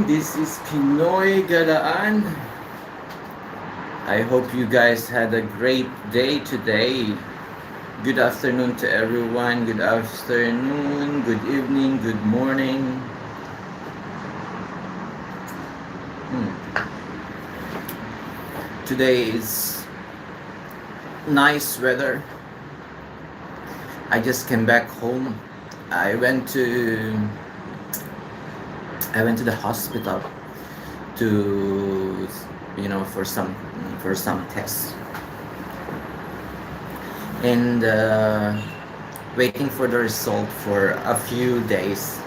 This is Pinoy Galaan. I hope you guys had a great day today. Good afternoon to everyone. Good afternoon, good evening, good morning. Today is nice weather. I just came back home. I went to the hospital to for some tests, and waiting for the result for a few days.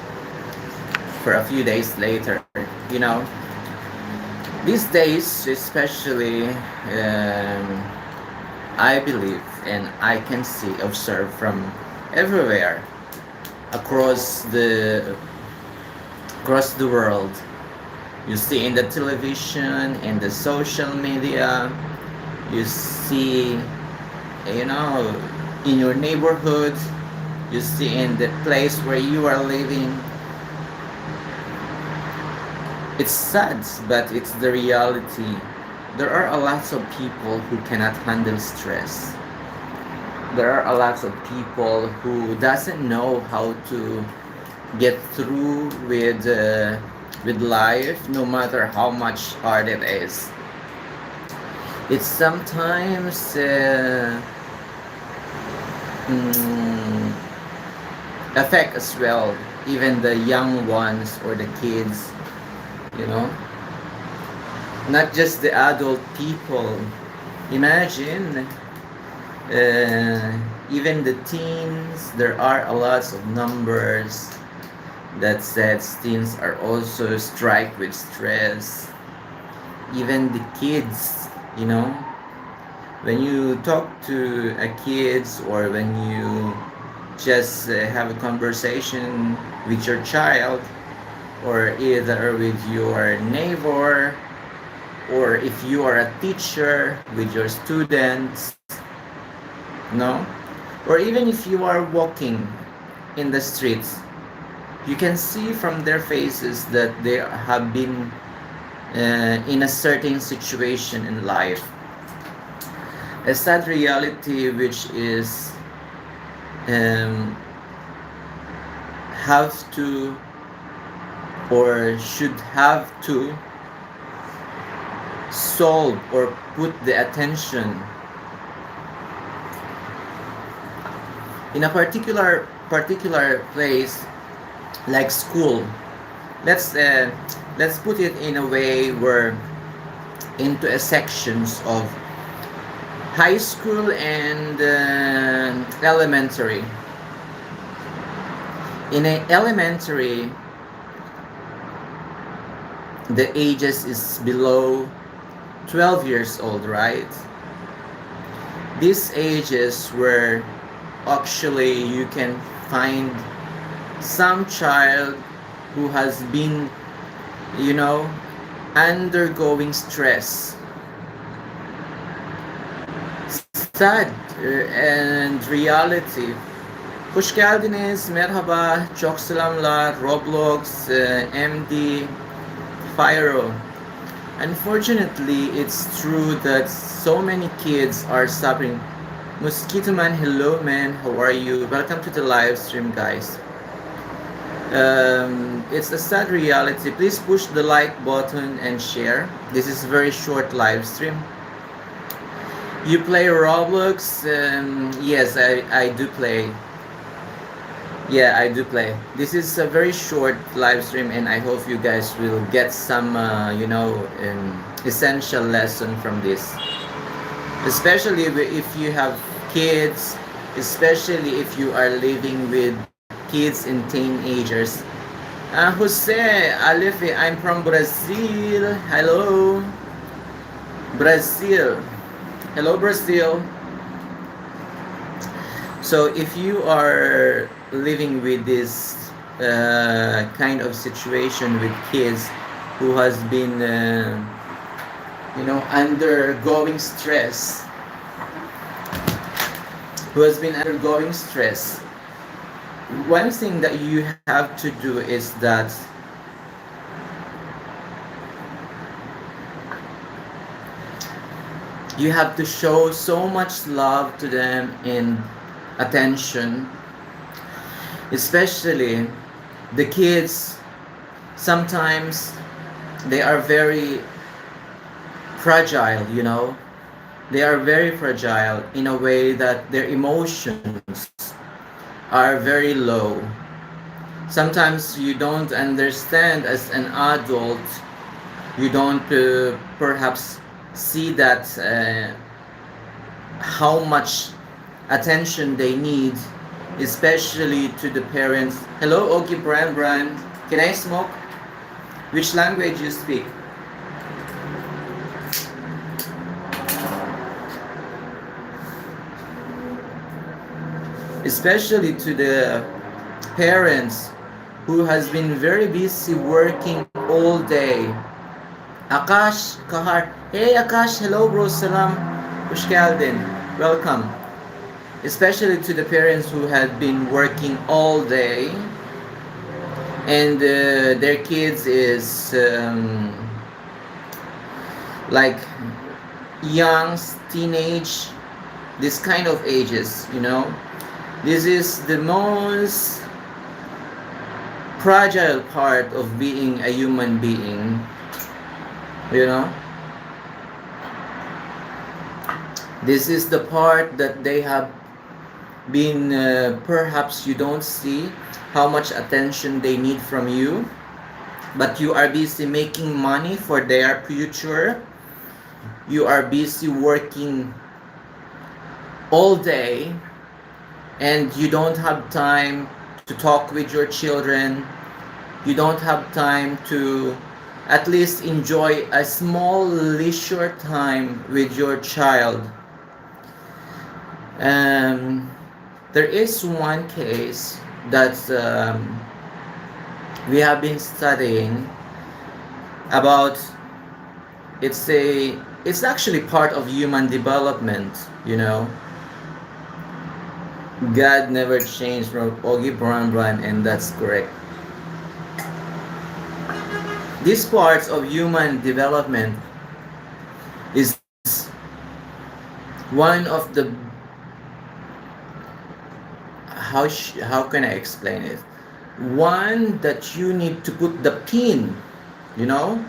Later, these days especially, I believe and I can observe from everywhere across the world. You see in the television, in the social media, you see, in your neighborhood, you see in the place where you are living. It's sad, but it's the reality. There are a lot of people who cannot handle stress. There are a lot of people who doesn't know how to get through with life, no matter how much hard it is. It sometimes affect as well, even the young ones or the kids, not just the adult people. Imagine, even the teens, there are a lot of numbers that says teens are also strike with stress. Even the kids, when you talk to a kids, or when you just have a conversation with your child, or either with your neighbor, or if you are a teacher with your students, or even if you are walking in the streets, you can see from their faces that they have been in a certain situation in life. A sad reality, which is have to, or should have to, solve or put the attention in a particular place, like school. Let's put it in a way where into a sections of high school and elementary. In a elementary, the ages is below 12 years old, right? These ages where actually you can find some child who has been, undergoing stress. Sad and reality. Hoş geldiniz, merhaba, çok selamlar, Roblox, MD, Fyro. Unfortunately, it's true that so many kids are suffering. Mosquito Man, hello man, how are you? Welcome to the live stream, guys. It's a sad reality. Please push the like button and share. This is a very short live stream. You play Roblox? Yes, I do play. Yeah, I do play. This is a very short live stream, and I hope you guys will get some, essential lesson from this. Especially if you have kids, especially if you are living with kids and teenagers. Jose Alife, I'm from Brazil. Hello, Brazil. Hello, Brazil. So if you are living with this kind of situation with kids who has been undergoing stress, one thing that you have to do is that You have to show so much love to them and attention, especially the kids. Sometimes they are very fragile, you know. They are very fragile in a way that their emotions are very low. Sometimes you don't understand as an adult, you don't perhaps see that how much attention they need, especially to the parents. Hello, okay, Brand. Can I smoke? Which language you speak? Especially to the parents who has been very busy working all day. Akash, Kahar. Hey Akash, hello bro, salam. Pushkaldin, welcome. Especially to the parents who had been working all day and their kids is like young, teenage, this kind of ages, you know. This is the most fragile part of being a human being, you know. This is the part that they have been perhaps you don't see how much attention they need from you, but you are busy making money for their future. You are busy working all day and you don't have time to talk with your children. You don't have time to at least enjoy a small leisure time with your child. um, there is one case that we have been studying about. It's actually part of human development, you know. God never changed from Ogi Brand, and that's correct. These parts of human development is one of the how can I explain it? One that you need to put the pin, you know,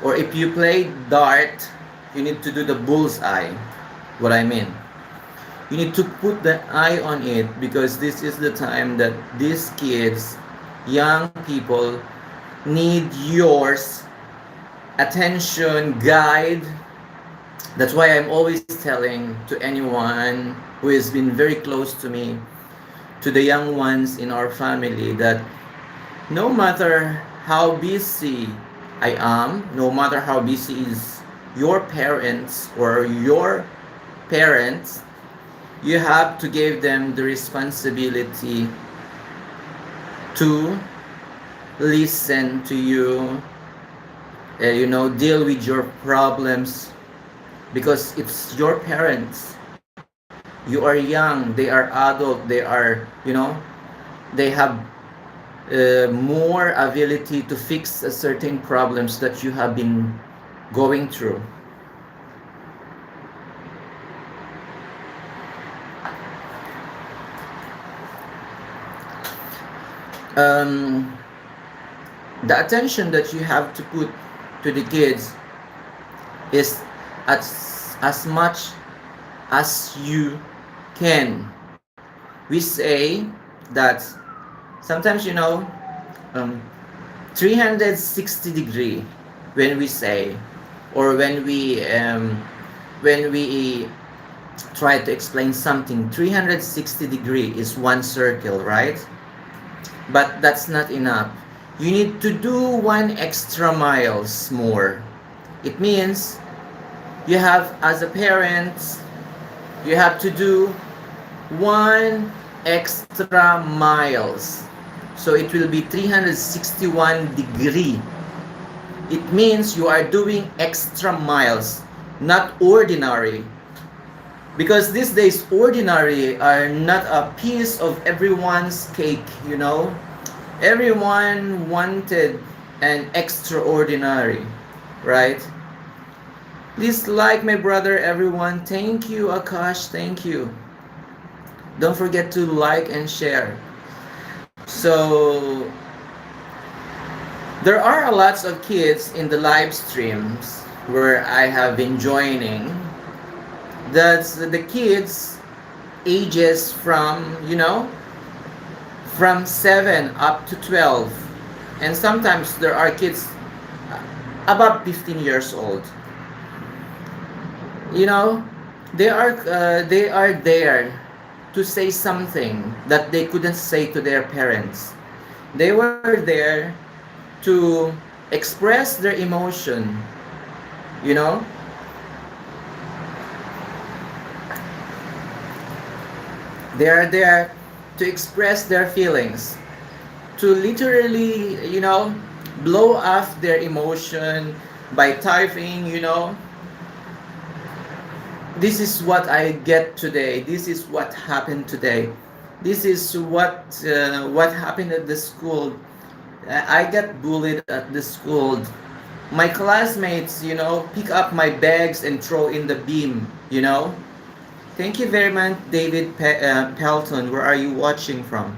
or if you play dart, you need to do the bullseye. What I mean, you need to put the eye on it because this is the time that these kids, young people, need yours attention, guide. That's why I'm always telling to anyone who has been very close to me, to the young ones in our family, that no matter how busy I am, no matter how busy is your parents or your parents, you have to give them the responsibility to listen to you, you know, deal with your problems, because it's your parents. You are young, they are adult, they are, you know, they have more ability to fix a certain problems that you have been going through. um, the attention that you have to put to the kids is as much as you can. We say that sometimes, you know, um, 360 degree, when we say, or when we try to explain something, 360 degree is one circle, right? But that's not enough. You need to do one extra miles more. It means you have, as a parent, you have to do one extra miles. So it will be 361 degree. It means you are doing extra miles, not ordinary. Because these days, ordinary are not a piece of everyone's cake, you know. Everyone wanted an extraordinary, right? Please like my brother, everyone. Thank you, Akash. Thank you. Don't forget to like and share. So, there are a lots of kids in the live streams where I have been joining. That's the kids ages from, from 7 up to 12. And sometimes there are kids about 15 years old. You know, they are there to say something that they couldn't say to their parents. They were there to express their emotion, you know. They are there to express their feelings, to literally, blow off their emotion by typing, this is what I get today. This is what happened today. This is what happened at the school. I get bullied at the school. My classmates, pick up my bags and throw in the beam. Thank you very much, David Pelton. Where are you watching from?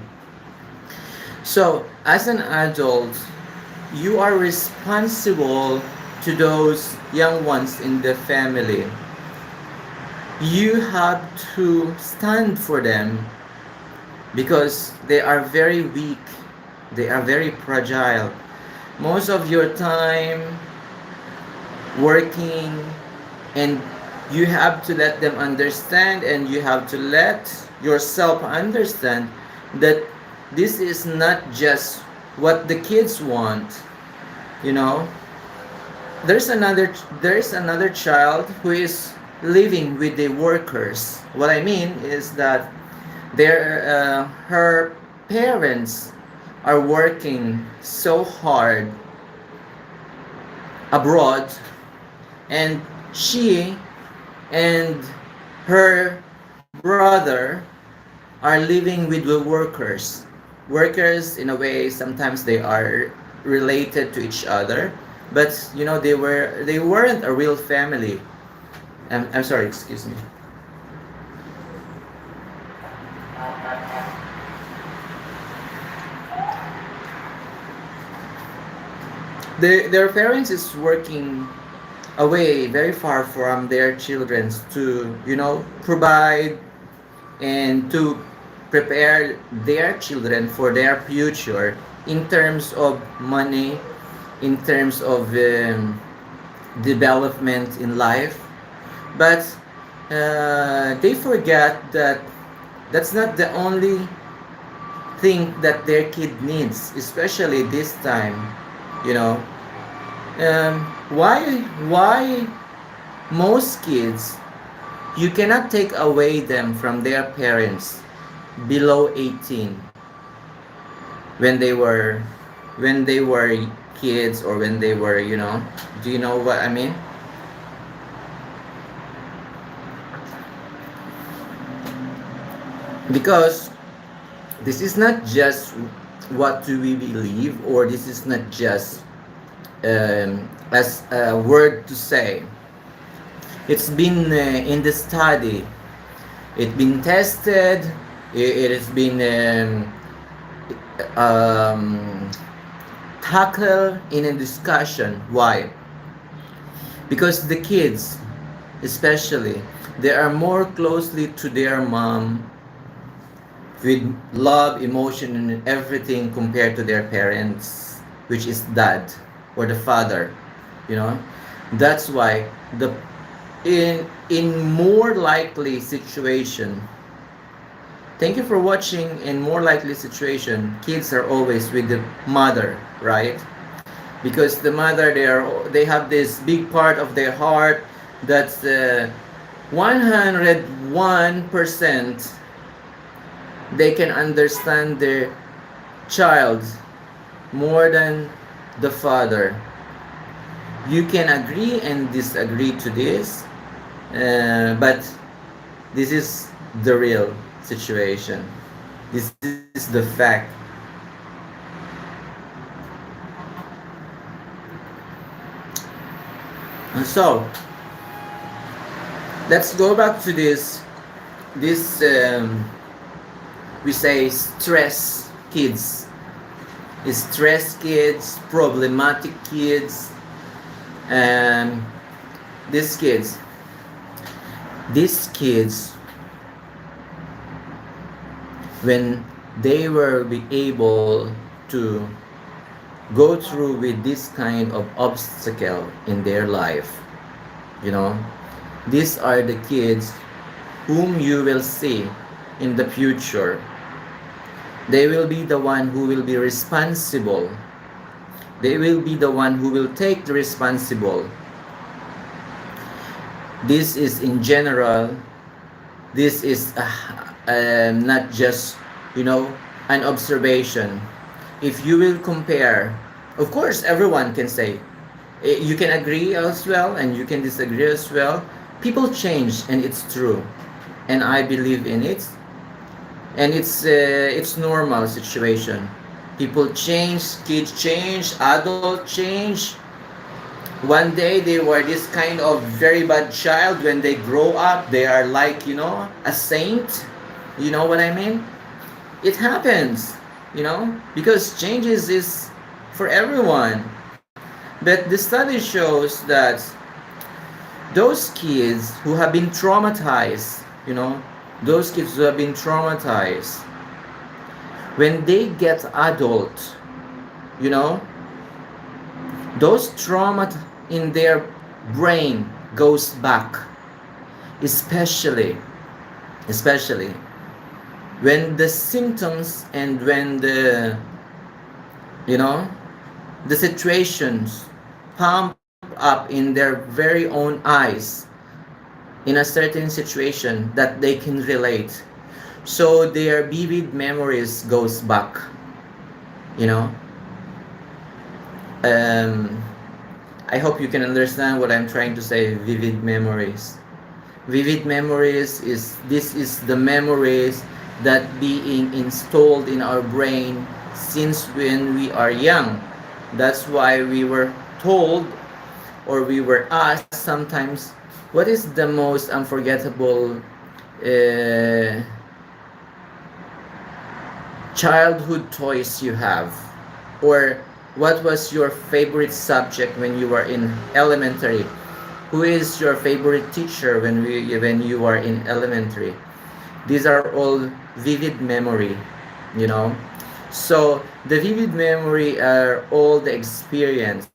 So, as an adult, you are responsible to those young ones in the family. You have to stand for them because they are very weak, they are very fragile. Most of your time working, and you have to let them understand, and you have to let yourself understand that this is not just what the kids want. you know there's another child who is living with the workers. What I mean is that her parents are working so hard abroad, and she and her brother are living with the workers. In a way, sometimes they are related to each other, but they weren't a real family. I'm sorry, excuse me. Their parents is working away very far from their children to provide and to prepare their children for their future in terms of money, in terms of development in life. But they forget that that's not the only thing that their kid needs, especially this time. You know, why most kids, you cannot take away them from their parents below 18 when they were kids, or when they were, do you know what I mean? Because this is not just what do we believe, or this is not just as a word to say. It's been in the study, it's been tested, it has been tackled in a discussion. Why? Because the kids, especially, they are more closely to their mom with love, emotion, and everything compared to their parents, which is dad or the father. You know, that's why the in more likely situation. Thank you for watching. In more likely situation, kids are always with the mother, right? Because the mother, they have this big part of their heart that's 101%. They can understand their child more than the father. You can agree and disagree to this, but this is the real situation. This is the fact. So, Let's go back to this we say stress kids, problematic kids, and these kids these kids when they will be able to go through with this kind of obstacle in their life, you know, these are the kids whom you will see in the future. They will be the one who will be responsible. They will be the one who will take the responsible. This is in general. This is not just, you know, an observation. If you will compare, of course, everyone can say, you can agree as well and you can disagree as well. People change and it's true. And I believe in it. And it's normal situation. People change, kids change, adults change. One day they were this kind of very bad child. When they grow up, they are like, you know, a saint. You know what I mean? It happens, you know, because changes is for everyone. But the study shows that those kids who have been traumatized, you know, those kids who have been traumatized, when they get adult, you know, those trauma in their brain goes back, especially especially when the symptoms and when the, you know, the situations pump up in their very own eyes in a certain situation that they can relate, so their vivid memories goes back, you know. um, I hope you can understand what I'm trying to say. Vivid memories. Vivid memories is, this is the memories that being installed in our brain since when we are young. That's why we were told, or we were asked sometimes, what is the most unforgettable childhood toys you have, or what was your favorite subject when you were in elementary, who is your favorite teacher when you are in elementary. These are all vivid memory, you know. So the vivid memory are all the experience.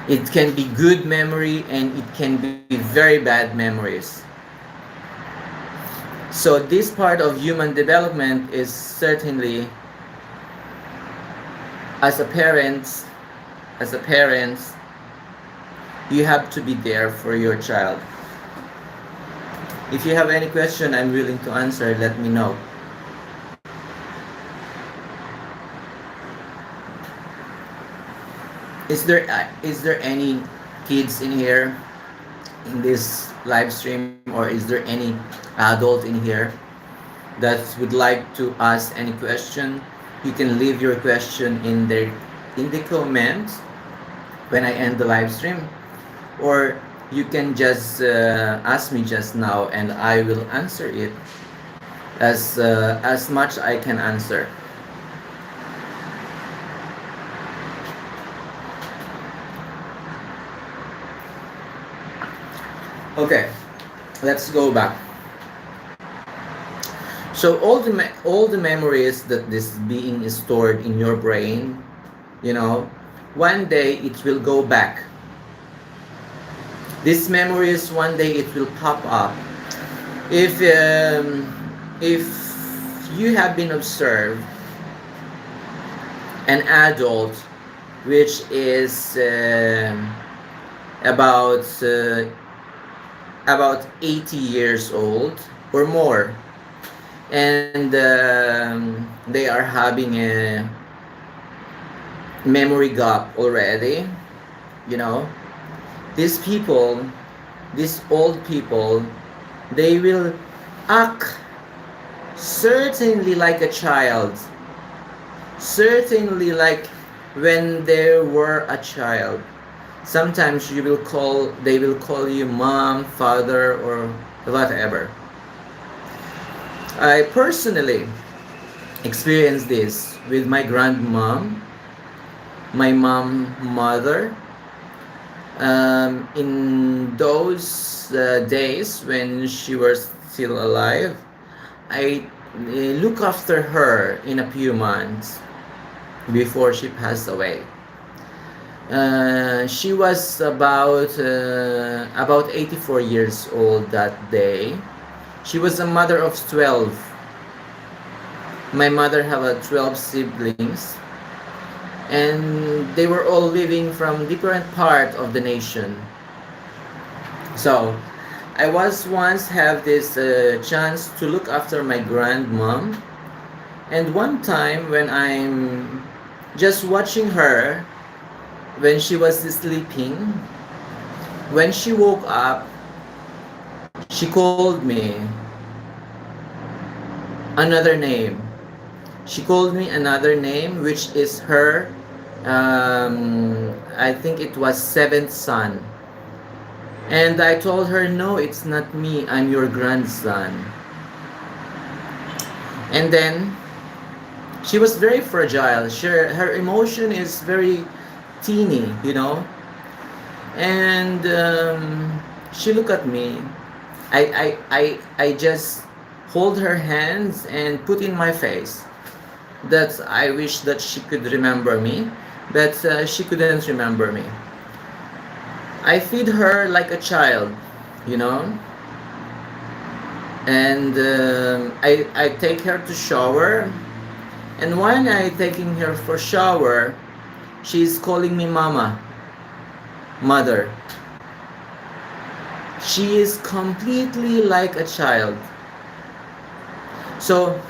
It can be good memory and it can be very bad memories. So this part of human development is certainly, as a parent, as a parent, you have to be there for your child. If you have any question, I'm willing to answer. Let me know. Is there any kids in here in this live stream, or is there any adult in here that would like to ask any question? You can leave your question in the comments when I end the live stream, or you can just ask me just now and I will answer it as much I can answer. Okay, let's go back. So all the memories that this being is stored in your brain, you know, one day it will go back. These memories, one day it will pop up. If you have been observed an adult which is about 80 years old or more, and they are having a memory gap already, you know, these people, these old people, they will act certainly like a child, certainly like when they were a child. Sometimes they will call you mom, father, or whatever. I personally experienced this with my grandmom, my mother. In those days when she was still alive, I look after her in a few months before she passed away. She was about 84 years old that day. She was a mother of 12. My mother had 12 siblings, and they were all living from different part of the nation. So, I was once have this chance to look after my grandmom, and one time when I'm just watching her when she was sleeping, when she woke up, she called me another name. She called me another name, which is her, I think it was seventh son. And I told her, no, it's not me, I'm your grandson. And then she was very fragile. Her emotion is very teeny, you know. And she looked at me. I just hold her hands and put in my face that I wish that she could remember me, but she couldn't remember me. I feed her like a child, you know, and I take her to shower, and when I taking her for shower, she's calling me mama, mother. She is completely like a child. So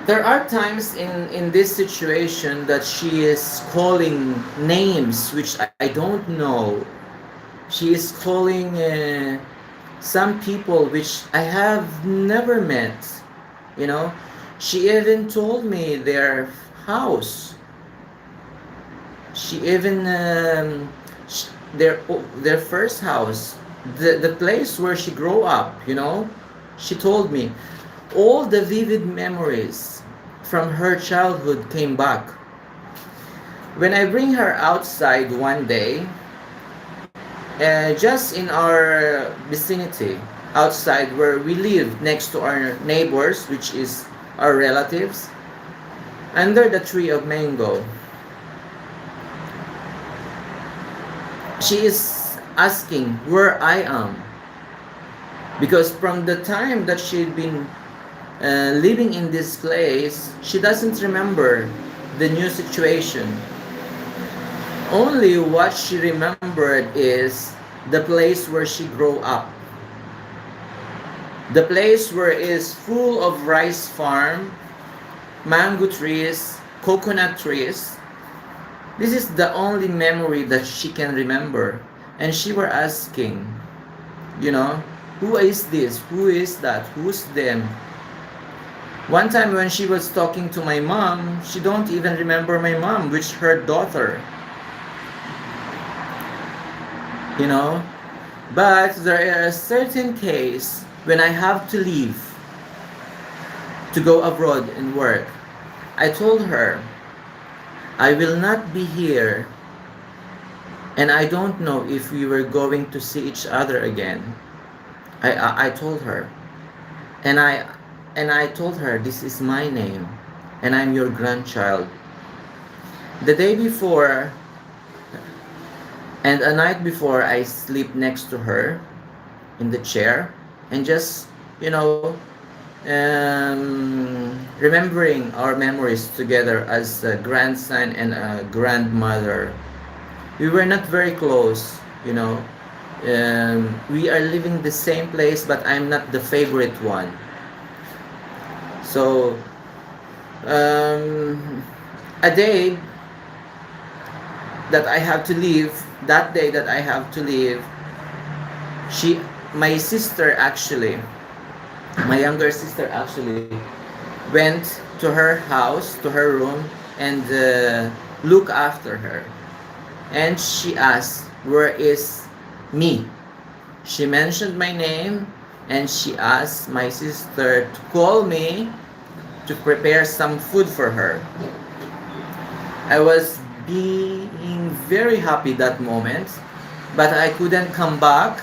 there are times in this situation that she is calling names which I don't know. She is calling some people which I have never met. You know, she even told me their house. She even their first house, the place where she grew up. You know, she told me all the vivid memories from her childhood came back. When I bring her outside one day, just in our vicinity, outside where we live next to our neighbors, which is our relatives, under the tree of mango, she is asking where I am. Because from the time that she'd been living in this place, she doesn't remember the new situation. Only what she remembered is the place where she grew up. The place where it is full of rice farm, mango trees, coconut trees. This is the only memory that she can remember. And she were asking, you know, who is this? Who is that? Who's them? One time when she was talking to my mom, she don't even remember my mom, which her daughter. You know? But there are a certain case when I have to leave to go abroad and work. I told her, I will not be here, and I don't know if we were going to see each other again. I told her. And I told her, this is my name, and I'm your grandchild. The day before, and a night before, I sleep next to her in the chair, and just, you know, remembering our memories together as a grandson and a grandmother. We were not very close, you know. We are living the same place, but I'm not the favorite one. So, a day that I have to leave, that day that I have to leave, my sister actually, my younger sister actually, went to her house, to her room, and look after her. and she asked, "Where is me?" She mentioned my name and she asked my sister to call me to prepare some food for her. I was being very happy that moment, but I couldn't come back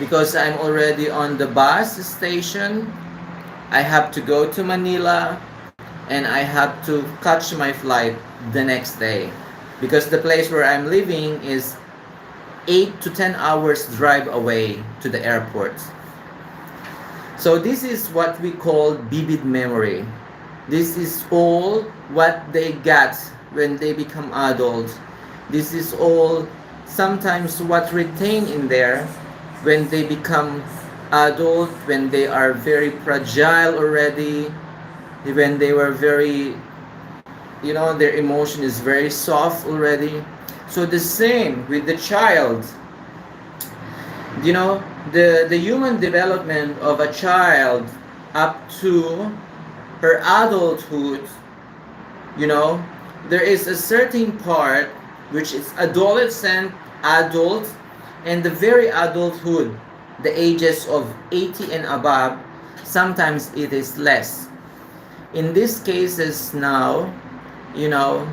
because I'm already on the bus station. I have to go to Manila and I have to catch my flight the next day because the place where I'm living is 8 to 10 hours drive away to the airport. So this is what we call vivid memory. This is all what they got when they become adults. This is all sometimes what retain in there when they become adult, when they are very fragile already, when they were very, their emotion is very soft already. So the same with the child. The human development of a child up to her adulthood, you know there is a certain part which is adolescent, adult, and the very adulthood, the ages of 80 and above. Sometimes it is less. In these cases now, you know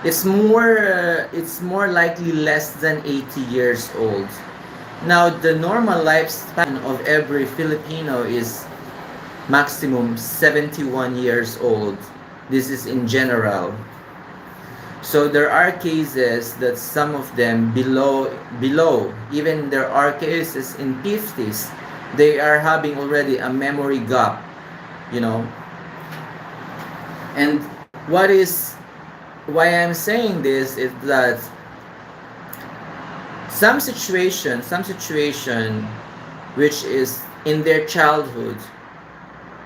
it's more likely less than 80 years old. Now the normal lifespan of every Filipino is maximum 71 years old. This is in general. So there are cases that some of them below, even there are cases in 50s, they are having already a memory gap, you know. And what is why I'm saying this is that some situation which is in their childhood,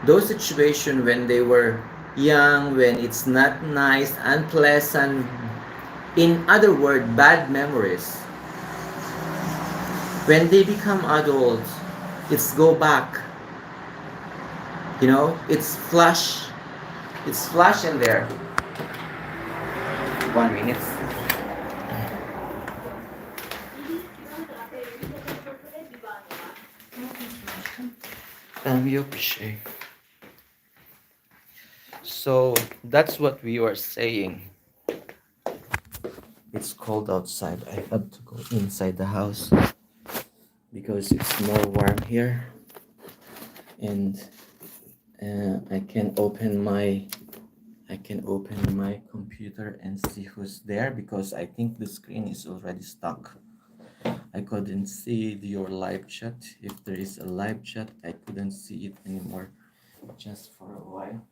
those situations when they were young, when it's not nice, unpleasant, in other words, bad memories, when they become adults, it's go back. It's flash in there. 1 minute. So that's what we were saying. It's cold outside. I have to go inside the house because it's more warm here, and I can open my computer and see who's there because I think the screen is already stuck. I couldn't see your live chat. If there is a live chat, I couldn't see it anymore just for a while.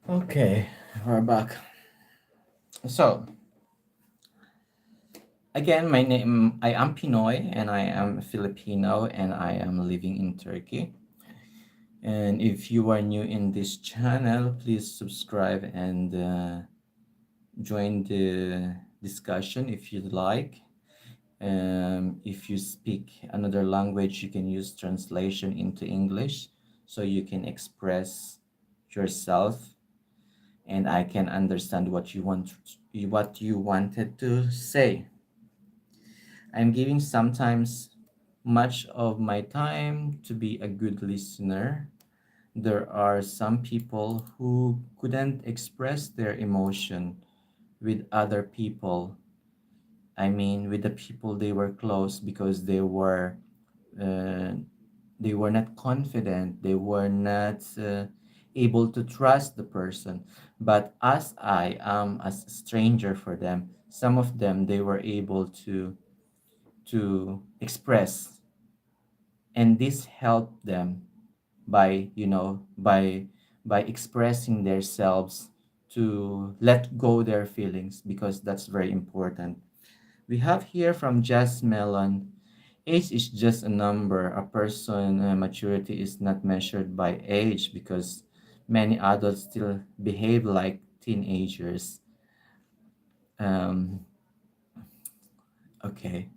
Okay, we're back. So, again, I am Pinoy and I am Filipino and I am living in Turkey. And if you are new in this channel, please subscribe and join the discussion if you'd like. If you speak another language, you can use translation into English so you can express yourself and I can understand what you wanted to say. I'm giving sometimes much of my time to be a good listener. There are some people who couldn't express their emotion with other people. I mean, with the people they were close because uh, they were not confident. They were not able to trust the person. But as I am a stranger for them, some of them they were able to express, and this helped them by expressing themselves to let go their feelings because that's very important. We have here from Jazz Melon. Age is just a number. A person maturity is not measured by age because many adults still behave like teenagers. um, Okay,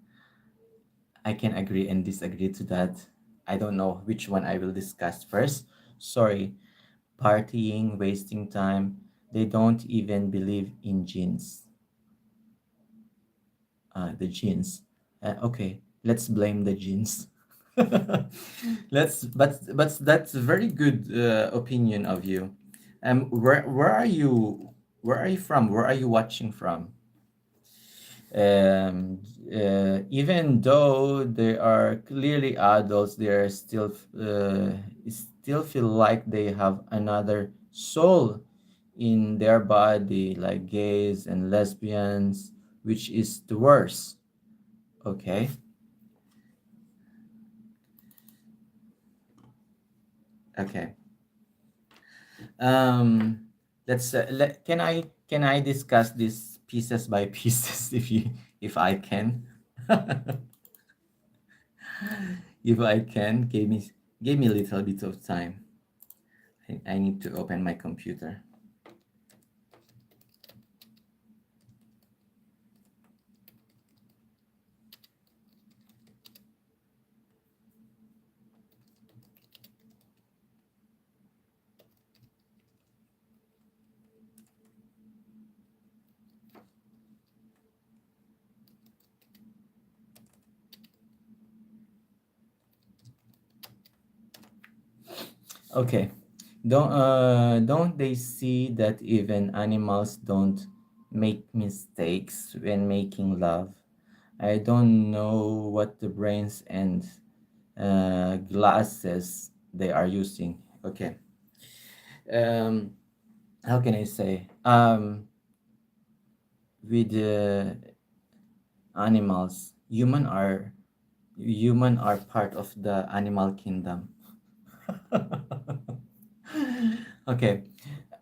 I can agree and disagree to that. I don't know which one I will discuss first. Sorry, partying, wasting time. They don't even believe in genes. The genes. Okay, let's blame the genes. But that's a very good opinion of you. Where are you? Where are you from? Where are you watching from? Even though they are clearly adults, they are still feel like they have another soul in their body, like gays and lesbians, which is the worst. Okay. Okay. Um, can I discuss this pieces by pieces if I can? If I can, give me a little bit of time. I need to open my computer. Okay. Don't they see that even animals don't make mistakes when making love? I don't know what the brains and glasses they are using. Okay. Um, how can I say? With animals, human are part of the animal kingdom. Okay.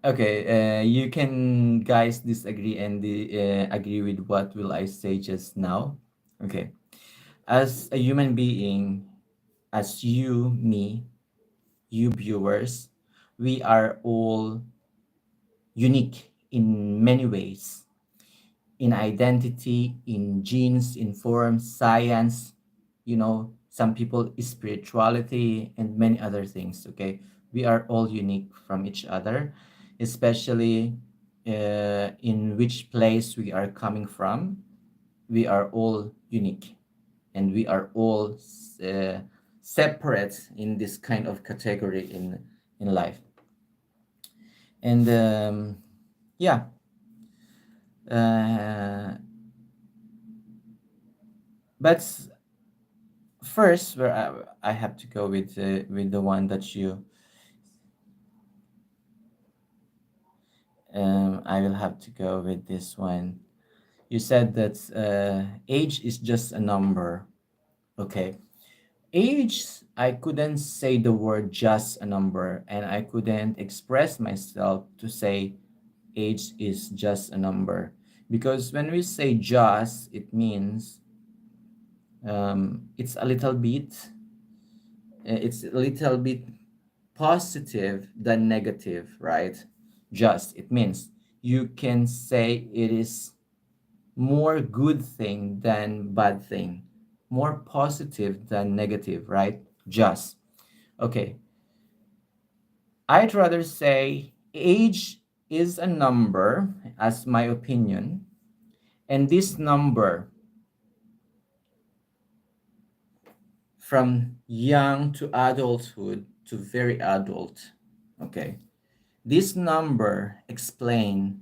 Okay, you can guys disagree and agree with what will I say just now. Okay, as a human being, as you, me, you viewers, we are all unique in many ways, in identity, in genes, in form, science, some people spirituality and many other things. Okay, we are all unique from each other, especially in which place we are coming from. We are all unique, and we are all uh, separate in this kind of category in life. And yeah, uh, but first, where I have to go with the one that you I will have to go with this one. You said that age is just a number. Okay. Age, I couldn't say the word just a number, and I couldn't express myself to say age is just a number. Because when we say just, it means it's a little bit positive than negative, right? Just, it means you can say it is more good thing than bad thing, more positive than negative, right? Just. Okay, I'd rather say age is a number, as my opinion, and this number from young to adulthood to very adult, okay, this number explain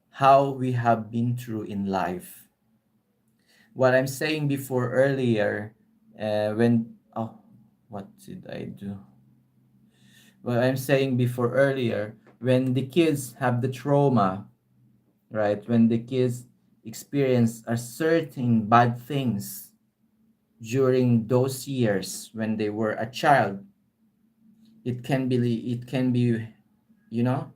how we have been through in life. What I'm saying before earlier, when oh, what did I do? What I'm saying before earlier, when the kids have the trauma, right? When the kids experience a certain bad things during those years when they were a child, it can be, you know,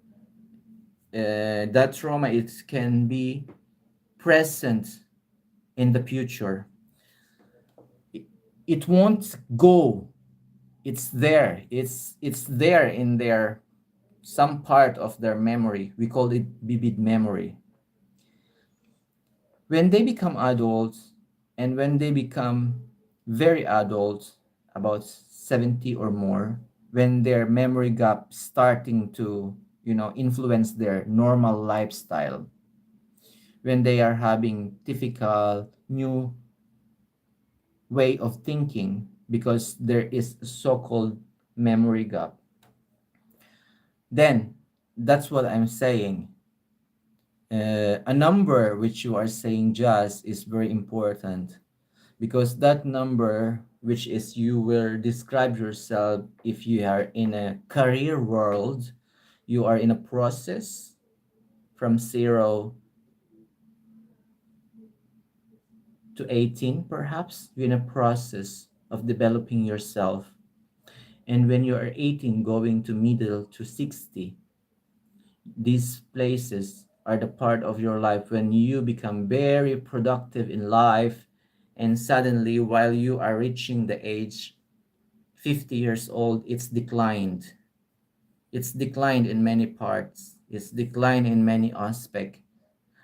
that trauma it can be present in the future. It won't go. It's there. It's there in their some part of their memory. We call it vivid memory. When they become adults, and when they become very adult, about 70 or more, when their memory gap starting to, influence their normal lifestyle, when they are having difficult new way of thinking because there is a so-called memory gap, then that's what I'm saying. A number which you are saying just is very important, because that number which is you will describe yourself if you are in a career world, you are in a process from 0 to 18, perhaps you're in a process of developing yourself. And when you are 18 going to middle to 60, these places are the part of your life when you become very productive in life, and suddenly while you are reaching the age 50 years old, it's declined in many parts, it's declined in many aspects,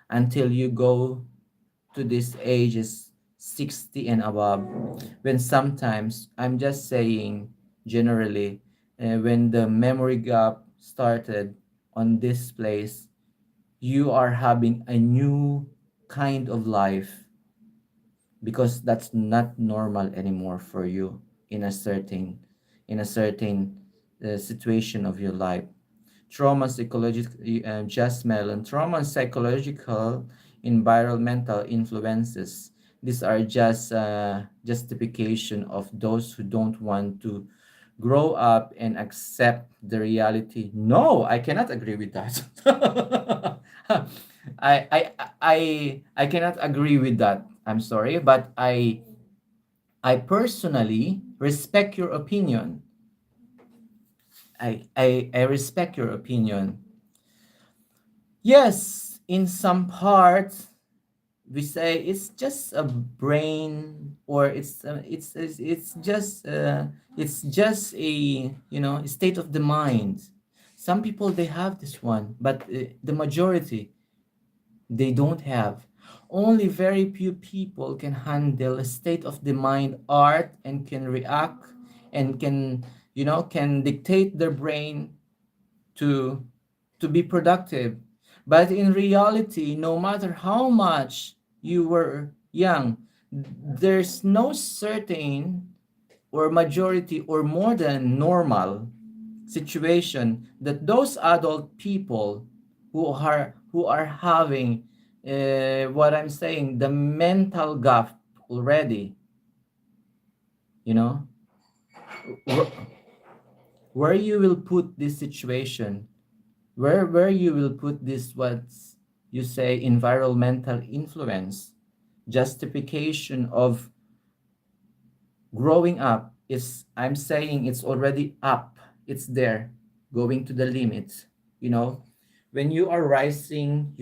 until you go to these ages 60 and above, when sometimes, I'm just saying generally, when the memory gap started on this place, you are having a new kind of life, because that's not normal anymore for you in a certain situation of your life. Trauma psychological, just melon trauma and psychological environmental influences, these are just justification of those who don't want to grow up and accept the reality. No, I cannot agree with that. I cannot agree with that. I'm sorry, but I personally respect your opinion. I respect your opinion. Yes, in some parts we say it's just a brain, or it's just a, state of the mind. Some people they have this one, but the majority they don't have. Only very few people can handle a state of the mind art, and can react, and can dictate their brain to be productive. But in reality, no matter how much you were young, there's no certain or majority or more than normal situation that those adult people who are having, what I'm saying, the mental gap already, you know wh- where you will put this situation, where you will put this, what you say, environmental influence, justification of growing up, is, I'm saying, it's already up, it's there, going to the limits. you know when you are rising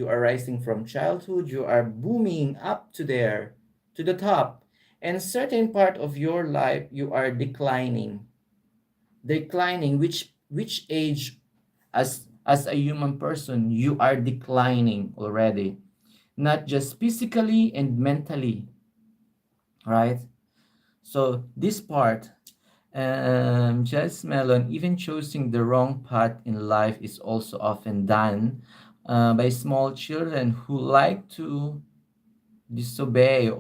from childhood, you are booming up to there, to the top, and certain part of your life you are declining, which age, as a human person, you are declining already, not just physically and mentally, right? So this part, just melon, even choosing the wrong path in life is also often done by small children who like to disobey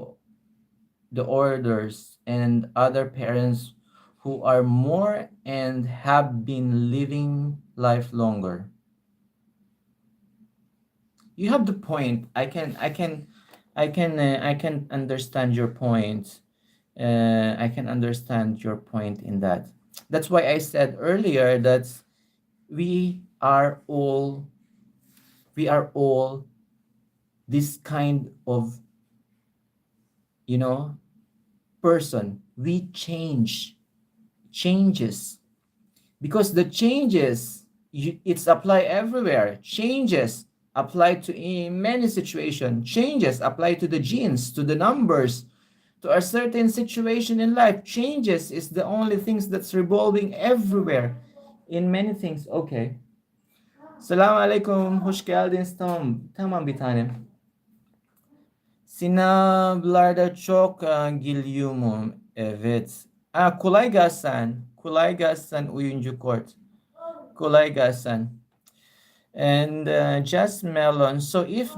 the orders, and other parents who are more and have been living life longer. You have the point. I can understand your point. I can understand your point in that. That's why I said earlier that we are all we are all this kind of, you know person. We changes, because the changes, it's apply everywhere. Changes apply to in many situations. Changes apply to the genes, to the numbers, to a certain situation in life. Changes is the only things that's revolving everywhere in many things. Okay. Salam alaikum. Hoş geldiniz. Tamam. Tamam bir tanem. Sinablarda çok gülüyorum. Evet. Kolay gelsin. Kolay gelsin oyuncu kort. Kolay gelsin. And just melon. So if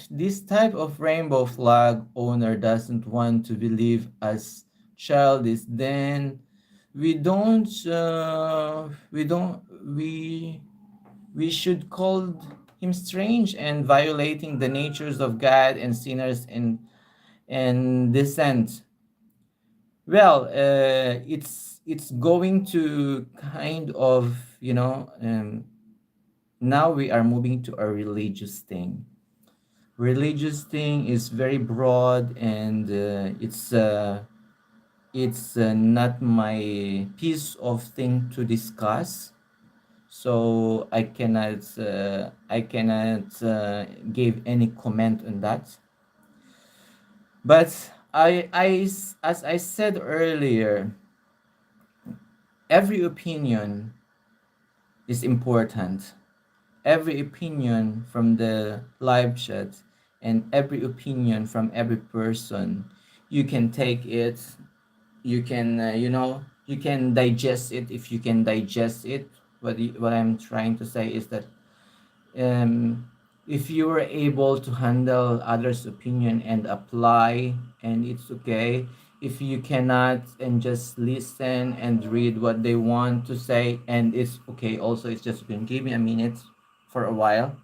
this type of rainbow flag owner doesn't want to believe us childish, then we we should call him strange and violating the natures of God and sinners and dissent. Well, it's going to kind of now we are moving to a religious thing. Religious thing is very broad, and it's not my piece of thing to discuss. So I cannot give any comment on that. But as I said earlier, every opinion is important. Every opinion from the live chat and every opinion from every person, you can take it, you can you can digest it if you can digest it. What I'm trying to say is that um, if you were able to handle others' opinion and apply, and it's okay. If you cannot, and just listen and read what they want to say, and it's okay also. It's just, you can give me a minute for a while.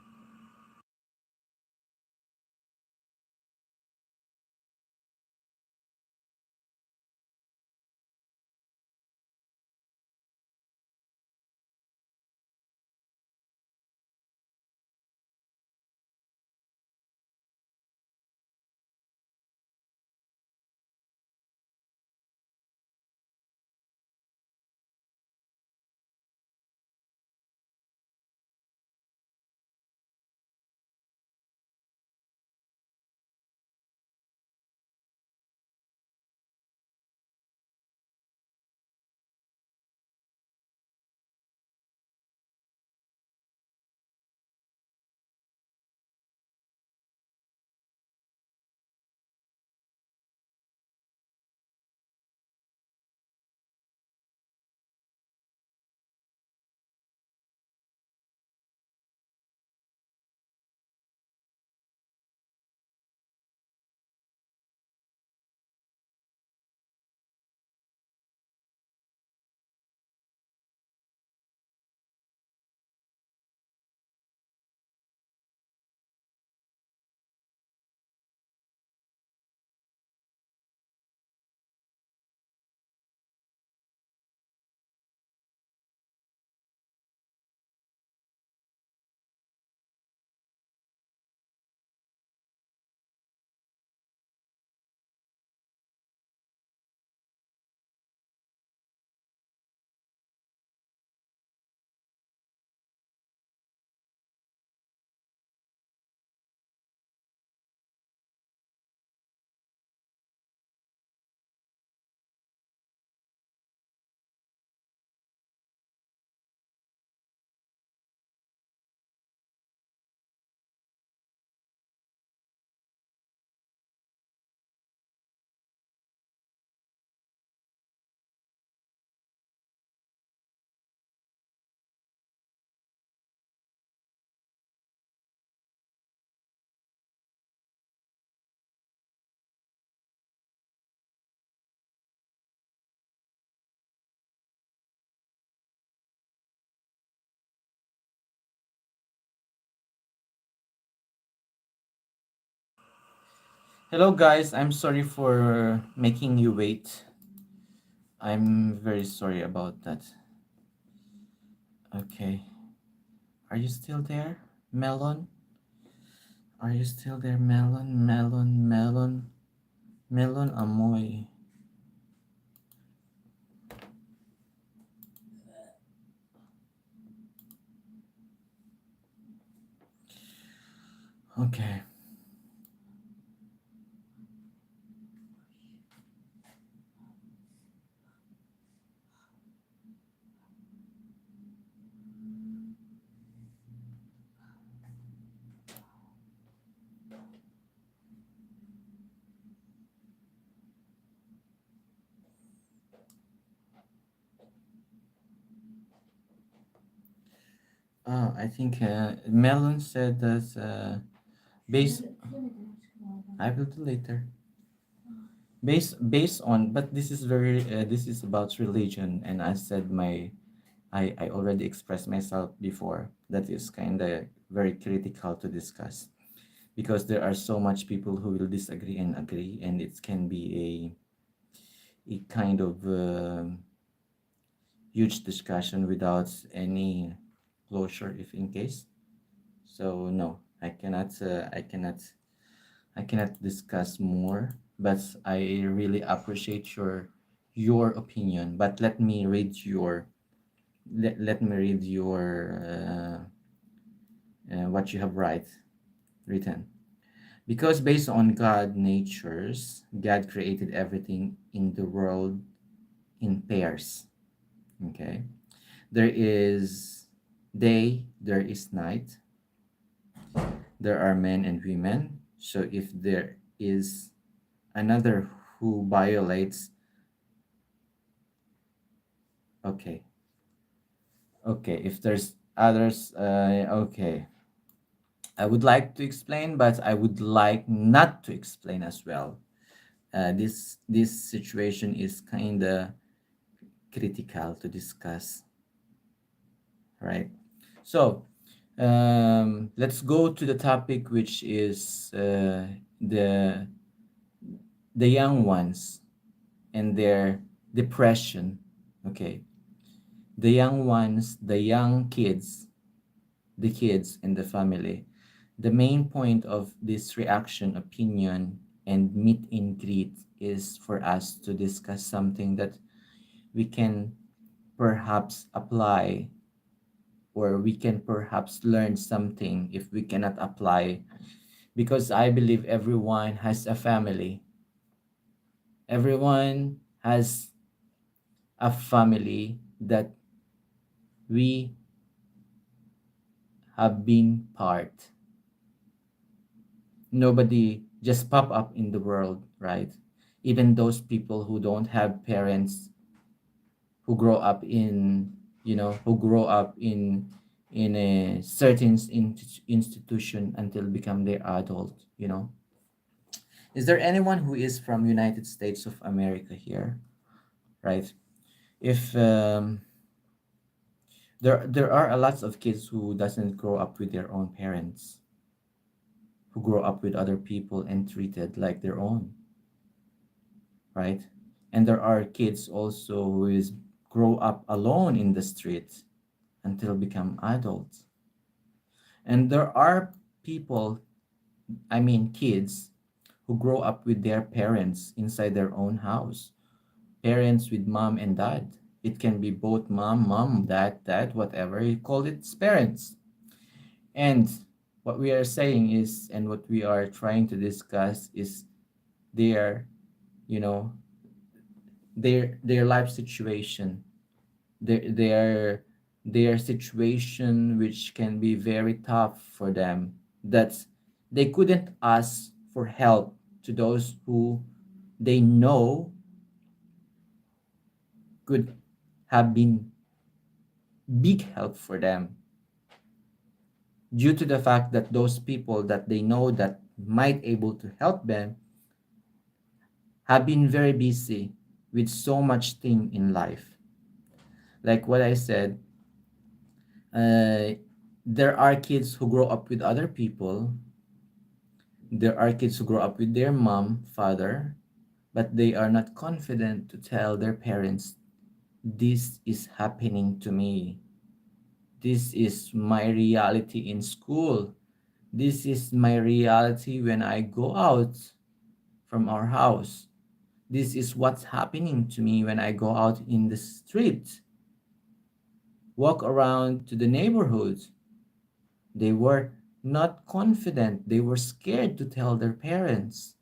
Hello, guys. I'm sorry for making you wait. I'm very sorry about that. Okay. Are you still there, Melon? Are you still there, Melon? Melon, Melon, Melon Amoy. Okay. I think Melon said that based. I will do later. Based on, but this is very this is about religion, and I said I already expressed myself before. That is kind of very critical to discuss because there are so much people who will disagree and agree, and it can be a kind of huge discussion without any closure, if in case. So no, I cannot discuss more, but I really appreciate your opinion. But let me read your what you have written. Because based on God natures, God created everything in the world in pairs. Okay, there is day, there is night, there are men and women. So if there is another who violates, okay, okay, if there's others, okay, I would like to explain, but I would like not to explain as well. This situation is kind of critical to discuss, right? So let's go to the topic, which is the the young ones and their depression. Okay, the young ones, the young kids, the kids in the family. The main point of this reaction, opinion, and meet and greet is for us to discuss something that we can perhaps apply, or we can perhaps learn something if we cannot apply, because I believe everyone has a family. Everyone has a family that we have been part. Nobody just pop up in the world, right? Even those people who don't have parents, who grow up in, who grow up in a certain institution until become their adult. Is there anyone who is from United States of America here, right? If there are a lots of kids who doesn't grow up with their own parents, who grow up with other people and treated like their own, right? And there are kids also who is grow up alone in the street until become adults. And there are people, I mean kids, who grow up with their parents inside their own house. Parents with mom and dad. It can be both mom, dad, whatever you call it, it's parents. And what we are saying is, and what we are trying to discuss is their, you know, their life situation, their their situation, which can be very tough for them, that they couldn't ask for help to those who they know could have been big help for them, due to the fact that those people that they know that might able to help them have been very busy with so much thing in life. Like what I said, uh, there are kids who grow up with other people. There are kids who grow up with their mom, father, but they are not confident to tell their parents, this is happening to me. This is my reality in school. This is my reality when I go out from our house. This is what's happening to me when I go out in the street, walk around to the neighborhood. They were not confident. They were scared to tell their parents.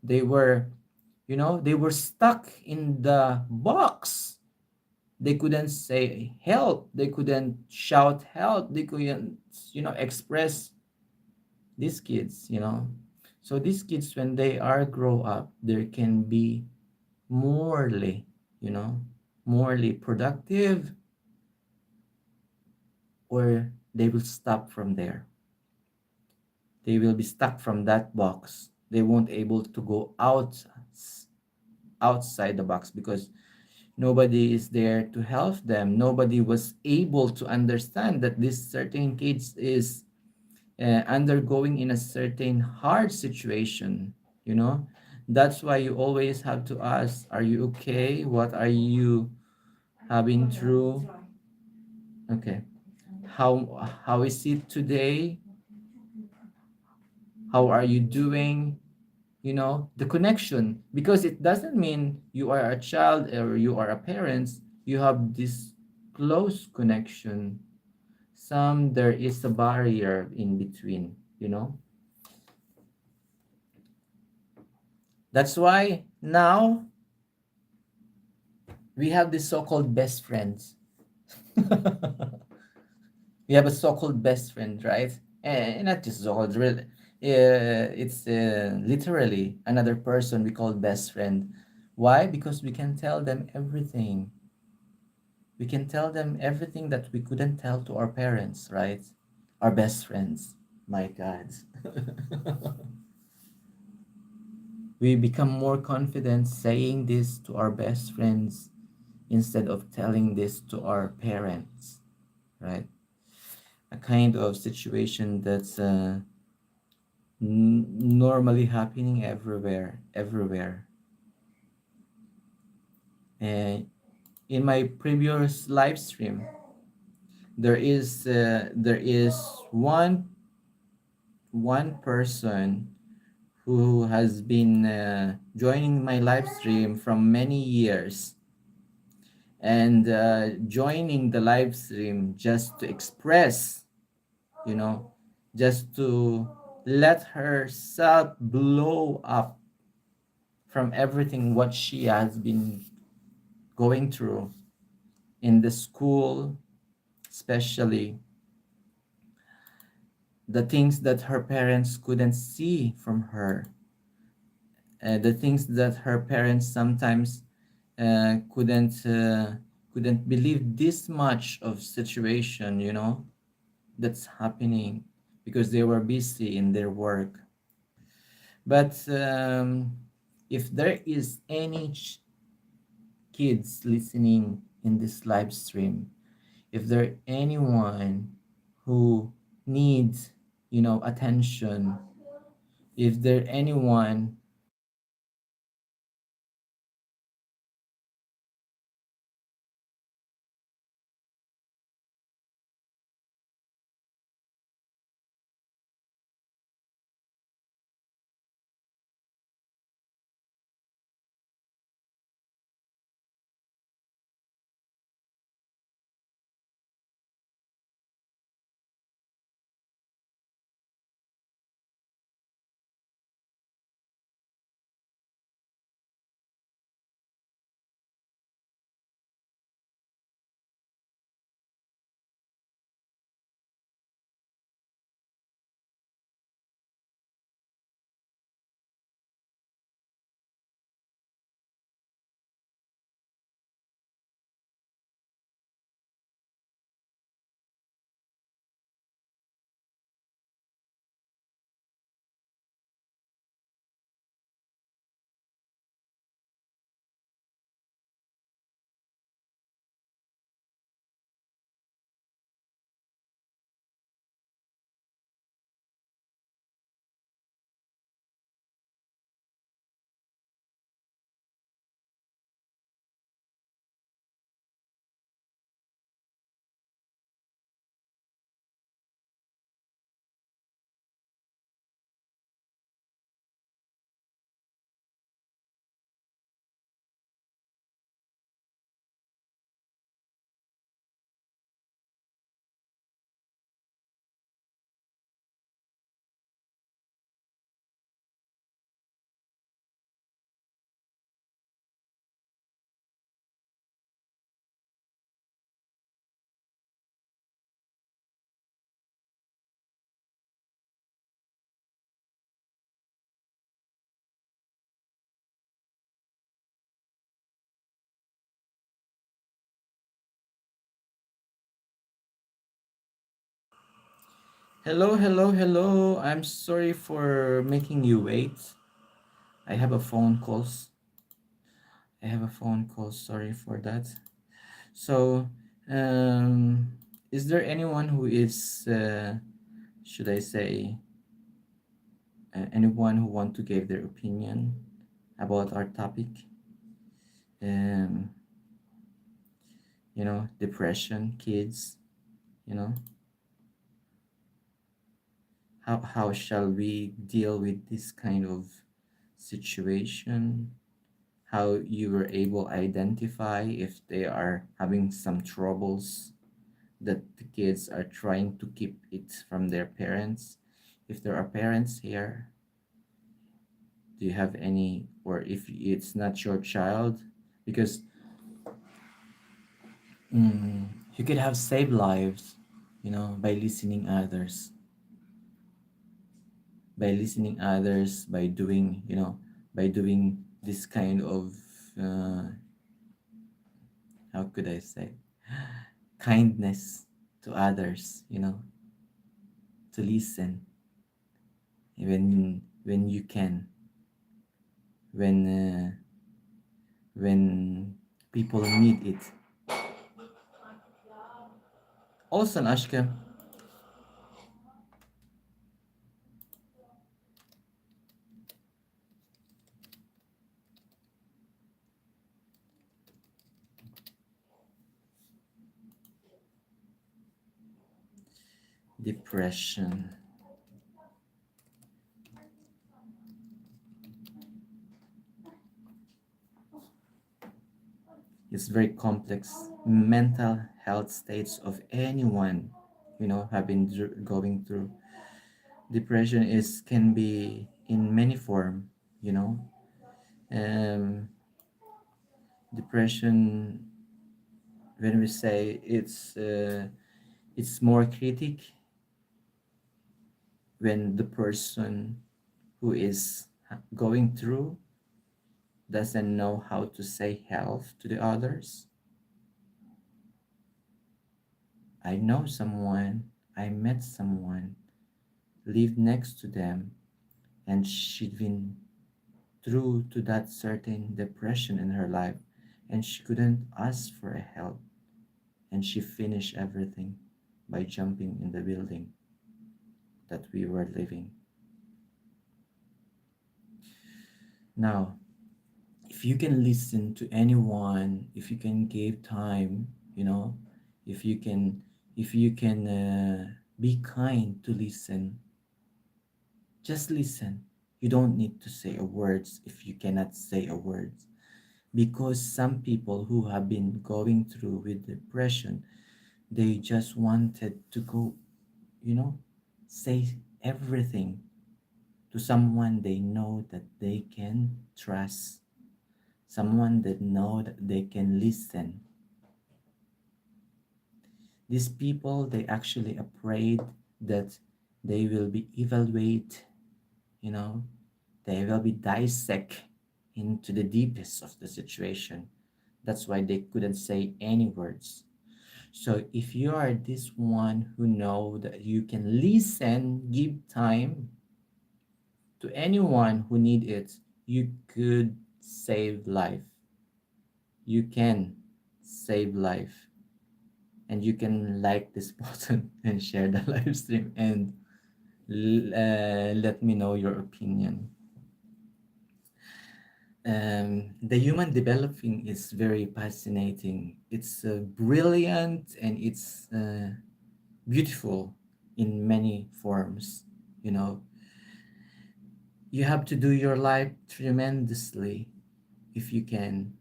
They were, they were stuck in the box. They couldn't say help. They couldn't shout help. They couldn't, express these kids. So these kids, when they are grow up, there can be morally, you know, morally productive, or they will stop from there. They will be stuck from that box. They won't able to go outside the box because nobody is there to help them. Nobody was able to understand that this certain kids is undergoing in a certain hard situation, you know. That's why you always have to ask, are you okay? What are you having through? Okay. How is it today? How are you doing? You know, the connection, because it doesn't mean you are a child or you are a parent, you have this close connection. Some there is a barrier in between, you know. That's why now we have this so-called best friends. We have a so-called best friend, right? And not just so-called, really. It's literally another person we call best friend. Why? Because we can tell them everything. We can tell them everything that we couldn't tell to our parents, right? Our best friends. My God. We become more confident saying this to our best friends instead of telling this to our parents, right? A kind of situation that's normally happening everywhere. And in my previous live stream, there is one person who has been joining my live stream from many years and joining the live stream just to express, you know, just to let herself blow up from everything what she has been going through in the school, especially the things that her parents couldn't see from her, the things that her parents sometimes couldn't believe this much of situation, you know, that's happening because they were busy in their work. But if there is any kids listening in this live stream, if there anyone who needs, you know, attention, if there anyone Hello, hello, hello. I'm sorry for making you wait. I have a phone calls. I have a phone call. Sorry for that. So, um, is there anyone who is, should I say, anyone who want to give their opinion about our topic? Um, depression, kids. You know, how shall we deal with this kind of situation? How you were able to identify if they are having some troubles that the kids are trying to keep it from their parents. If there are parents here, do you have any, or if it's not your child, because mm, you could have saved lives, by listening others, by doing, this kind of, uh, how could I say, kindness to others, to listen when you can, when when people need it. Also, Ashka, depression is very complex. Mental health states of anyone, have been going through. Depression is can be in many form, you know. Um, Depression, when we say it's more critic when the person who is going through doesn't know how to say help to the others. I met someone, lived next to them, and she'd been through to that certain depression in her life, and she couldn't ask for a help, and she finished everything by jumping in the building that we were living. Now, if you can listen to anyone, if you can give time, if you can, be kind to listen, just listen. You don't need to say a words if you cannot say a word, because some people who have been going through with depression, they just wanted to go, you know say everything to someone they know that they can trust, someone that know that they can listen. These people, they actually afraid that they will be evaluate, you know they will be dissect into the deepest of the situation. That's why they couldn't say any words. So if you are this one who know that you can listen, give time to anyone who need it, you could save life. You can save life, and you can like this button and share the live stream, and let me know your opinion. The human developing is very fascinating. It's brilliant, and it's beautiful in many forms. You know, you have to do your life tremendously if you can.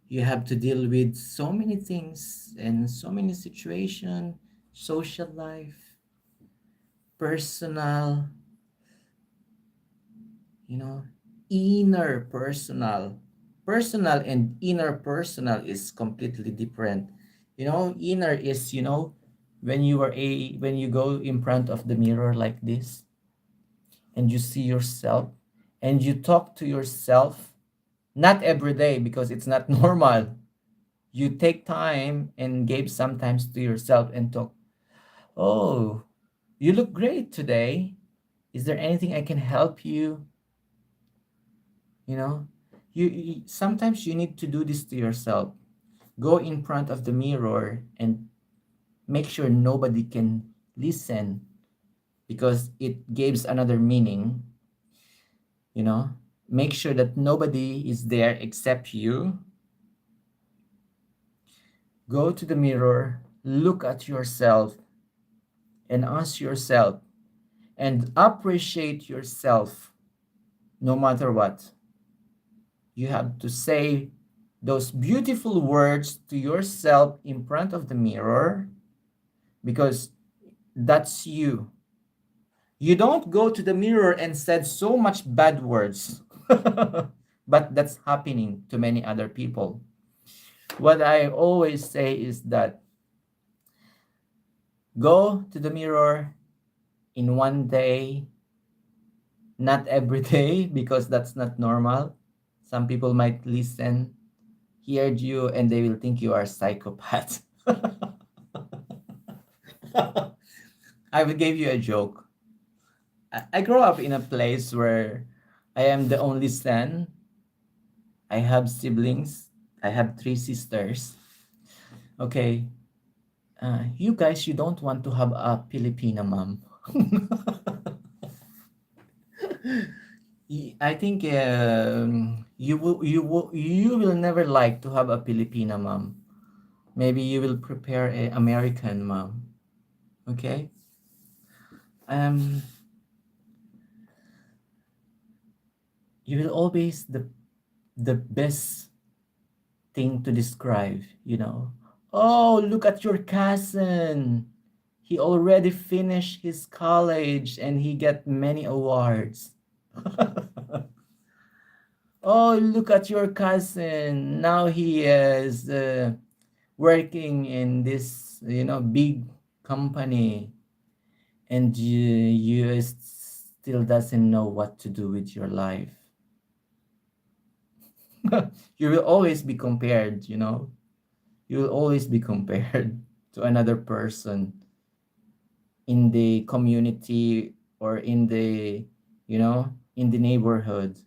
You have to deal with so many things and so many situations, social life, personal, you know, inner personal. Personal and inner personal is completely different. Inner is, when you go in front of the mirror like this, and you see yourself, and you talk to yourself, not every day because it's not normal. You take time and give sometimes to yourself and talk. Oh, You look great today. Is there anything I can help you? You know, sometimes you need to do this to yourself. Go in front of the mirror and make sure nobody can listen because it gives another meaning, you know. Make sure that nobody is there except you. Go to the mirror, look at yourself, and ask yourself and appreciate yourself no matter what. You have to say those beautiful words to yourself in front of the mirror because that's you. You don't go to the mirror and said so much bad words. But that's happening to many other people. What I always say is that go to the mirror in one day, not every day, because that's not normal. Some people might listen, hear you, and they will think you are a psychopath. I will give you a joke. I grew up in a place where I am the only son. I have siblings. I have three sisters. Okay, you guys, you don't want to have a Filipina mom. I think you will never like to have a Filipina mom. Maybe you will prepare a American mom. Okay. Um, you will always the best thing to describe. You know. Oh, look at your cousin. He already finished his college and he got many awards. Oh, look at your cousin. Now he is working in this, big company, and you still doesn't know what to do with your life. You will always be compared, You will always be compared to another person in the community or in the neighborhood.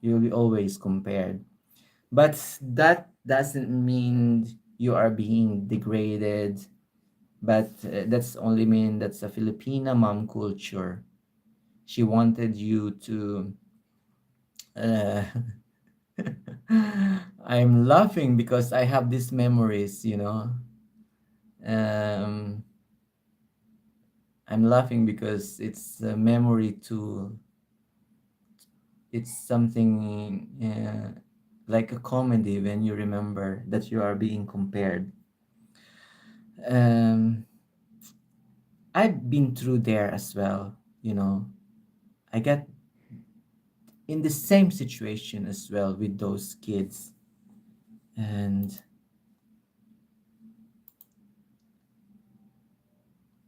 You will be always compared. But that doesn't mean you are being degraded. But that's only mean that's a Filipina mom culture. She wanted you to. Uh, I'm laughing because I have these memories. Um, I'm laughing because it's a memory to. It's something like a comedy when you remember that you are being compared. Um, I've been through there as well. I got in the same situation as well with those kids. And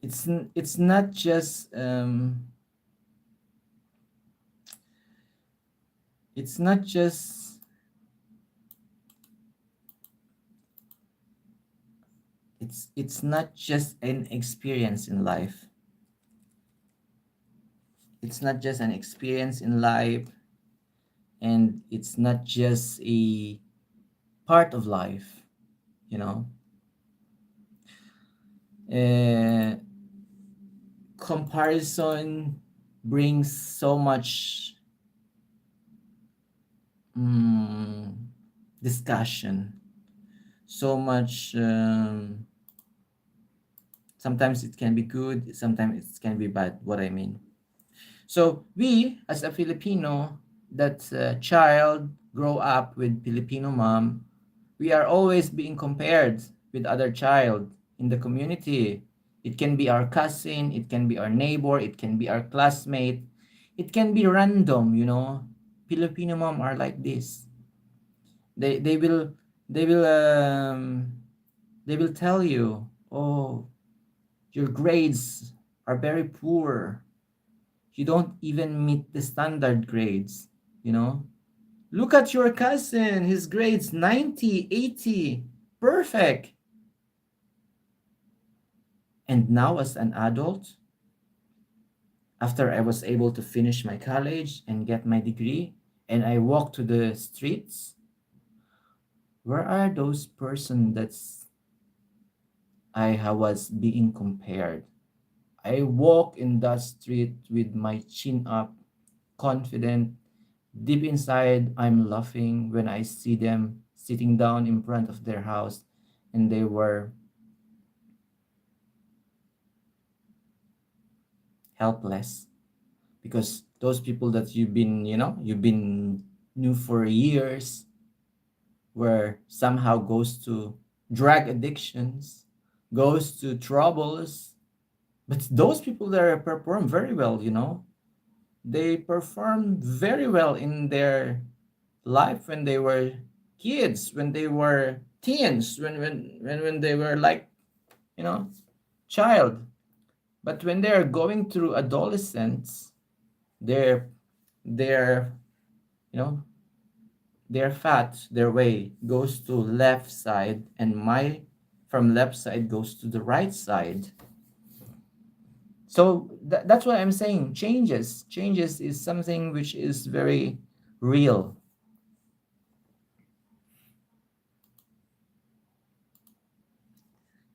it's not just it's not just it's not just an experience in life. It's not just an experience in life, and it's not just a part of life, you know. Uh, Comparison brings so much mm, discussion, so much. Sometimes it can be good, sometimes it can be bad. What I mean. So we, as a Filipino, that child grow up with Filipino mom, we are always being compared with other child in the community. It can be our cousin, it can be our neighbor, it can be our classmate, it can be random. Filipino mom are like this. They they will um they will tell you, oh, your grades are very poor. You don't even meet the standard grades. Look at your cousin, his grades 90, 80, perfect. And now as an adult, After I was able to finish my college and get my degree, and I walk to the streets, where are those person that's was being compared? I walk in that street with my chin up, confident. Deep inside, I'm laughing when I see them sitting down in front of their house and they were helpless because those people that you've been knew for years where somehow goes to drug addictions, goes to troubles. But those people there perform very well. They perform very well in their life when they were kids, when they were teens, when they were like, you know, child. But when they're going through adolescence, their their you know their fat, their way goes to left side, and my from left side goes to the right side. So that's what I'm saying. Changes is something which is very real.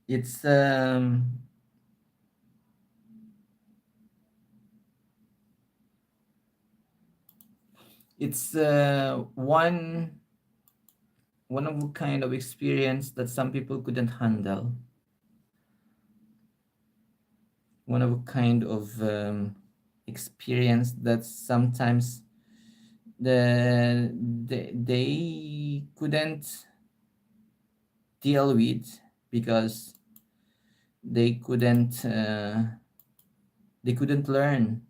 It's one of the kind of experience that some people couldn't handle. One of a kind of experience that sometimes they couldn't deal with because they couldn't uh, they couldn't learn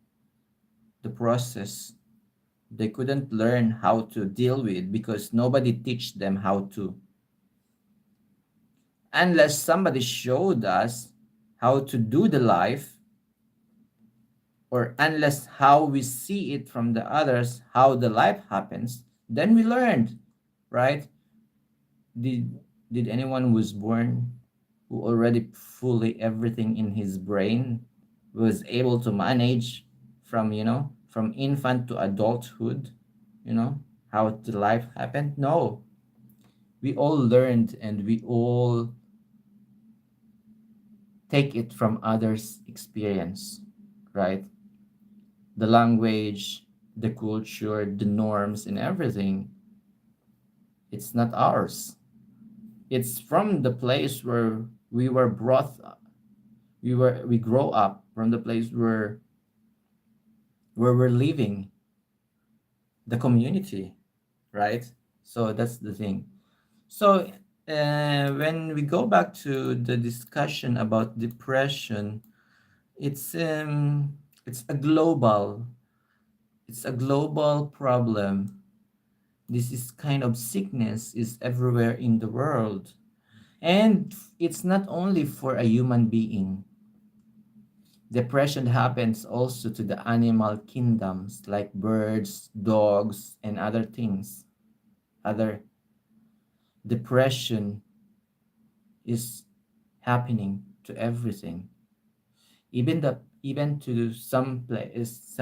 the process. They couldn't learn how to deal with because nobody teach them how to, unless somebody showed us how to do the life, or unless how we see it from the others, how the life happens, then we learned, right? Did did anyone was born who already fully everything in his brain was able to manage from infant to adulthood, you know how the life happened? No, we all learned, and we all take it from others experience, right? The language, the culture, the norms, and everything, it's not ours. It's from the place where we were brought up. We grow up from the place where we're living, the community, right? So that's the thing. So when we go back to the discussion about depression, it's um it's a global it's a global problem. This is kind of sickness is everywhere in the world, and it's not only for a human being. Depression happens also to the animal kingdoms like birds, dogs, and other things. Other depression is happening to everything. Even to some place,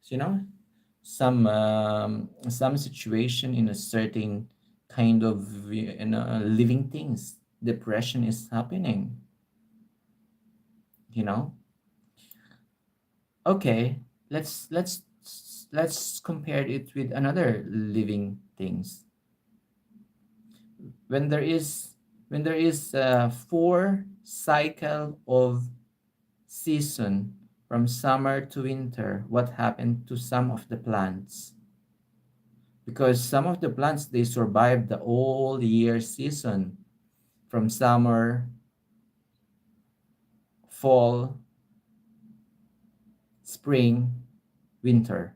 you know some situation in a certain kind of living things. Depression is happening. You know. Okay, let's compare it with another living things. When there is a four cycle of season from summer to winter, what happened to some of the plants? Because some of the plants they survive the whole year season from summer, fall, spring, winter.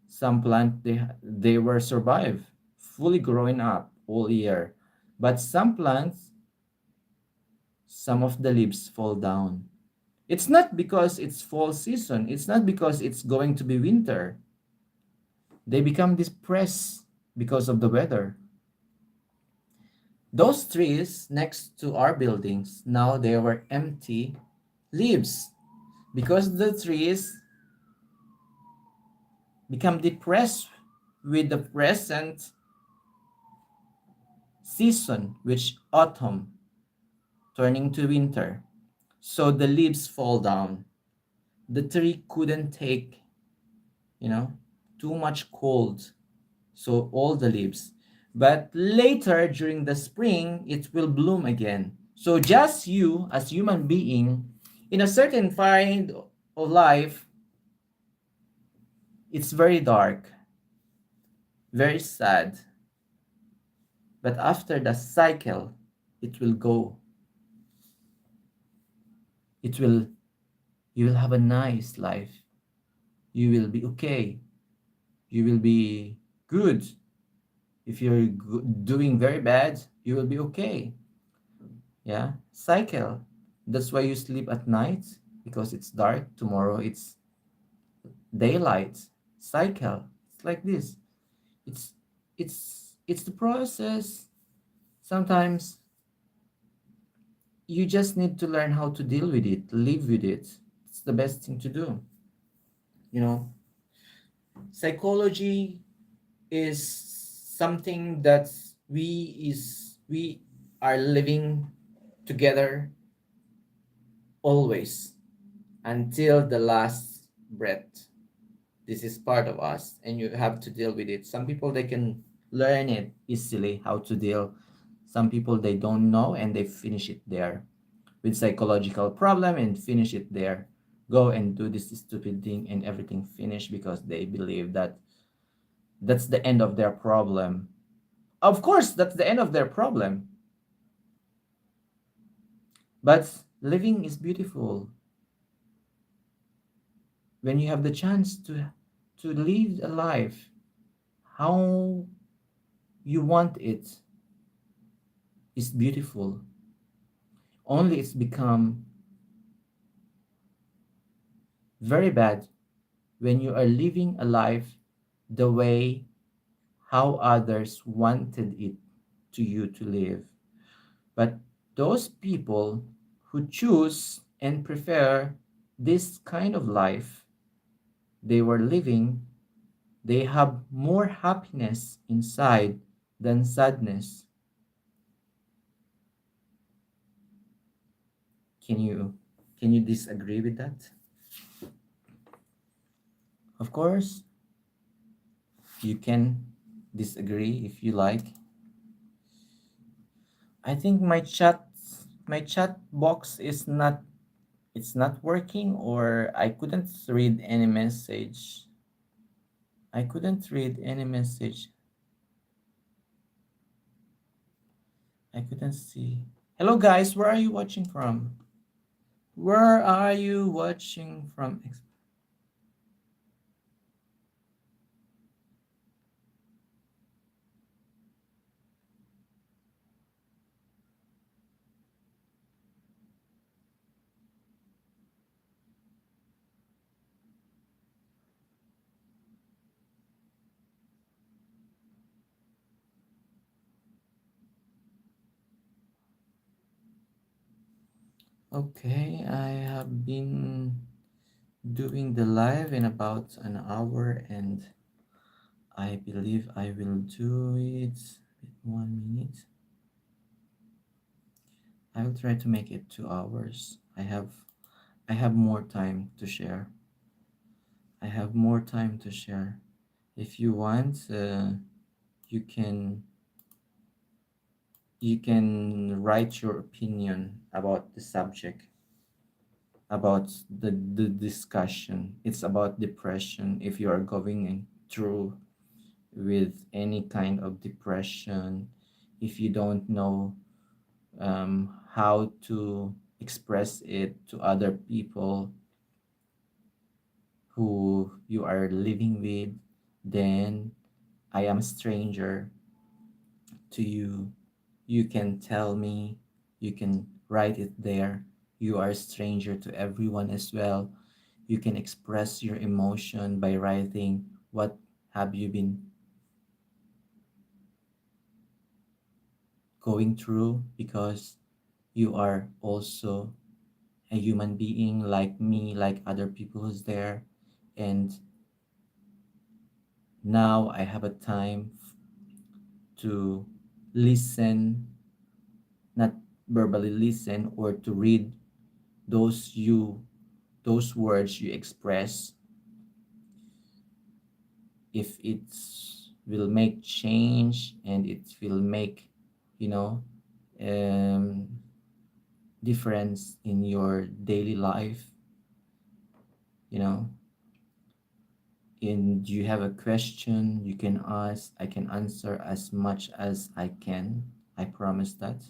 Some plant they were survive fully growing up all year, but some plants, some of the leaves fall down. It's not because it's fall season. It's not because it's going to be winter. They become depressed because of the weather. Those trees next to our buildings now they were empty leaves because the trees become depressed with the present season, which autumn turning to winter. So the leaves fall down. The tree couldn't take, you know, too much cold. So all the leaves. But later during the spring, it will bloom again. So just you as human being, in a certain kind of life, it's very dark, very sad. But after the cycle, it will go. It will, you will have a nice life. You will be okay. You will be good. If you're doing very bad, you will be okay. Yeah, cycle. That's why you sleep at night because it's dark. Tomorrow it's daylight. Cycle. It's like this. It's it's the process. Sometimes you just need to learn how to deal with it, live with it. It's the best thing to do. You know, psychology is something that we are living together always until the last breath. This is part of us and you have to deal with it. Some people they can learn it easily how to deal. Some people they don't know and they finish it there with psychological problem and finish it there. Go and do this stupid thing and everything finish because they believe that that's the end of their problem. Of course, that's the end of their problem. But living is beautiful. When you have the chance to live a life how you want it is beautiful. Only it's become very bad when you are living a life the way how others wanted it to you to live. But those people who choose and prefer this kind of life they were living, they have more happiness inside than sadness. Can you can you disagree with that? Of course, you can disagree if you like. I think my chat box is not it's not working or I couldn't read any message. I couldn't read any message. I couldn't see. Hello guys, where are you watching from? Where are you watching from? Okay, I have been doing the live in about an hour and I believe I will do it with 1 minute. I will try to make it 2 hours. I have more time to share. I have more time to share. If you want, you can you can write your opinion about the subject, about the discussion. It's about depression. If you are going through with any kind of depression, if you don't know how to express it to other people who you are living with, then I am a stranger to you. You can tell me, you can write it there. You are a stranger to everyone as well. You can express your emotion by writing what have you been going through because you are also a human being like me, like other people who's there. And Now I have a time to listen, not verbally listen, or to read those words you express. If it will make change and it will make, you know, um, difference in your daily life, you know, and you have a question you can ask, I can answer as much as I can. I promise that.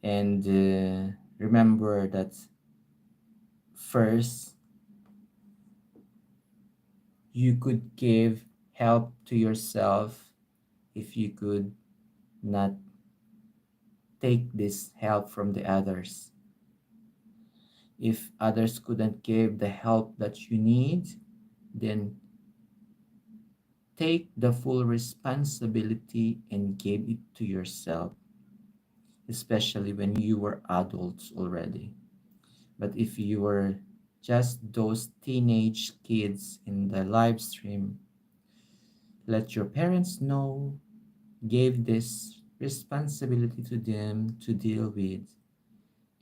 And remember that first, you could give help to yourself if you could not take this help from the others. If others couldn't give the help that you need, then take the full responsibility and give it to yourself, especially when you were adults already. But if you were just those teenage kids in the live stream, let your parents know, give this responsibility to them to deal with,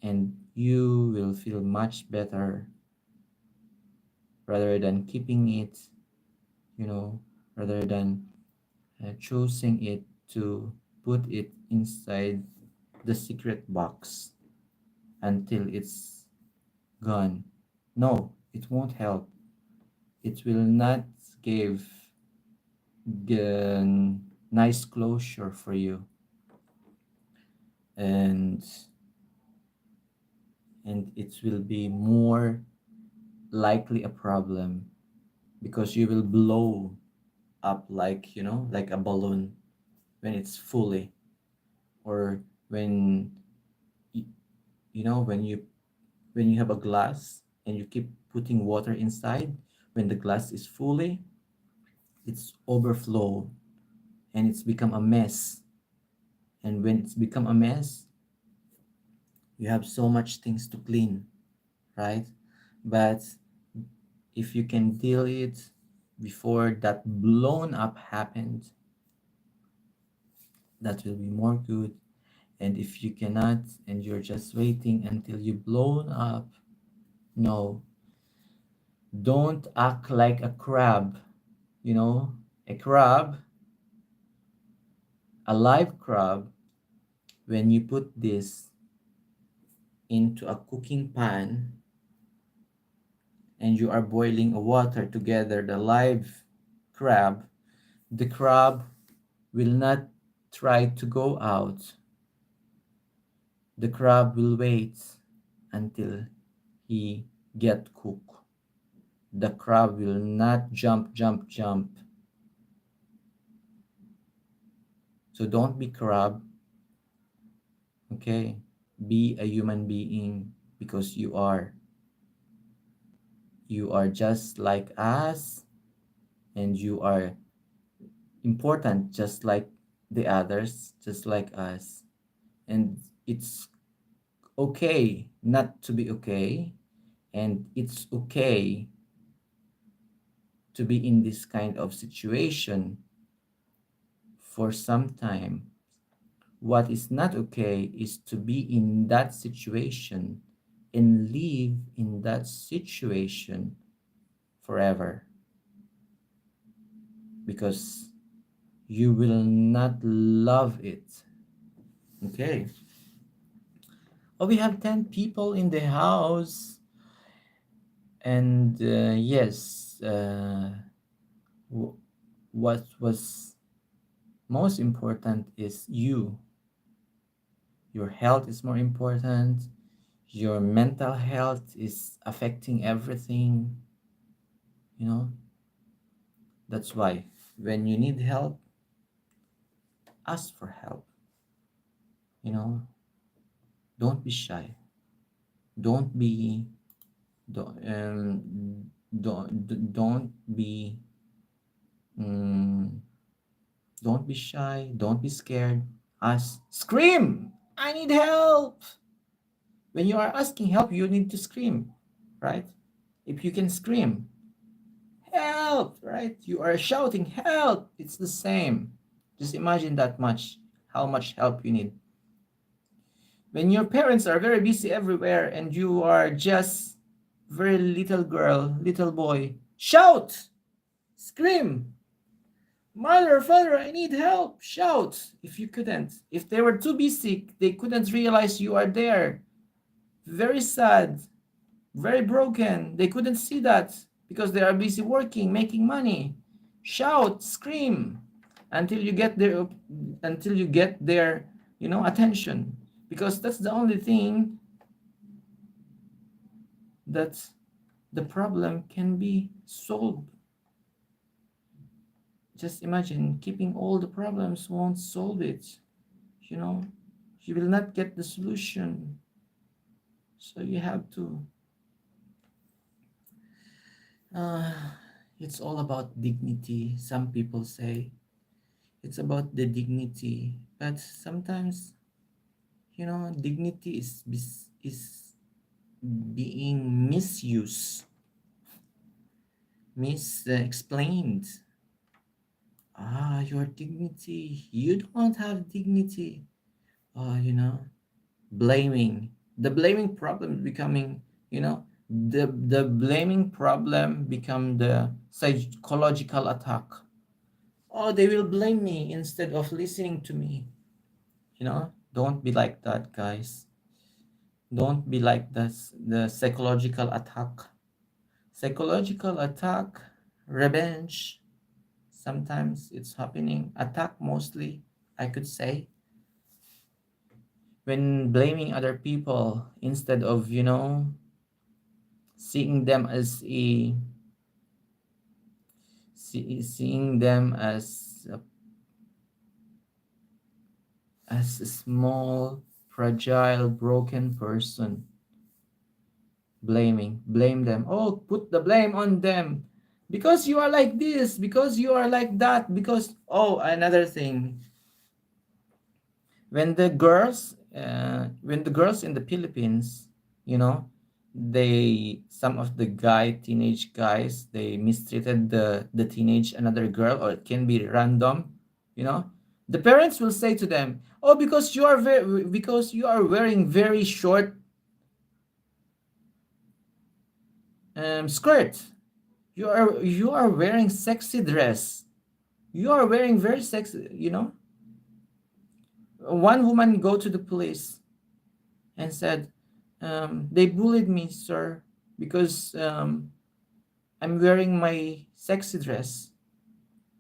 and you will feel much better rather than keeping it, you know, rather than choosing it to put it inside the secret box until it's gone. No, it won't help. It will not give the nice closure for you, and it will be more likely a problem because you will blow up like, like a balloon when it's fully, or when y- when you have a glass and you keep putting water inside, when the glass is fully, it's overflow and it's become a mess. And when it's become a mess, you have so much things to clean, right? But if you can deal it before that blown up happened, that will be more good. And if you cannot and you're just waiting until you blown up, no, don't act like a crab. You know, a crab, a live crab, when you put this into a cooking pan and you are boiling water together, the live crab, the crab will not try to go out. The crab will wait until he get cooked. The crab will not jump, jump, jump. So don't be crab, okay? Be a human being because you are. You are just like us, and you are important just like the others, just like us. And it's okay not to be okay, and it's okay to be in this kind of situation for some time. What is not okay is to be in that situation and live in that situation forever, because you will not love it. Okay. Oh, we have 10 people in the house. And yes, w- what was most important is you. Your health is more important. Your mental health is affecting everything, you know. That's why when you need help, ask for help. You know, don't be shy. Don't be don't be mm, don't be shy. Don't be scared. Ask, scream. I need help. When you are asking help, you need to scream, right? If you can scream, help, right? You are shouting, help. It's the same. Just imagine that much, how much help you need. When your parents are very busy everywhere and you are just very little girl, little boy, shout, scream, mother, father, I need help, shout. If you couldn't, if they were too busy, they couldn't realize you are there. Very sad, very broken. They couldn't see that because they are busy working, making money. Shout, scream until you get their attention, because that's the only thing that the problem can be solved. Just imagine keeping all the problems won't solve it. You know, you will not get the solution. So you have to. Uh, it's all about dignity. Some people say it's about the dignity, but sometimes dignity is being misused, misexplained. Your dignity, you don't have dignity. Blaming, the blaming problem becoming, the blaming problem become the psychological attack. Oh, they will blame me instead of listening to me. Don't be like that, guys. Don't be like this. The psychological attack, revenge. Sometimes it's happening. Attack mostly, I could say, when blaming other people instead of seeing them as a seeing them as a small, fragile, broken person. Blame them. Oh, put the blame on them because you are like this, because you are like that, because another thing, when the girls in the Philippines, they some of the teenage guys, they mistreated the teenage another girl, or it can be random, you know the parents will say to them, oh, because you are wearing very short skirt, you are wearing sexy dress, you are wearing very sexy. One woman go to the police and said, they bullied me, sir, because I'm wearing my sexy dress.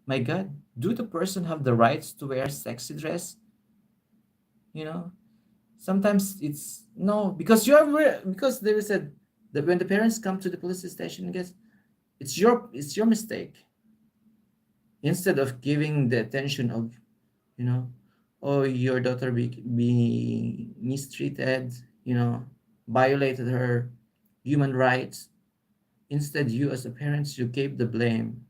My God, do the person have the rights to wear sexy dress? You know, sometimes it's no, because because they said that when the parents come to the police station, guess it's your mistake. Instead of giving the attention of, you know, oh, your daughter being mistreated, violated her human rights. Instead, you as a parent, you gave the blame.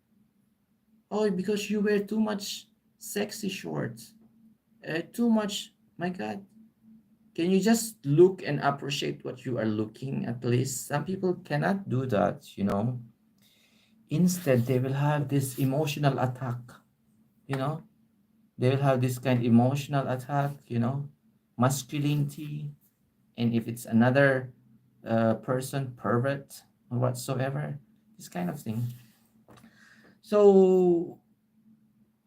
Oh, because you wear too much sexy shorts, too much. My God, can you just look and appreciate what you are looking at, please? Some people cannot do that. Instead, they will have this emotional attack. You know, they will have this kind of emotional attack. Masculinity, and if it's another person, pervert or whatsoever, this kind of thing. So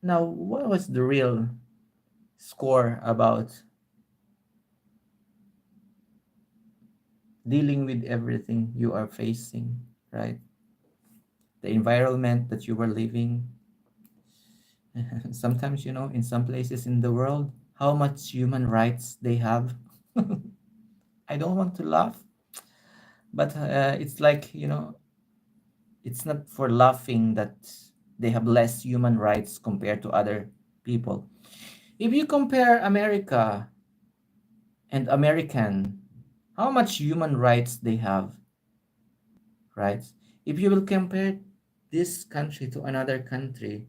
now, what was the real score about dealing with everything you are facing, right? The environment that you were living. Sometimes, in some places in the world, how much human rights they have. I don't want to laugh, but it's like, it's not for laughing that they have less human rights compared to other people. If you compare America and American, how much human rights they have, right? If you will compare this country to another country,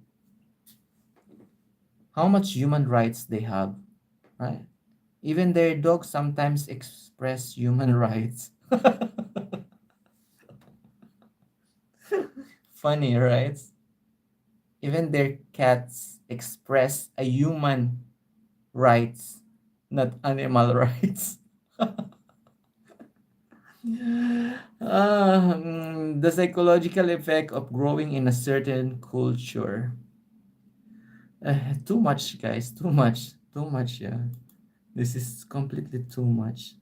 how much human rights they have, right? Even their dogs sometimes express human rights. Funny, right? Even their cats express a human rights, not animal rights. The psychological effect of growing in a certain culture. Too much, guys. Too much. Too much, yeah. This is completely too much.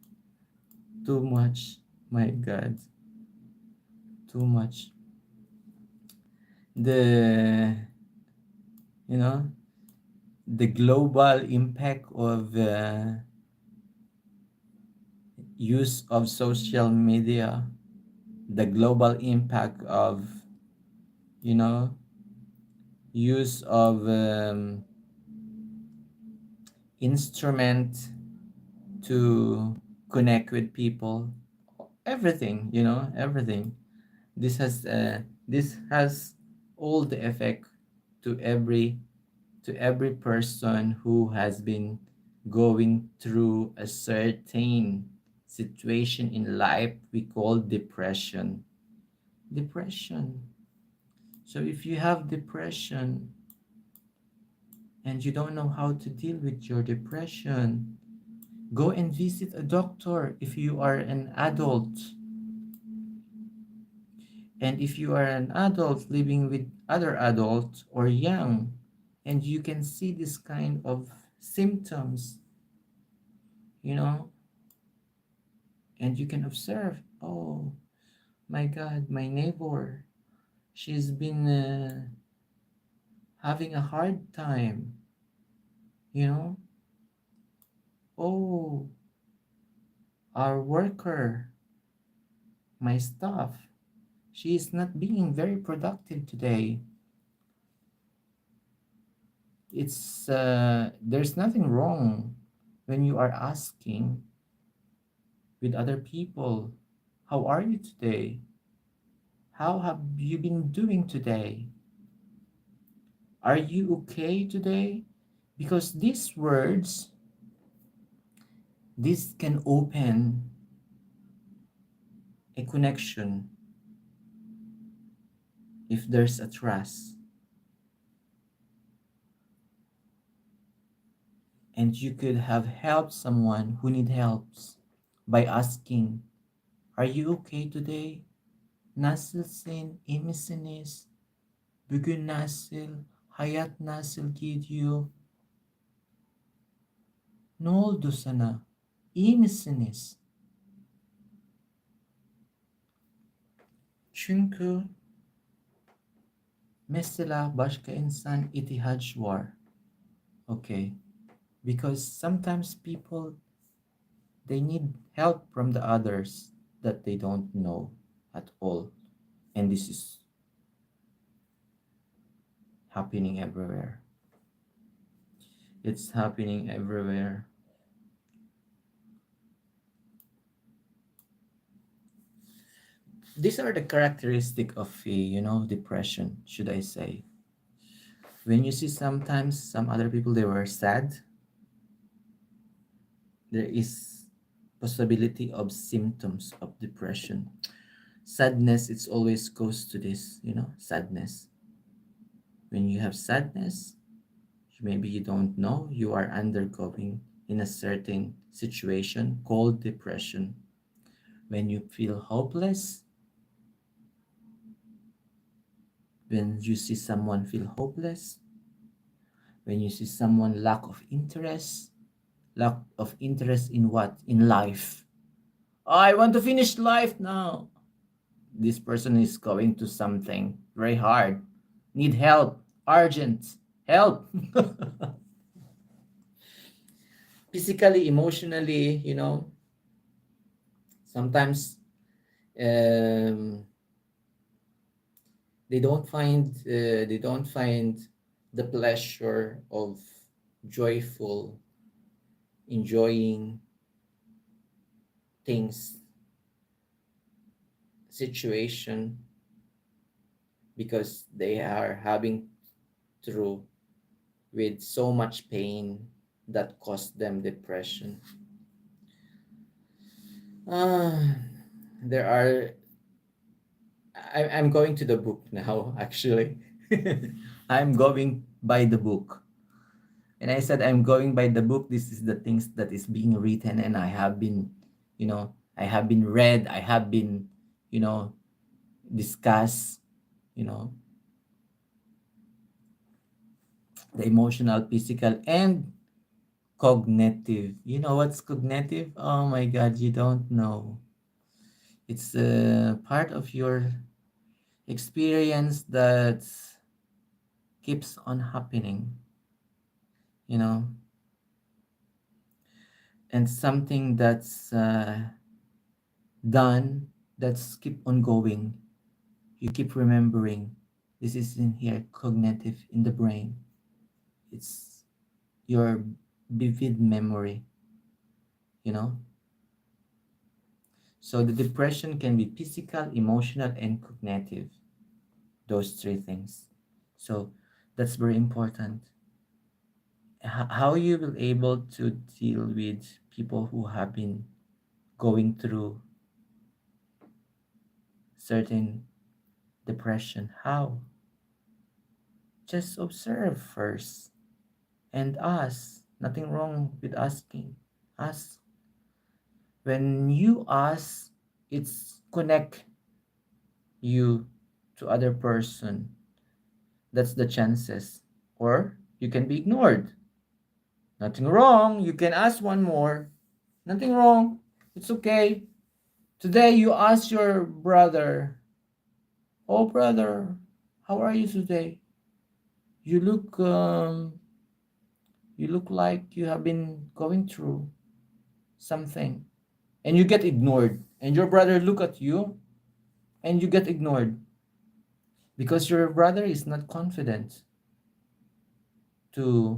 Too much. My God. Too much. The, you know, the global impact of use of social media, the global impact of, you know, use of instrument to connect with people, everything, everything. This has all the effect to every person who has been going through a certain situation in life we call depression. So if you have depression and you don't know how to deal with your depression, go and visit a doctor if you are an adult. And if you are an adult living with other adults or young, and you can see this kind of symptoms, you know, and you can observe, oh my God, my neighbor, she's been having a hard time, you know, oh, our worker, my staff, she is not being very productive today. There's nothing wrong when you are asking with other people, how are you today? How have you been doing today? Are you okay today? Because these words, this can open a connection if there's a trust. And you could have helped someone who need helps by asking, are you okay today? Nasılsın, iyi misiniz? Bugün nasıl, hayat nasıl gidiyor? Ne oldu sana? İyi misiniz? Çünkü mesela başka insan ihtiyaç var. Okay. Because sometimes people, they need help from the others that they don't know at all. And this is happening everywhere. It's happening everywhere. These are the characteristic of depression, should I say. When you see sometimes some other people, they were sad, there is possibility of symptoms of depression. Sadness, it's always goes to this, sadness. When you have sadness, maybe you don't know you are undergoing in a certain situation called depression. When you feel hopeless, when you see someone feel hopeless, when you see someone lack of interest in what? In life. I want to finish life now. This person is going to something very hard. Need help. Urgent. Help. Physically, emotionally, sometimes um, they don't find the pleasure of joyful enjoying things situation because they are having through with so much pain that caused them depression. uh, there are I'm going to the book now, actually. I'm going by the book. And I said, I'm going by the book. This is the things that is being written, and I have been, I have been read, I have been, you know, discussed, you know, the emotional, physical, and cognitive. You know what's cognitive? Oh my God, you don't know. It's a part of your experience that keeps on happening, you know, and something that's done, that's keep on going. You keep remembering. This is in here, cognitive in the brain. It's your vivid memory, you know. So the depression can be physical, emotional, and cognitive. Those three things. So that's very important. How you will able to deal with people who have been going through certain depression? How? Just observe first and ask. Nothing wrong with asking. Ask. When you ask, it's connect you to other person. That's the chances. Or you can be ignored. Nothing wrong. You can ask one more. Nothing wrong. It's okay. Today you ask your brother, "Oh brother, how are you today? You look you look like you have been going through something." And you get ignored. And your brother look at you and you get ignored because your brother is not confident to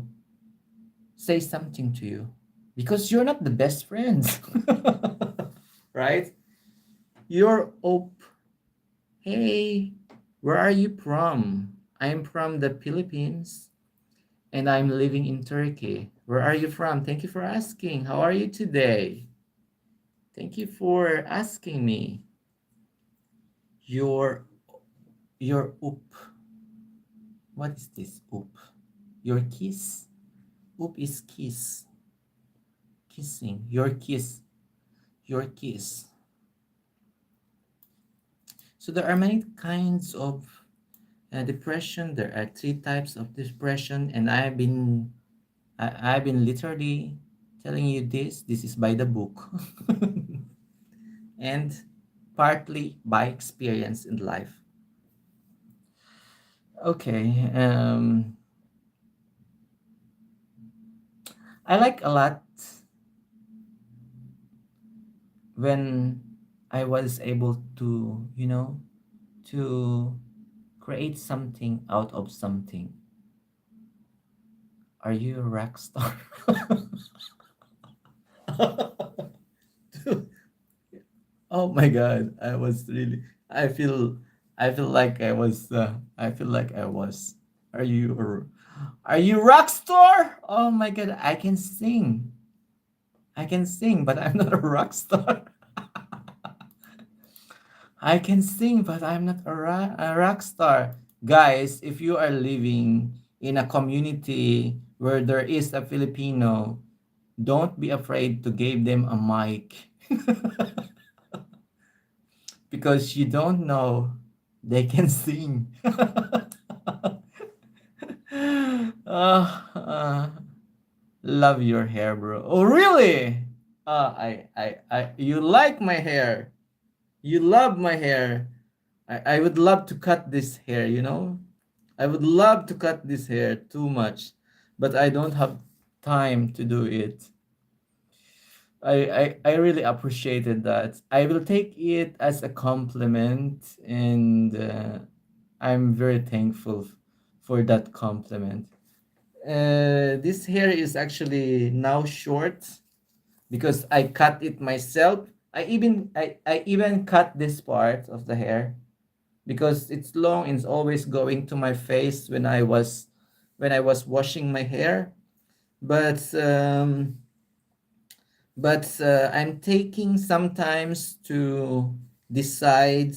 say something to you because you're not the best friends. Right? You're op. Hey, where are you from? I'm from the Philippines and I'm living in Turkey. Where are you from? Thank you for asking. How are you today? Thank you for asking me. Your your oop. What is this oop? Your kiss. Oop is kiss. Kissing. Your kiss. Your kiss. So there are many kinds of depression. There are three types of depression, and I've been literally telling you this. This is by the book, and partly by experience in life. Okay. I like a lot when I was able to, to create something out of something. Are you a rock star? Oh my god, I feel like I feel like I was. Are you are you rock star? Oh my god, I can sing. I can sing, but I'm not a rock star. I can sing, but I'm not a rock star. Guys, if you are living in a community where there is a Filipino, don't be afraid to give them a mic because you don't know they can sing. uh, love your hair, bro. Oh, really? You like my hair. You love my hair. I would love to cut this hair, you know? I would love to cut this hair too much, but I don't have time to do it. I really appreciated that. I will take it as a compliment, and I'm very thankful for that compliment. This hair is actually now short because I cut it myself. I even cut this part of the hair because it's long and it's always going to my face when I was washing my hair. But I'm taking sometimes to decide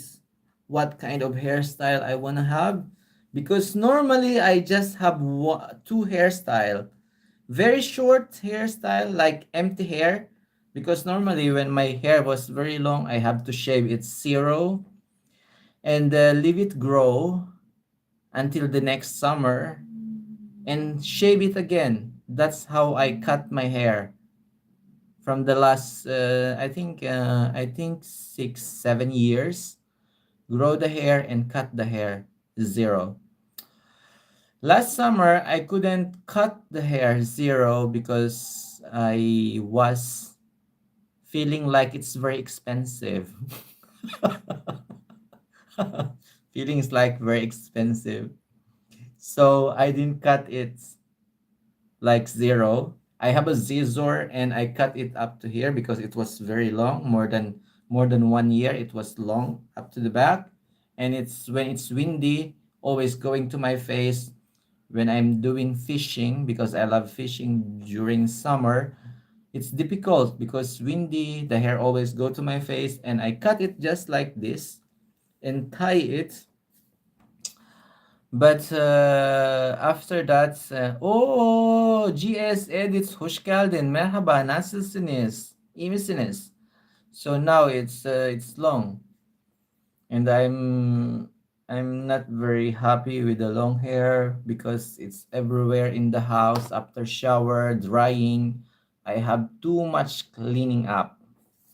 what kind of hairstyle I want to have, because normally I just have two hairstyle. Very short hairstyle like empty hair, because normally when my hair was very long I have to shave it zero and leave it grow until the next summer and shave it again. That's how I cut my hair from the last I think 6 7 years. Grow the hair and cut the hair zero. Last summer I couldn't cut the hair zero because I was feeling like it's very expensive. Feelings like very expensive. So I didn't cut it like zero. I have a scissor and I cut it up to here because it was very long, more than 1 year. It was long up to the back, and it's when it's windy, always going to my face when I'm doing fishing because I love fishing during summer. It's difficult because windy, the hair always go to my face, and I cut it just like this and tie it. But after that, GS edits hoş geldin. Merhaba, nasılsınız? İyi misiniz? So now it's long, and I'm not very happy with the long hair because it's everywhere in the house after shower, drying. I have too much cleaning up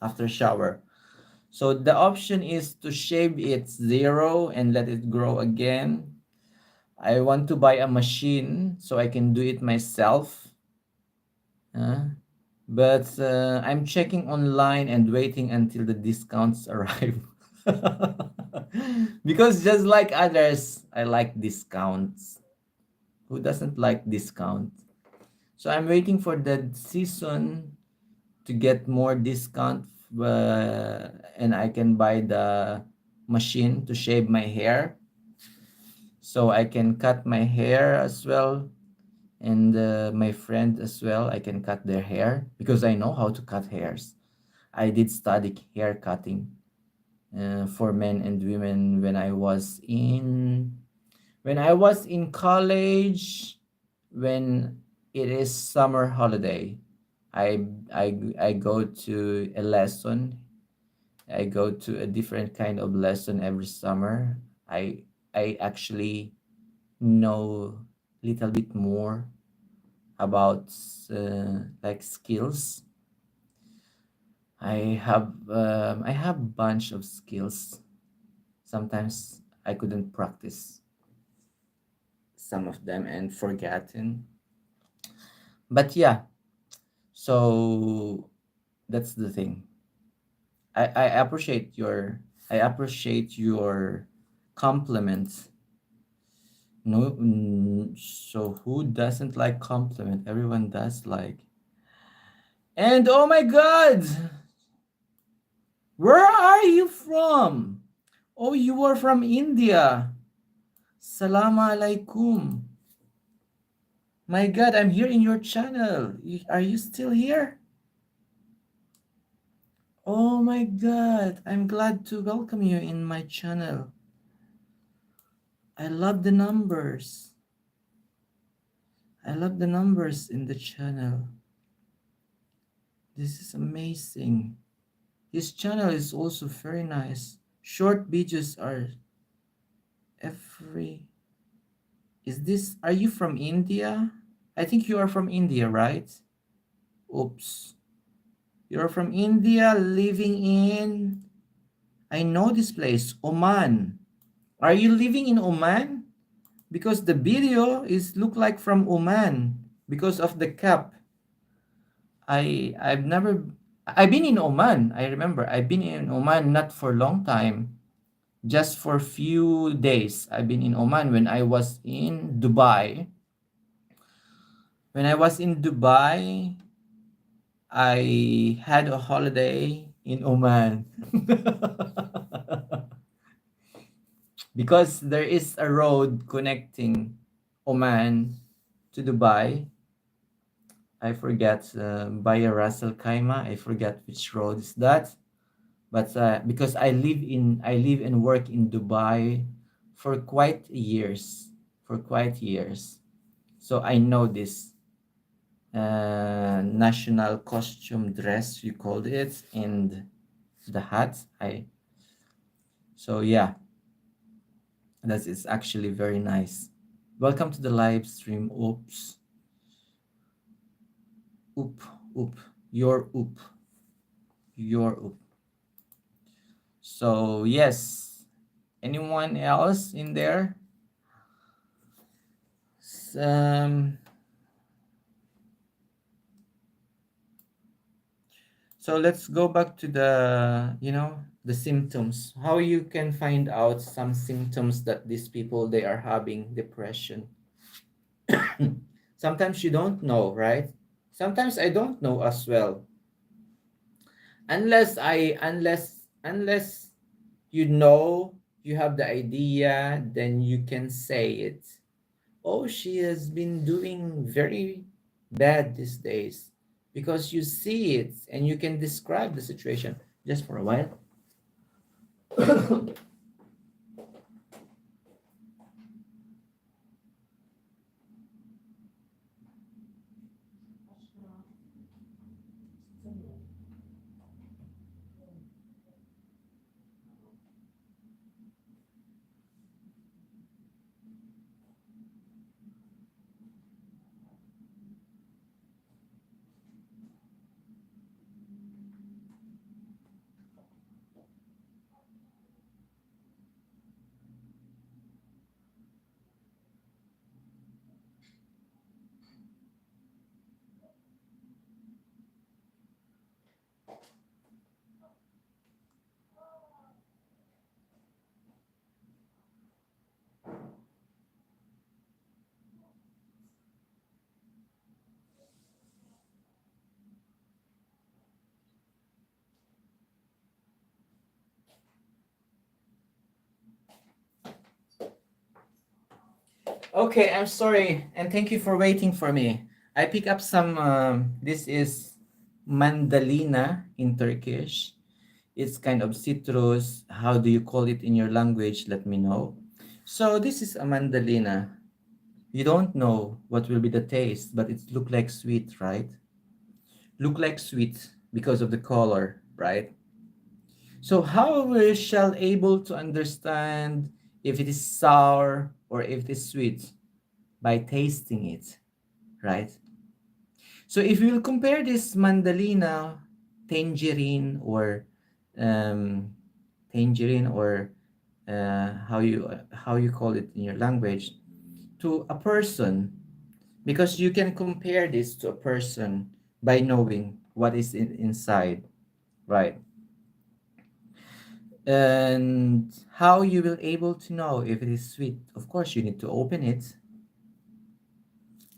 after shower. So the option is to shave it zero and let it grow again. I want to buy a machine so I can do it myself. Uh, but I'm checking online and waiting until the discounts arrive. Because just like others, I like discounts. Who doesn't like discount? So I'm waiting for the season to get more discount, and I can buy the machine to shave my hair so I can cut my hair as well, and my friend as well, I can cut their hair because I know how to cut hairs. I did study hair cutting for men and women when I was in college, when it is summer holiday. I go to a lesson. I go to a different kind of lesson every summer. I actually know little bit more about like skills. I have bunch of skills. Sometimes I couldn't practice some of them and forgotten. But yeah, so that's the thing. I appreciate your compliments. No, so who doesn't like compliment? Everyone does like. And oh my God, where are you from? Oh, you are from India. Salama alaikum. My God, I'm here in your channel. Are you still here? Oh my God, I'm glad to welcome you in my channel. I love the numbers. I love the numbers in the channel. This is amazing. His channel is also very nice. Short videos are every. Are you from India? I think you are from India, right? Oops. You're from India living in. I know this place, Oman. Are you living in Oman? Because the video is look like from Oman because of the cap. I've been in Oman. I remember I've been in Oman not for a long time, just for a few days. I've been in Oman when I was in Dubai. When I was in Dubai, I had a holiday in Oman. Because there is a road connecting Oman to Dubai. I forget, Baya Ras Al Khaimah. I forget which road is that. But because I live and work in Dubai for quite years, for quite years, so I know this national costume dress you called it, and the hat. I So yeah, that is actually very nice. Welcome to the live stream. Oops, oop, oop, your oop, your oop. So yes, anyone else in there? Um, so let's go back to the symptoms. How you can find out some symptoms that these people they are having depression. Sometimes you don't know, right? Sometimes I don't know as well. Unless you know, you have the idea, then you can say it. Oh, she has been doing very bad these days, because you see it and you can describe the situation. Just for a while. Okay, I'm sorry, and thank you for waiting for me. I pick up some. This is mandalina in Turkish. It's kind of citrus. How do you call it in your language? Let me know. So this is a mandalina. You don't know what will be the taste, but it look like sweet, right? Look like sweet because of the color, right? So how we shall able to understand if it is sour or if it is sweet? By tasting it, right? So if you will compare this mandalina, tangerine, or um, tangerine, or how you call it in your language, to a person, because you can compare this to a person by knowing what is inside, right? And how you will able to know if it is sweet? Of course, you need to open it.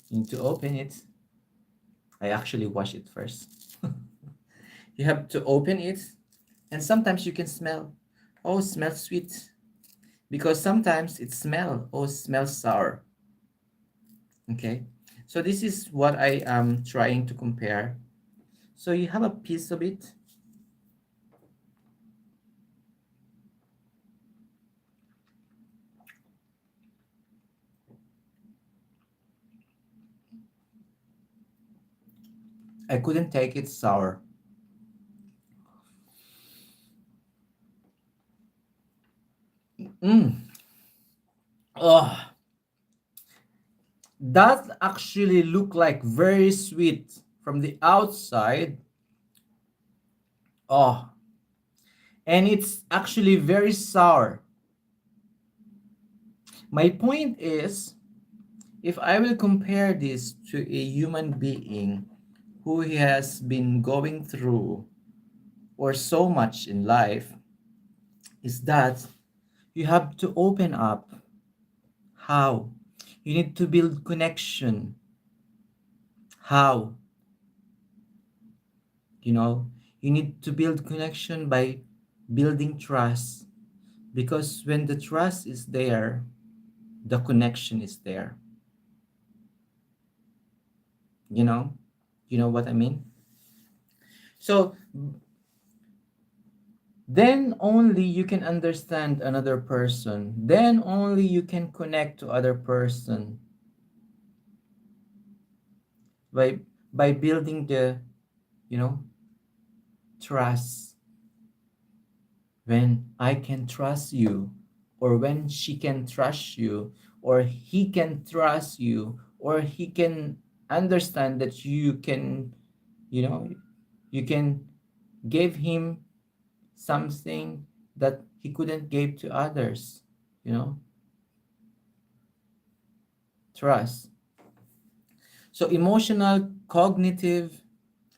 You need to open it. I actually wash it first. You have to open it, and sometimes you can smell. Oh, smells sweet. Because sometimes it smell. Oh, smells sour. Okay. So this is what I am trying to compare. So you have a piece of it. I couldn't take it sour. Mm. Oh, that actually look like very sweet from the outside. Oh, and it's actually very sour. My point is, if I will compare this to a human being who has been going through or so much in life, is that you have to open up. How? You need to build connection. How? You know, you need to build connection by building trust, because when the trust is there, the connection is there. You know? You know what I mean? So Then only you can understand another person. Then only you can connect to other person by building the, you know, trust. When I can trust you, or when she can trust you, or he can trust you, or he can understand that you can, you know, you can give him something that he couldn't give to others, you know, trust. So emotional, cognitive,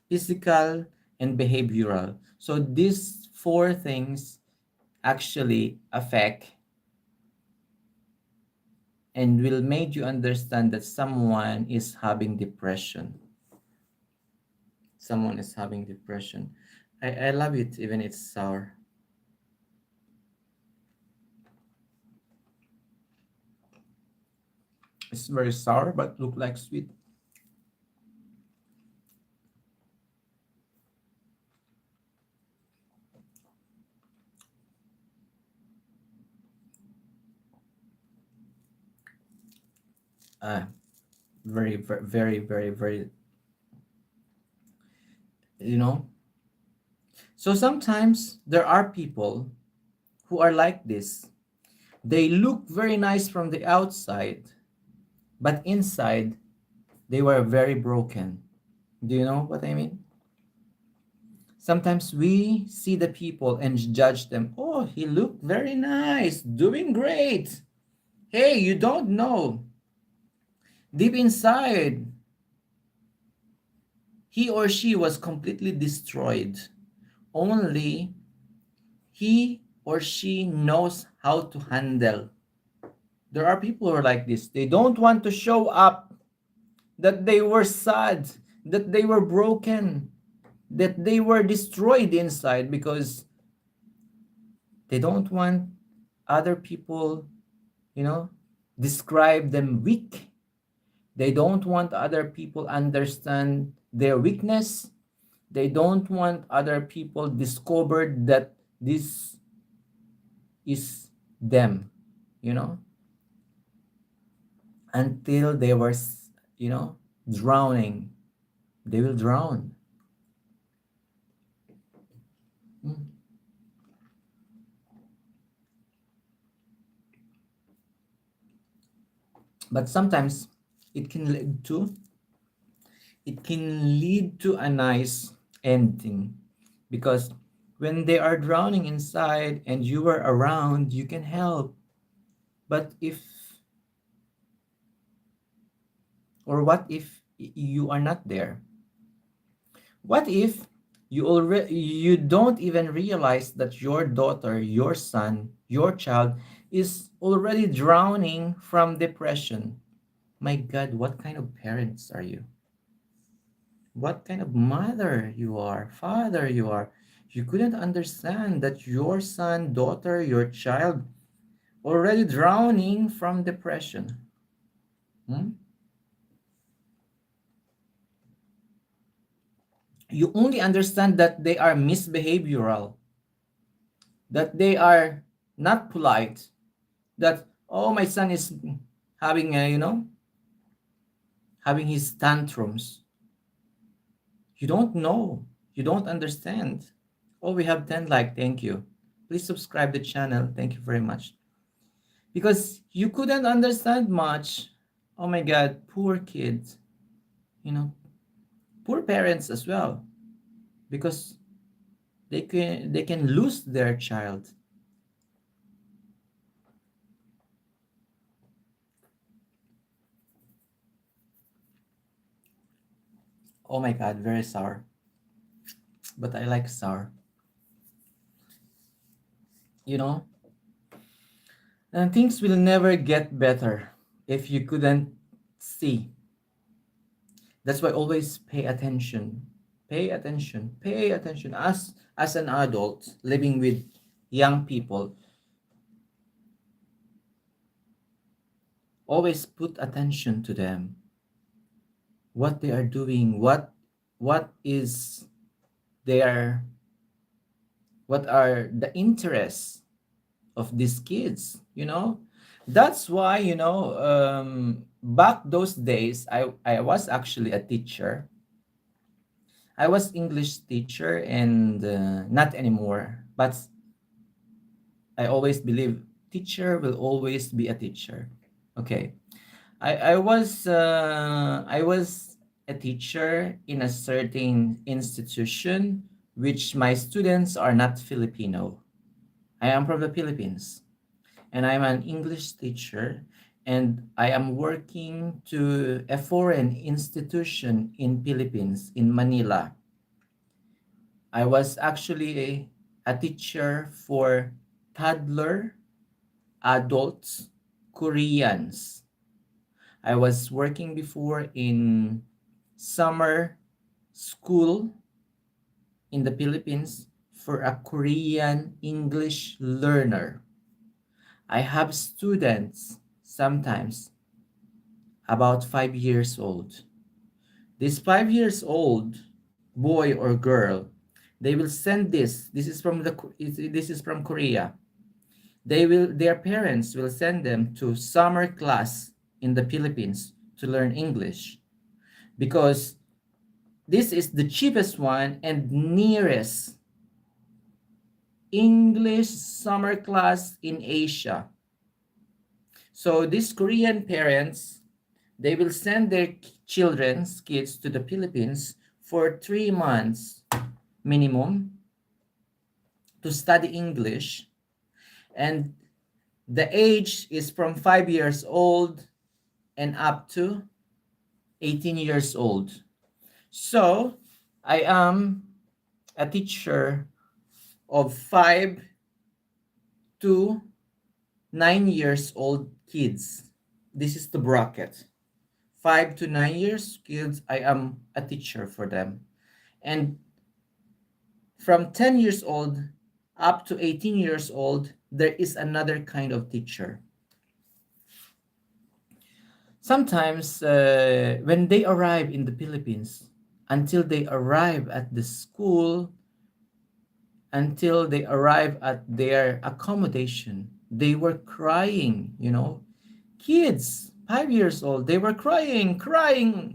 physical, and behavioral. So these four things actually affect and will make you understand that someone is having depression. Someone is having depression. I love it even it's sour. It's very sour but look like sweet. Uh, very, very, very, very, you know. So sometimes there are people who are like this. They look very nice from the outside, but inside they were very broken. Do you know what I mean? Sometimes we see the people and judge them. Oh, he looked very nice, doing great. Hey, you don't know. Deep inside, he or she was completely destroyed. Only he or she knows how to handle. There are people who are like this. They don't want to show up that they were sad, that they were broken, that they were destroyed inside because they don't want other people, you know, describe them weak. They don't want other people understand their weakness. They don't want other people discover that this is them, you know, until they were, you know, drowning. They will drown. Mm. But sometimes it can lead to a nice ending because when they are drowning inside and you are around, you can help. But if, or what if you are not there? What if you don't even realize that your daughter, your son, your child is already drowning from depression? My God, what kind of parents are you? What kind of mother you are, father you are? You couldn't understand that your son, daughter, your child already drowning from depression. Hmm? You only understand that they are misbehavioral, that they are not polite, that, oh, my son is having a, you know, having his tantrums. You don't know. You don't understand. Oh, we have 10 like, thank you. Please subscribe the channel. Thank you very much. Because you couldn't understand much. Oh my God, poor kids. You know, poor parents as well. Because they can lose their child. Oh my God, very sour. But I like sour. You know, and things will never get better if you couldn't see. That's why always pay attention. Pay attention. Pay attention. As an adult living with young people, always put attention to them. What they are doing, what is their what are the interests of these kids, you know. That's why, back those days, I was actually a teacher. I was English teacher, and not anymore, but I always believe teacher will always be a teacher. Okay. I was a teacher in a certain institution, which my students are not Filipino. I am from the Philippines, and I'm an English teacher, and I am working to a foreign institution in Philippines, in Manila. I was actually a teacher for toddler, adults, Koreans. I was working before in summer school in the Philippines for a Korean English learner. I have students sometimes about 5 years old. This 5 years old boy or girl, they will send this. This is from Korea. Their parents will send them to summer class in the Philippines to learn English, because this is the cheapest one and nearest English summer class in Asia. So these Korean parents, they will send their children's kids to the Philippines for 3 months minimum to study English, and the age is from 5 years old and up to 18 years old. So I am a teacher of 5 to 9 years old kids. This is the bracket. 5 to 9 years kids, I am a teacher for them. And from 10 years old up to 18 years old, there is another kind of teacher. Sometimes when they arrive in the Philippines, until they arrive at the school, until they arrive at their accommodation, they were crying, kids 5 years old, they were crying, crying.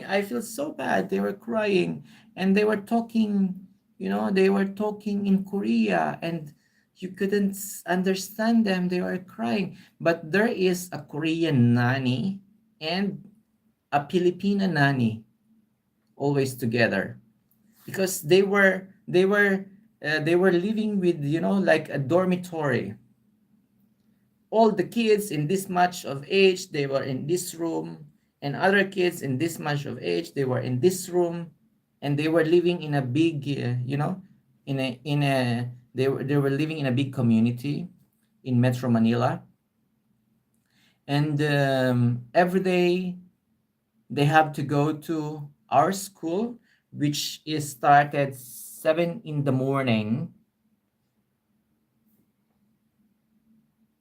I feel so bad. They were crying, and they were talking in Korea, and you couldn't understand them. They were crying, but there is a Korean nanny and a Filipina nanny always together, because they were living with, like a dormitory. All the kids in this much of age, they were in this room, and other kids in this much of age, they were in this room, and they were living in a big, in a they were living in a big community in Metro Manila. And every day they have to go to our school, which is started 7 in the morning,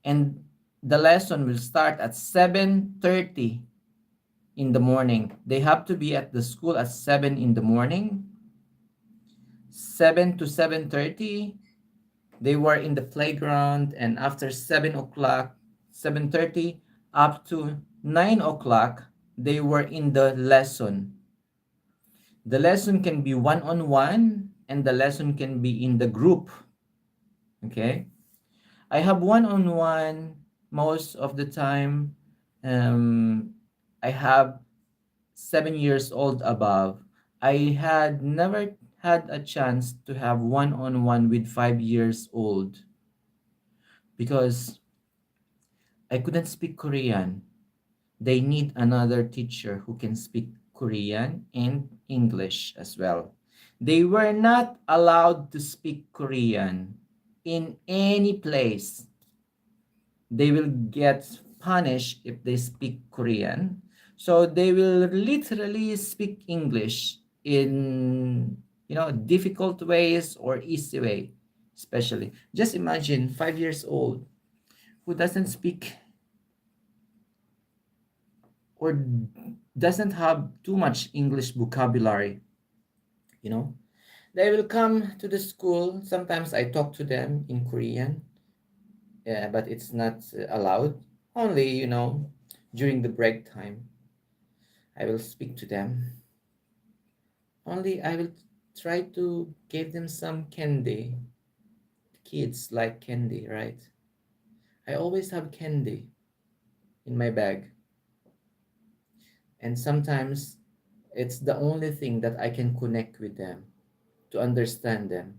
and the lesson will start at 7:30 in the morning. They have to be at the school at 7 in the morning. 7 to 7:30, they were in the playground, and after 7 o'clock, 7:30 up to 9 o'clock, they were in the lesson. The lesson can be one-on-one, and the lesson can be in the group. Okay? I have one-on-one most of the time. I have 7 years old above. I had never had a chance to have one-on-one with 5 years old, because I couldn't speak Korean. They need another teacher who can speak Korean and English as well. They were not allowed to speak Korean in any place. They will get punished if they speak Korean. So they will literally speak English in, difficult ways or easy way, especially. Just imagine 5 years old who doesn't speak or doesn't have too much English vocabulary, you know. They will come to the school. Sometimes I talk to them in Korean, yeah, but it's not allowed. Only, during the break time, I will speak to them. Only I will try to give them some candy. Kids like candy, right? I always have candy in my bag. And sometimes it's the only thing that I can connect with them, to understand them,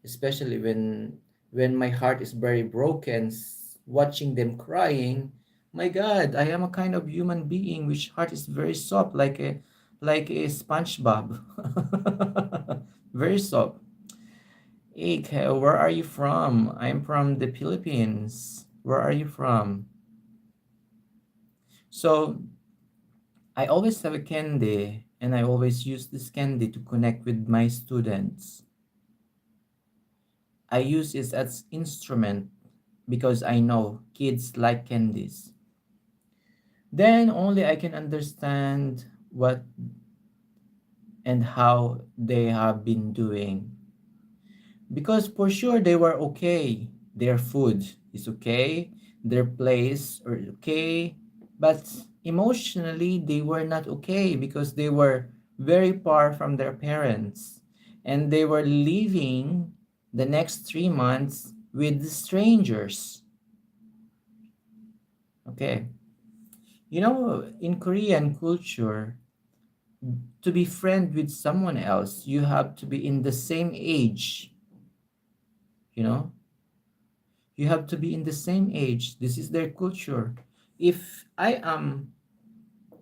especially when my heart is very broken, watching them crying. My God, I am a kind of human being which heart is very soft, like a SpongeBob. Very soft. Hey, where are you from? I'm from the Philippines. Where are you from? So I always have a candy, and I always use this candy to connect with my students. I use it as instrument because I know kids like candies. Then only I can understand what and how they have been doing. Because for sure they were okay. Their food is okay, their place are okay, but emotionally they were not okay because they were very far from their parents and they were living the next 3 months with strangers. Okay. In Korean culture, to be friend with someone else, you have to be in the same age, you know? You have to be in the same age. This is their culture. If I am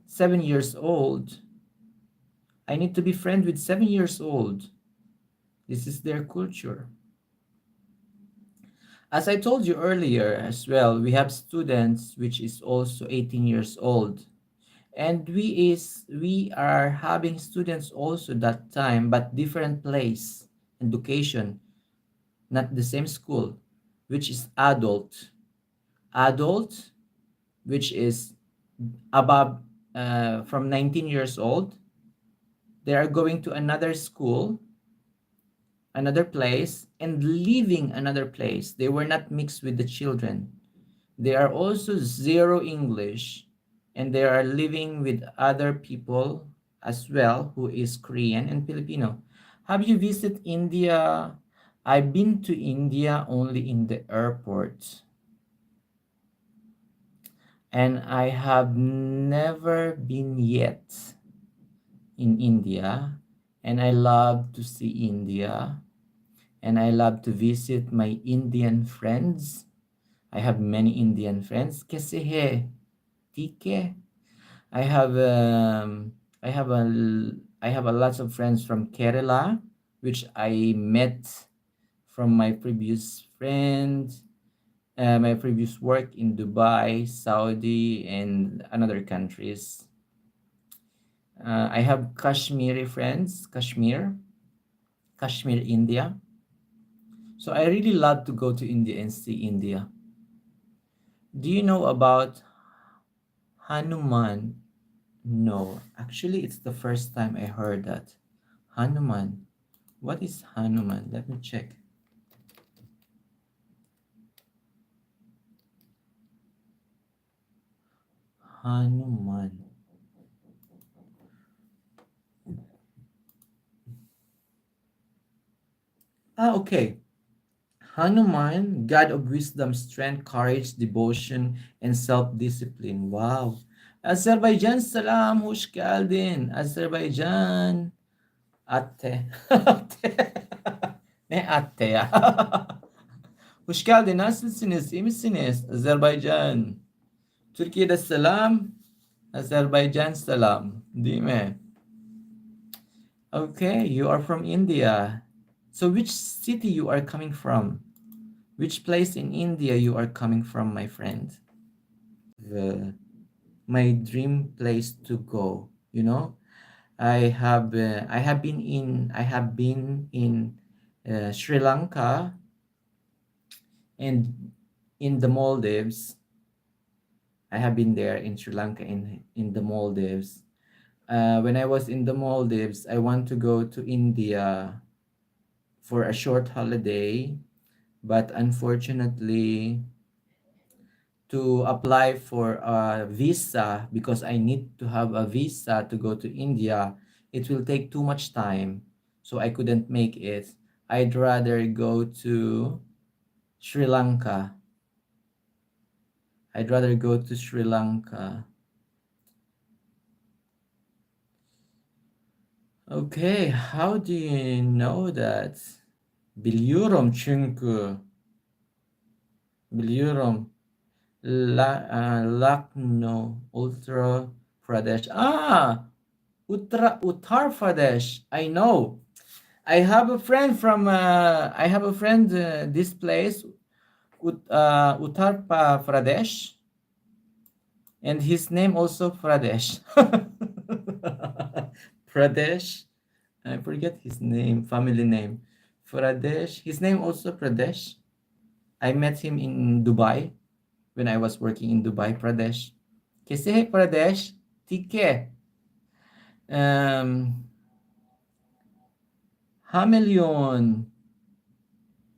7 years old, I need to be friend with 7 years old. This is their culture. As I told you earlier as well, we have students which is also 18 years old. And we are having students also that time, but different place and location, not the same school, which is adult, which is above from 19 years old. They are going to another school, another place, and leaving another place. They were not mixed with the children. They are also zero English, and they are living with other people as well who is Korean and Filipino. Have you visited India? I've been to India only in the airport, and I have never been yet in India, and I love to see India, and I love to visit my Indian friends. I have many Indian friends. Kasi he, tike. I have I have a I have a lots of friends from Kerala, which I met from my previous friends, my previous work in Dubai, Saudi, and another countries. I have Kashmiri friends, Kashmir, India. So I really love to go to India and see India. Do you know about Hanuman? No, actually, it's the first time I heard that. Hanuman. What is Hanuman? Let me check. Hanuman. Okay. Hanuman, god of wisdom, strength, courage, devotion, and self-discipline. Wow. Azerbaijan, salam, hoş geldin. Azerbaijan. Atte. Atte. Ne atte ya? Hoş geldin. Nasılsınız? İyi misiniz? Azerbaycan. Türkiye'de selam. Azerbaycan salam. Değil mi? Okay, you are from India. So which city you are coming from? Which place in India you are coming from, my friend? My dream place to go. I have been in Sri Lanka and in the Maldives. I have been there in Sri Lanka in the Maldives. When I was in the Maldives, I want to go to India. for a short holiday, but unfortunately, to apply for a visa, because I need to have a visa to go to India, it will take too much time. So I couldn't make it. I'd rather go to Sri Lanka. I'd rather go to Sri Lanka. Okay, how do you know that? Biliyorum çünkü. Biliyorum. Lucknow, Uttar Pradesh. Uttar Pradesh. I know. I have a friend from. I have a friend. This place, Uttar Pradesh, and his name also Pradesh. Pradesh. I forget his name, family name. Pradesh. His name also Pradesh. I met him in Dubai when I was working in Dubai, Pradesh. कैसे है Pradesh? ठीक है. Um, Hamilton.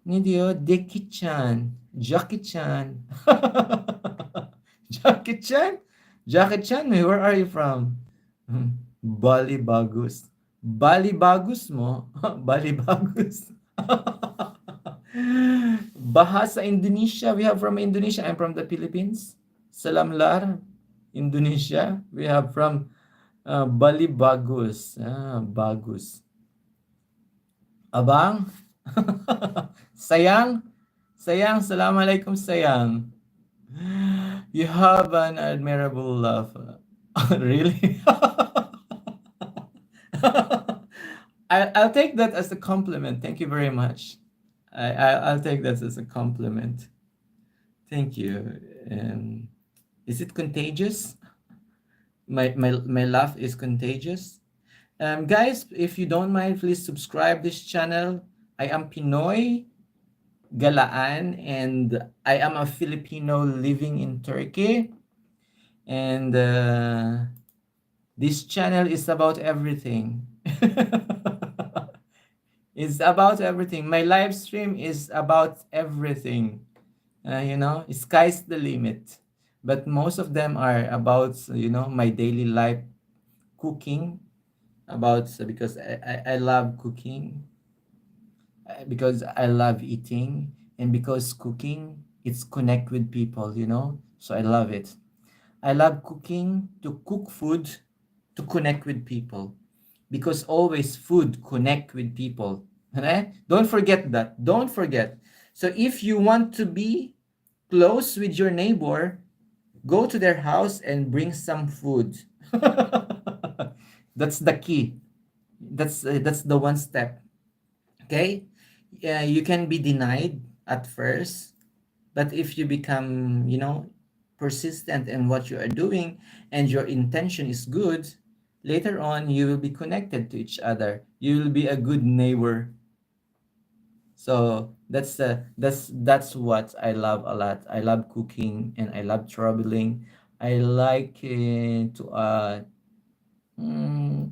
Ne diyor? Jackie Chan. Jackie Chan. Jackie Chan? Jackie Chan, where are you from? Bali Bagus. Bali Bagus mo? Bali Bagus. Bahasa Indonesia. We have from Indonesia. I'm from the Philippines. Salam Lar. Indonesia. We have from Bali Bagus. Bagus. Abang. Sayang. Sayang. Assalamualaikum sayang. You have an admirable laugh. Really? I'll take that as a compliment. Thank you very much. I'll take that as a compliment. Thank you. Is it contagious? My laugh is contagious. Guys, if you don't mind, please subscribe this channel. I am Pinoy Galaan, and I am a Filipino living in Turkey. And this channel is about everything. It's about everything. My live stream is about everything. Sky's the limit. But most of them are about, my daily life, cooking, because I love cooking, because I love eating, and because cooking, it's connect with people. So I love it. I love cooking, to cook food, to connect with people, because always food connect with people. Okay? Don't forget that. Don't forget. So if you want to be close with your neighbor, go to their house and bring some food. That's the key. That's the one step. Okay? You can be denied at first, but if you become, persistent in what you are doing, and your intention is good, later on you will be connected to each other. You will be a good neighbor. So that's what I love a lot. I love cooking, and I love traveling. I like to mm,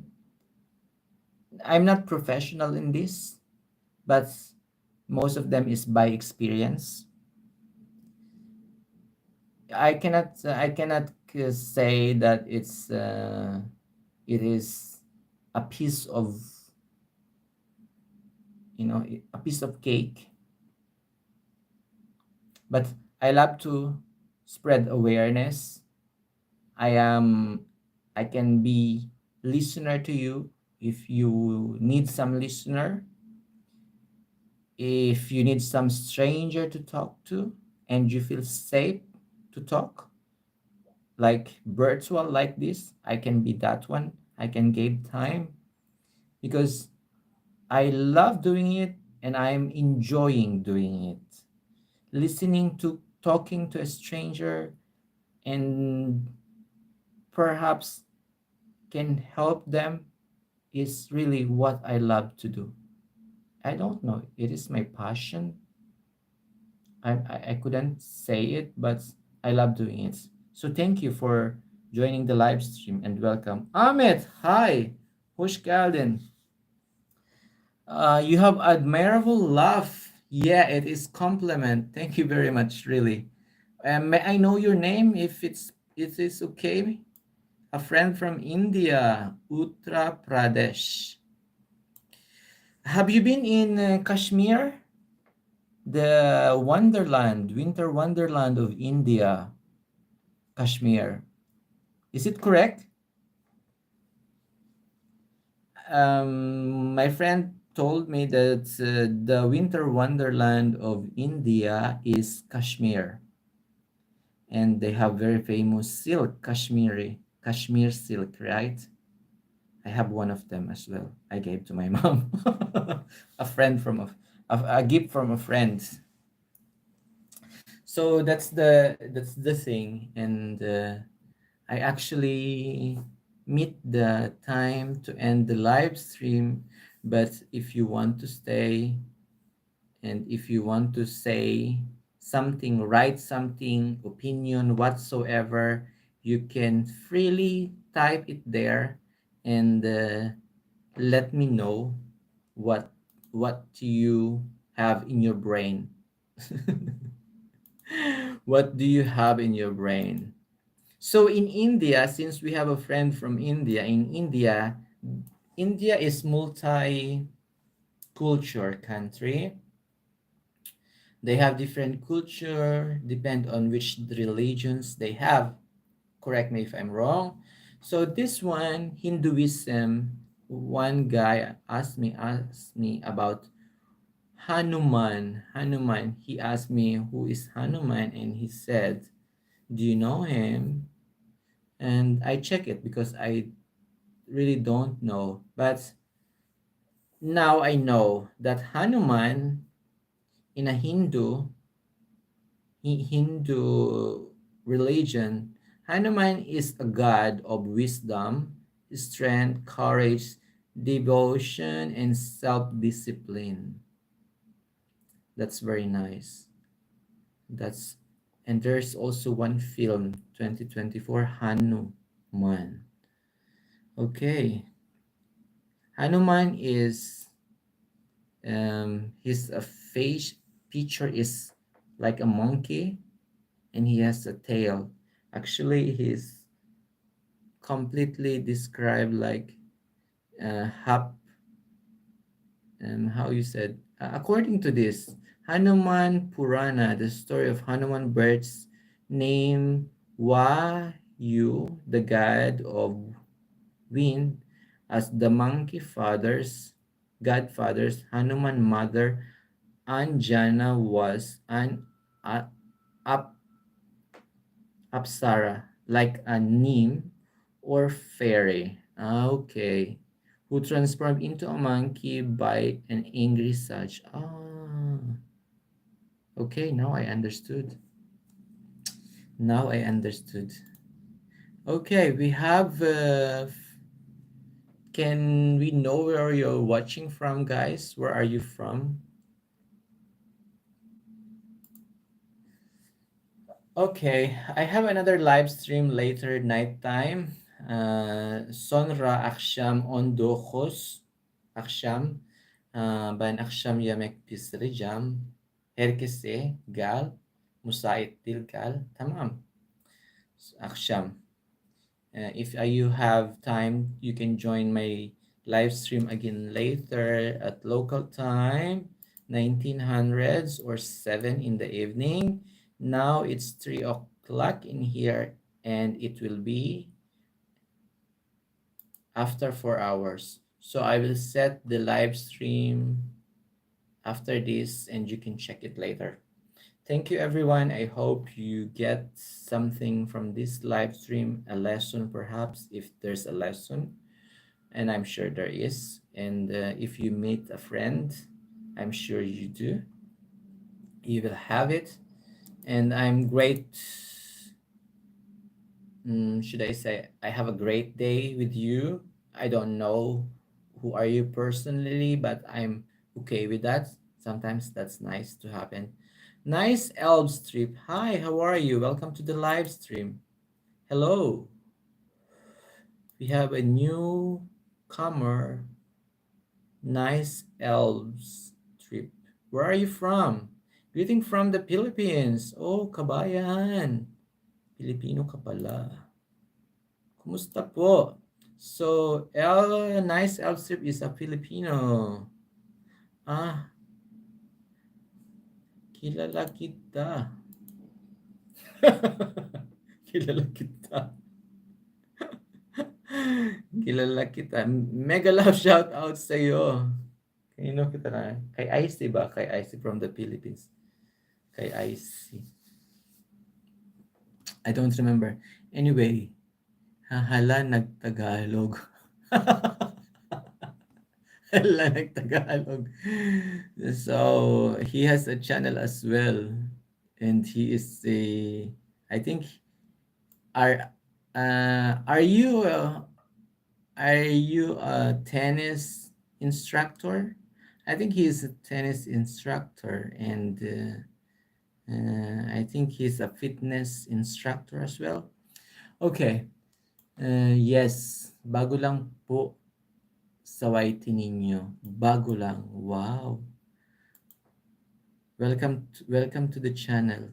I'm not professional in this, but most of them is by experience. I cannot say that it is a piece of, a piece of cake, but I love to spread awareness. I can be listener to you if you need some listener, if you need some stranger to talk to, and you feel safe to talk, like virtual like this, I can be that one. I can give time, because I love doing it, and I'm enjoying doing it. Listening to, talking to a stranger, and perhaps can help them, is really what I love to do. I don't know. It is my passion. I couldn't say it, but I love doing it. So thank you for joining the live stream, and welcome. Ahmed, hi. Hoş geldin. You have admirable laugh. Yeah, it is compliment. Thank you very much, really. May I know your name if it is okay? A friend from India, Uttar Pradesh. Have you been in Kashmir, the wonderland, winter wonderland of India, Kashmir? Is it correct? My friend told me that the winter wonderland of India is Kashmir, and they have very famous silk, Kashmir silk, right? I have one of them as well. I gave to my mom, a friend from a gift from a friend. So that's the thing, and I actually meet the time to end the live stream. But if you want to stay and if you want to say something, write something, opinion whatsoever, you can freely type it there and let me know what what you have in your brain. What do you have in your brain? So in India, since we have a friend from India, in India, India is multi-culture country. They have different culture, depend on which religions they have. Correct me if I'm wrong. So this one, Hinduism, one guy asked me about Hanuman. Hanuman. He asked me who is Hanuman, and he said, "Do you know him?" And I check it because I really don't know. But now I know that Hanuman in a Hindu religion, Hanuman is a god of wisdom, strength, courage, devotion, and self-discipline. That's very nice. That's and there's also one film, 2024, Hanuman. Okay, Hanuman is his face picture is like a monkey, and he has a tail. Actually, he's completely described like half, how you said, according to this Hanuman Purana, the story of Hanuman birth's name Vayu, the god of wind, as the monkey father's godfathers. Hanuman mother Anjana was an uh, up Apsara, like a neem or fairy. Okay. Who transformed into a monkey by an angry sage. Ah, okay, now I understood. Now I understood. Okay, we have. Can we know where you're watching from, guys? Where are you from? Okay, I have another live stream later nighttime. Sonra akşam 19 akşam ben akşam yemek pişireceğim. Herkese gel. Müsait değil gel. Tamam. Akşam. If you have time, you can join my live stream again later at local time, 1900s or 7 in the evening. Now it's 3 o'clock in here, and it will be after 4 hours. So I will set the live stream after this, and you can check it later. Thank you, everyone. I hope you get something from this live stream, a lesson perhaps, if there's a lesson, and I'm sure there is. And if you meet a friend, I'm sure you do, you will have it. And I'm great. Should I say, I have a great day with you. I don't know who are you personally, but I'm okay with that. Sometimes that's nice to happen. Nice Elb Strip. Hi, how are you? Welcome to the live stream. Hello. We have a newcomer, Nice elves trip. Where are you from? Greeting from the Philippines. Oh, kabayan. Filipino ka pala. Kumusta po? So, Nice elf trip is a Filipino. Ah, kilala kita. Kilala kita. Kilala kita. Mega love shout out sa iyo. Kanino kita na? Kay Icy ba? Kay Icy from the Philippines. Kay Icy. I don't remember. Anyway, hala nagtagalog. Hala nagtagalog. So, he has a channel as well. And he is a, I think, are, are you, a tennis instructor? I think he's a tennis instructor, and I think he's a fitness instructor as well. Okay. Yes, bago lang po sa YT ninyo. Bago lang. Wow. Welcome to the channel.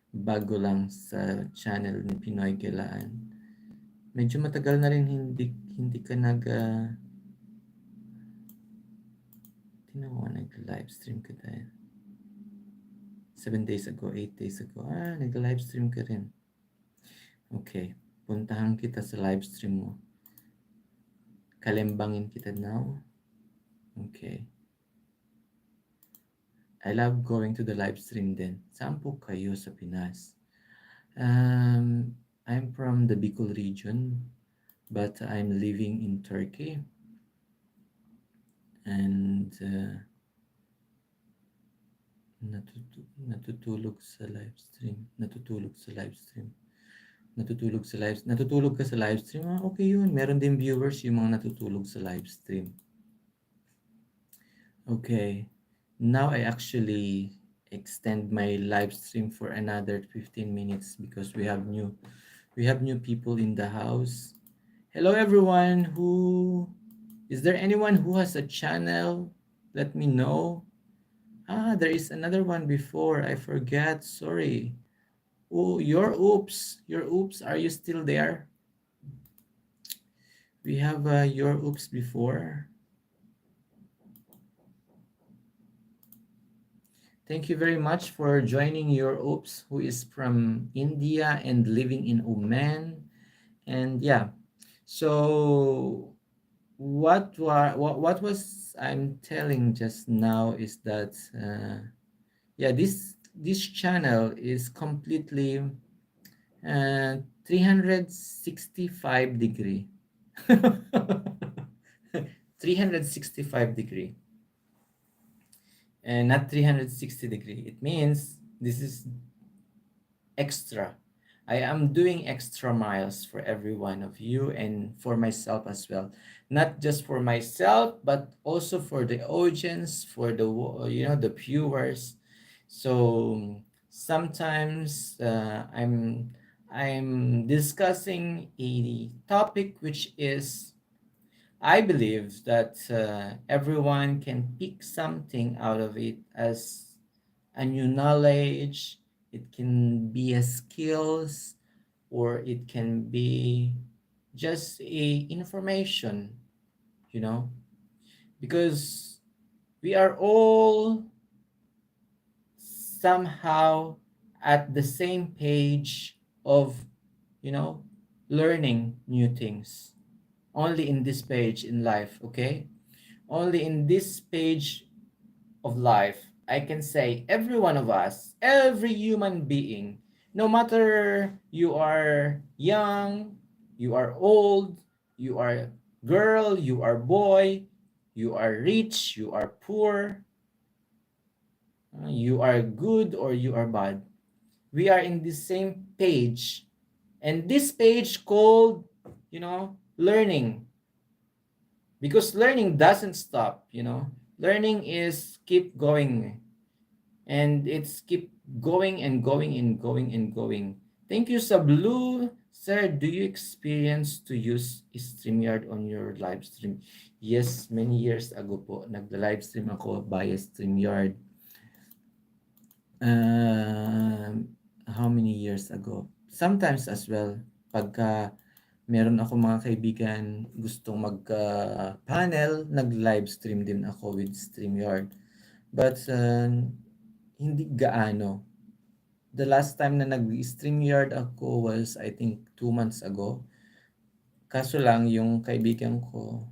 Bago lang sa channel ni Pinoy Galaan. Medyo matagal na rin hindi ka nag-live stream ka dahil 7 days ago, 8 days ago. Nag-live stream ka rin. Okay. Puntahan kita sa live stream mo. Kalembangin kita now. Okay. I love going to the live stream din. Saan po kayo sa Pinas? I'm from the Bicol region, but I'm living in Turkey. And natutulog sa live stream. Natutulog ka sa live stream. Okay yun. Meron din viewers yung mga natutulog sa live stream. Okay. Now I actually extend my live stream for another 15 minutes because we have new people in the house. Hello everyone. Is there anyone who has a channel? Let me know. There is another one before. I forget. Sorry. Oh, your oops. Are you still there? We have your oops before. Thank you very much for joining your oops, who is from India and living in Oman. And yeah, so what was I'm telling just now is that this channel is completely 365 degree 365 degree and not 360 degree. It means this is extra. I am doing extra miles for every one of you and for myself as well. Not just for myself, but also for the audience, for the the viewers. So sometimes I'm discussing a topic which is, I believe that everyone can pick something out of it as a new knowledge. It can be a skills, or it can be just a information, because we are all somehow at the same page of, learning new things. Only in this page in life, okay? Only in this page of life, I can say every one of us, every human being, no matter you are young, you are old, you are girl, you are boy, you are rich, you are poor, you are good or you are bad. We are in the same page. And this page called, learning. Because learning doesn't stop, Learning is keep going. And it's keep going and going and going and going. Thank you sa blue Sir, do you experience to use StreamYard on your live stream? Yes, many years ago po, nag-live stream ako via StreamYard. How many years ago? Sometimes as well, pagka meron ako mga kaibigan gustong magka-panel, nag-live stream din ako with StreamYard. But hindi gaano. The last time na nag-StreamYard ako was I think 2 months ago. Kaso lang yung kaibigan ko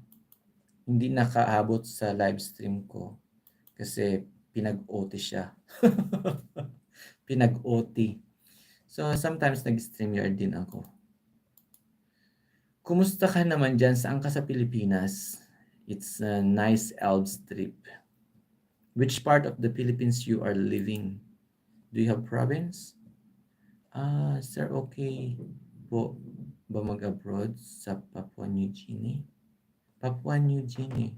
hindi nakaabot sa live stream ko kasi pinag-OT siya. Pinag-OT. So sometimes nag-StreamYard din ako. Kumusta ka naman dyan? Saan ka sa Pilipinas? It's a nice Alps trip. Which part of the Philippines you are living? Do you have province? Sir, okay po ba mag-abroad sa Papua New Guinea? Papua New Guinea.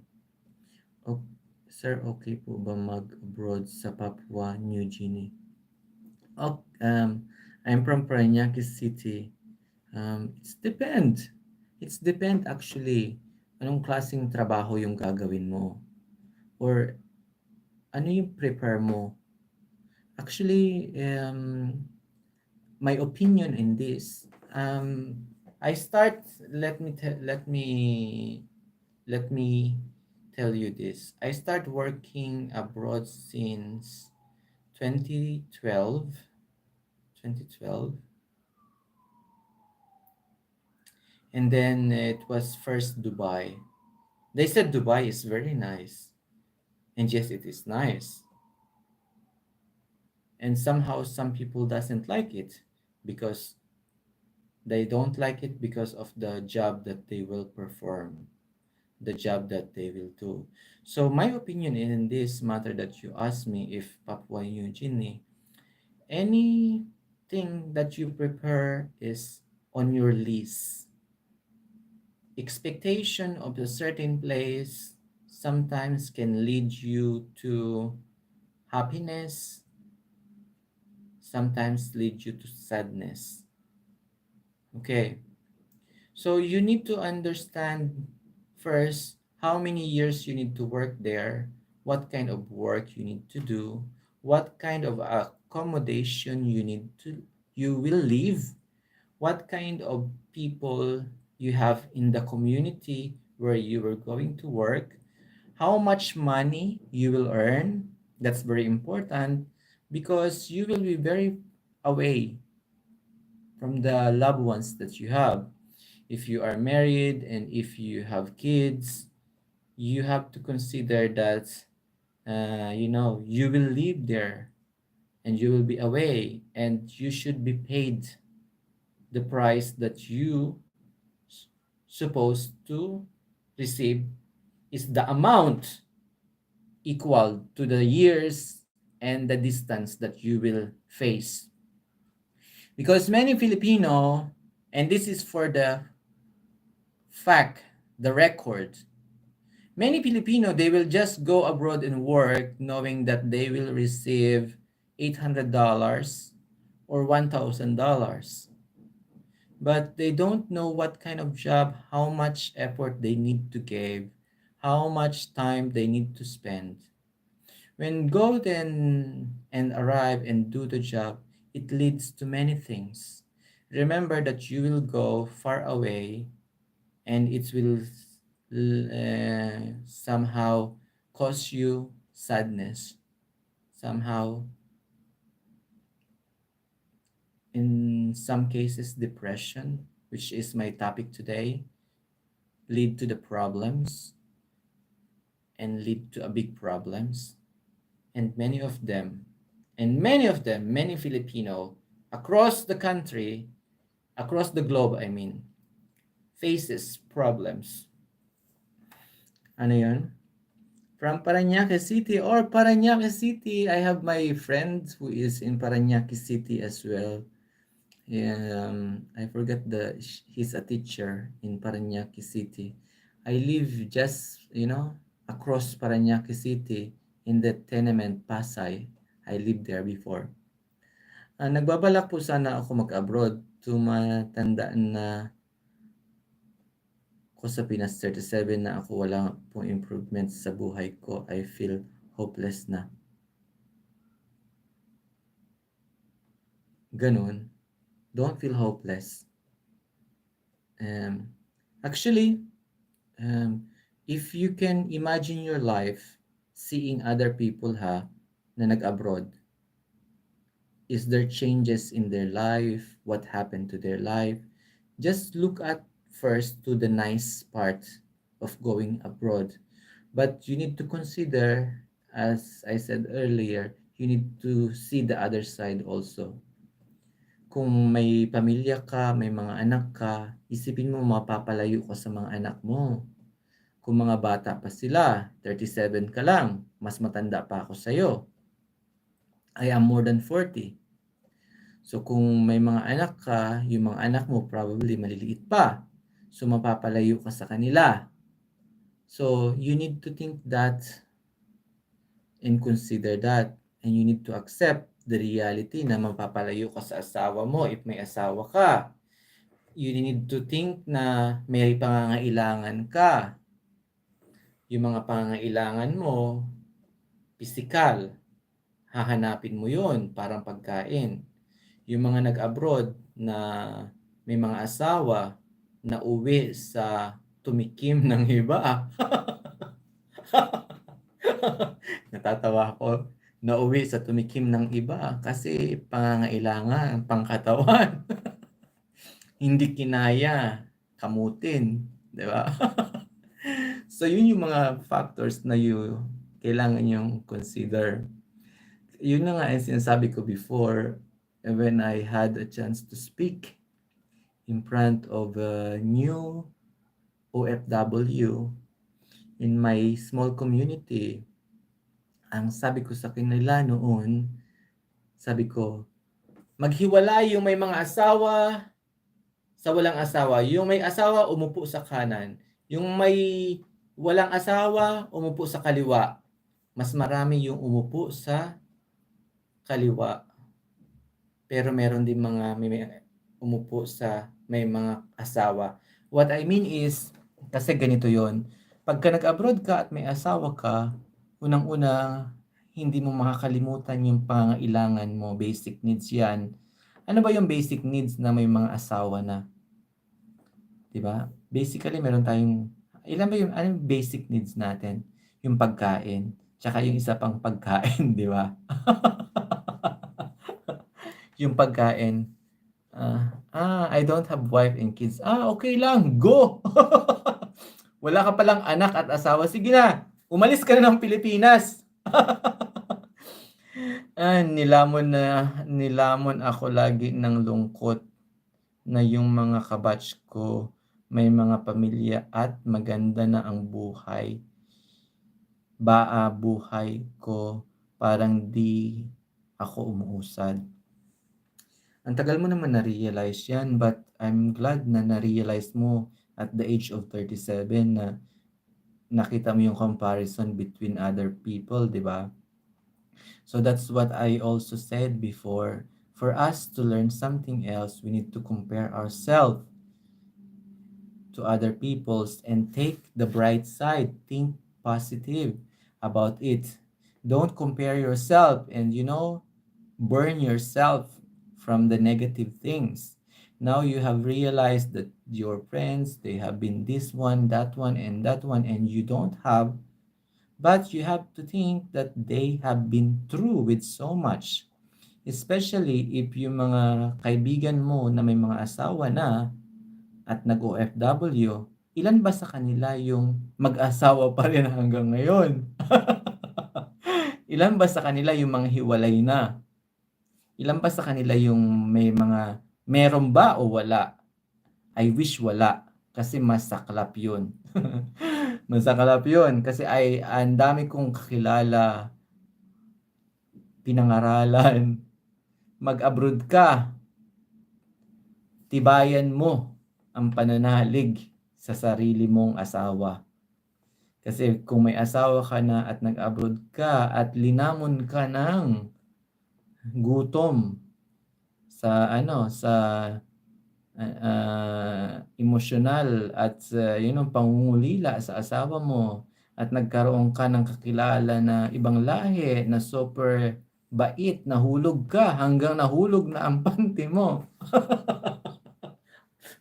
O, sir, okay po ba mag-abroad sa Papua New Guinea? Oh, I'm from Parañaque City. It's depend. It's depend actually. Anong klaseng trabaho yung gagawin mo? Or ano yung prepare mo? Actually, my opinion in this, I start. Let me tell you this. I start working abroad since 2012. 2012, and then it was first Dubai. They said Dubai is very nice, and yes, it is nice. And somehow some people doesn't like it because they don't like it because of the job that they will perform, the job that they will do. So my opinion in this matter that you asked me, if Papua New Guinea, anything that you prepare is on your list. Expectation of a certain place sometimes can lead you to happiness, sometimes lead you to sadness. Okay, so you need to understand first how many years you need to work there, what kind of work you need to do, what kind of accommodation you will live, what kind of people you have in the community where you are going to work, how much money you will earn. That's very important because you will be very away from the loved ones that you have. If you are married and if you have kids, you have to consider that you will live there and you will be away, and you should be paid the price that you supposed to receive is the amount equal to the years and the distance that you will face. Because many Filipino, and this is for the fact, the record, many Filipino, they will just go abroad and work knowing that they will receive $800 or $1,000. But they don't know what kind of job, how much effort they need to give, how much time they need to spend. When go then and arrive and do the job, it leads to many things. Remember that you will go far away and it will somehow cause you sadness, somehow, in some cases, depression, which is my topic today, lead to the problems and lead to a big problems. And many Filipino across the country, across the globe, I mean, faces problems. Ano yun? From Parañaque City or Parañaque City, I have my friend who is in Parañaque City as well. I forget he's a teacher in Parañaque City. I live just, across Parañaque City in the tenement Pasay. I lived there before. Nagbabalak po sana ako mag-abroad tumatandaan na ko sa Pinas, 37 na ako, wala pong improvement sa buhay ko. I feel hopeless na. Ganun. Don't feel hopeless. Actually, if you can imagine your life seeing other people na nag-abroad, is there changes in their life? What happened to their life? Just look at first to the nice part of going abroad. But you need to consider, as I said earlier, you need to see the other side also. Kung may pamilya ka, may mga anak ka, isipin mo mapapalayo ka sa mga anak mo. Kung mga bata pa sila, 37 ka lang, mas matanda pa ako sa'yo. I am more than 40. So kung may mga anak ka, yung mga anak mo probably maliliit pa. So mapapalayo ka sa kanila. So you need to think that and consider that. And you need to accept the reality na mapapalayo ka sa asawa mo if may asawa ka. You need to think na may pangangailangan ka. Yung mga pangangailangan mo, physical, hahanapin mo yun, parang pagkain. Yung mga nag-abroad na may mga asawa na uwi sa tumikim ng iba. Natatawa ako, na uwi sa tumikim ng iba kasi pangangailangan, pangkatawan. Hindi kinaya, kamutin, di ba? So yun yung mga factors na kailangan yung consider. Yun na nga yung sinasabi ko before, when I had a chance to speak in front of a new OFW in my small community. Ang sabi ko sa kanila noon, sabi ko, maghiwalay yung may mga asawa sa walang asawa. Yung may asawa, umupo sa kanan. Yung may walang asawa, umupo sa kaliwa. Mas marami yung umupo sa kaliwa. Pero meron din mga may umupo sa may mga asawa. What I mean is, kasi ganito yon. Pagka nag-abroad ka at may asawa ka, unang-una, hindi mo makakalimutan yung pangangailangan mo, basic needs yan. Ano ba yung basic needs na may mga asawa na? Diba? Basically, meron tayong, ilan ba yung basic needs natin? Yung pagkain, tsaka yung isa pang pagkain, di ba? Yung pagkain, I don't have wife and kids. Okay lang, go! Wala ka palang anak at asawa, sige na, umalis ka na ng Pilipinas. Nilamon ako lagi ng lungkot na yung mga kabatch ko may mga pamilya at maganda na ang buhay. Buhay ko parang di ako umuusad. Ang tagal mo naman na-realize yan, but I'm glad na na-realize mo at the age of 37 na nakita mo yung comparison between other people, di ba? So that's what I also said before. For us to learn something else, we need to compare ourselves to other people's and take the bright side. Think positive about it. Don't compare yourself and, burn yourself from the negative things. Now you have realized that your friends, they have been this one, that one, and that one, and you don't have. But you have to think that they have been through with so much. Especially if yung mga kaibigan mo na may mga asawa na at nag-OFW, ilan ba sa kanila yung mag-asawa pa rin hanggang ngayon? Ilan ba sa kanila yung mga hiwalay na? Ilan ba sa kanila yung meron ba o wala? I wish wala kasi masaklap yun. Masaklap yun kasi ang dami kong kakilala, pinangaralan, mag-abroad ka, tibayan mo ang pananalig sa sarili mong asawa. Kasi kung may asawa ka na at nag-abroad ka at linamon ka ng gutom sa emosyonal at pangungulila sa asawa mo at nagkaroon ka ng kakilala na ibang lahi na super bait, nahulog ka hanggang nahulog na ang panty mo.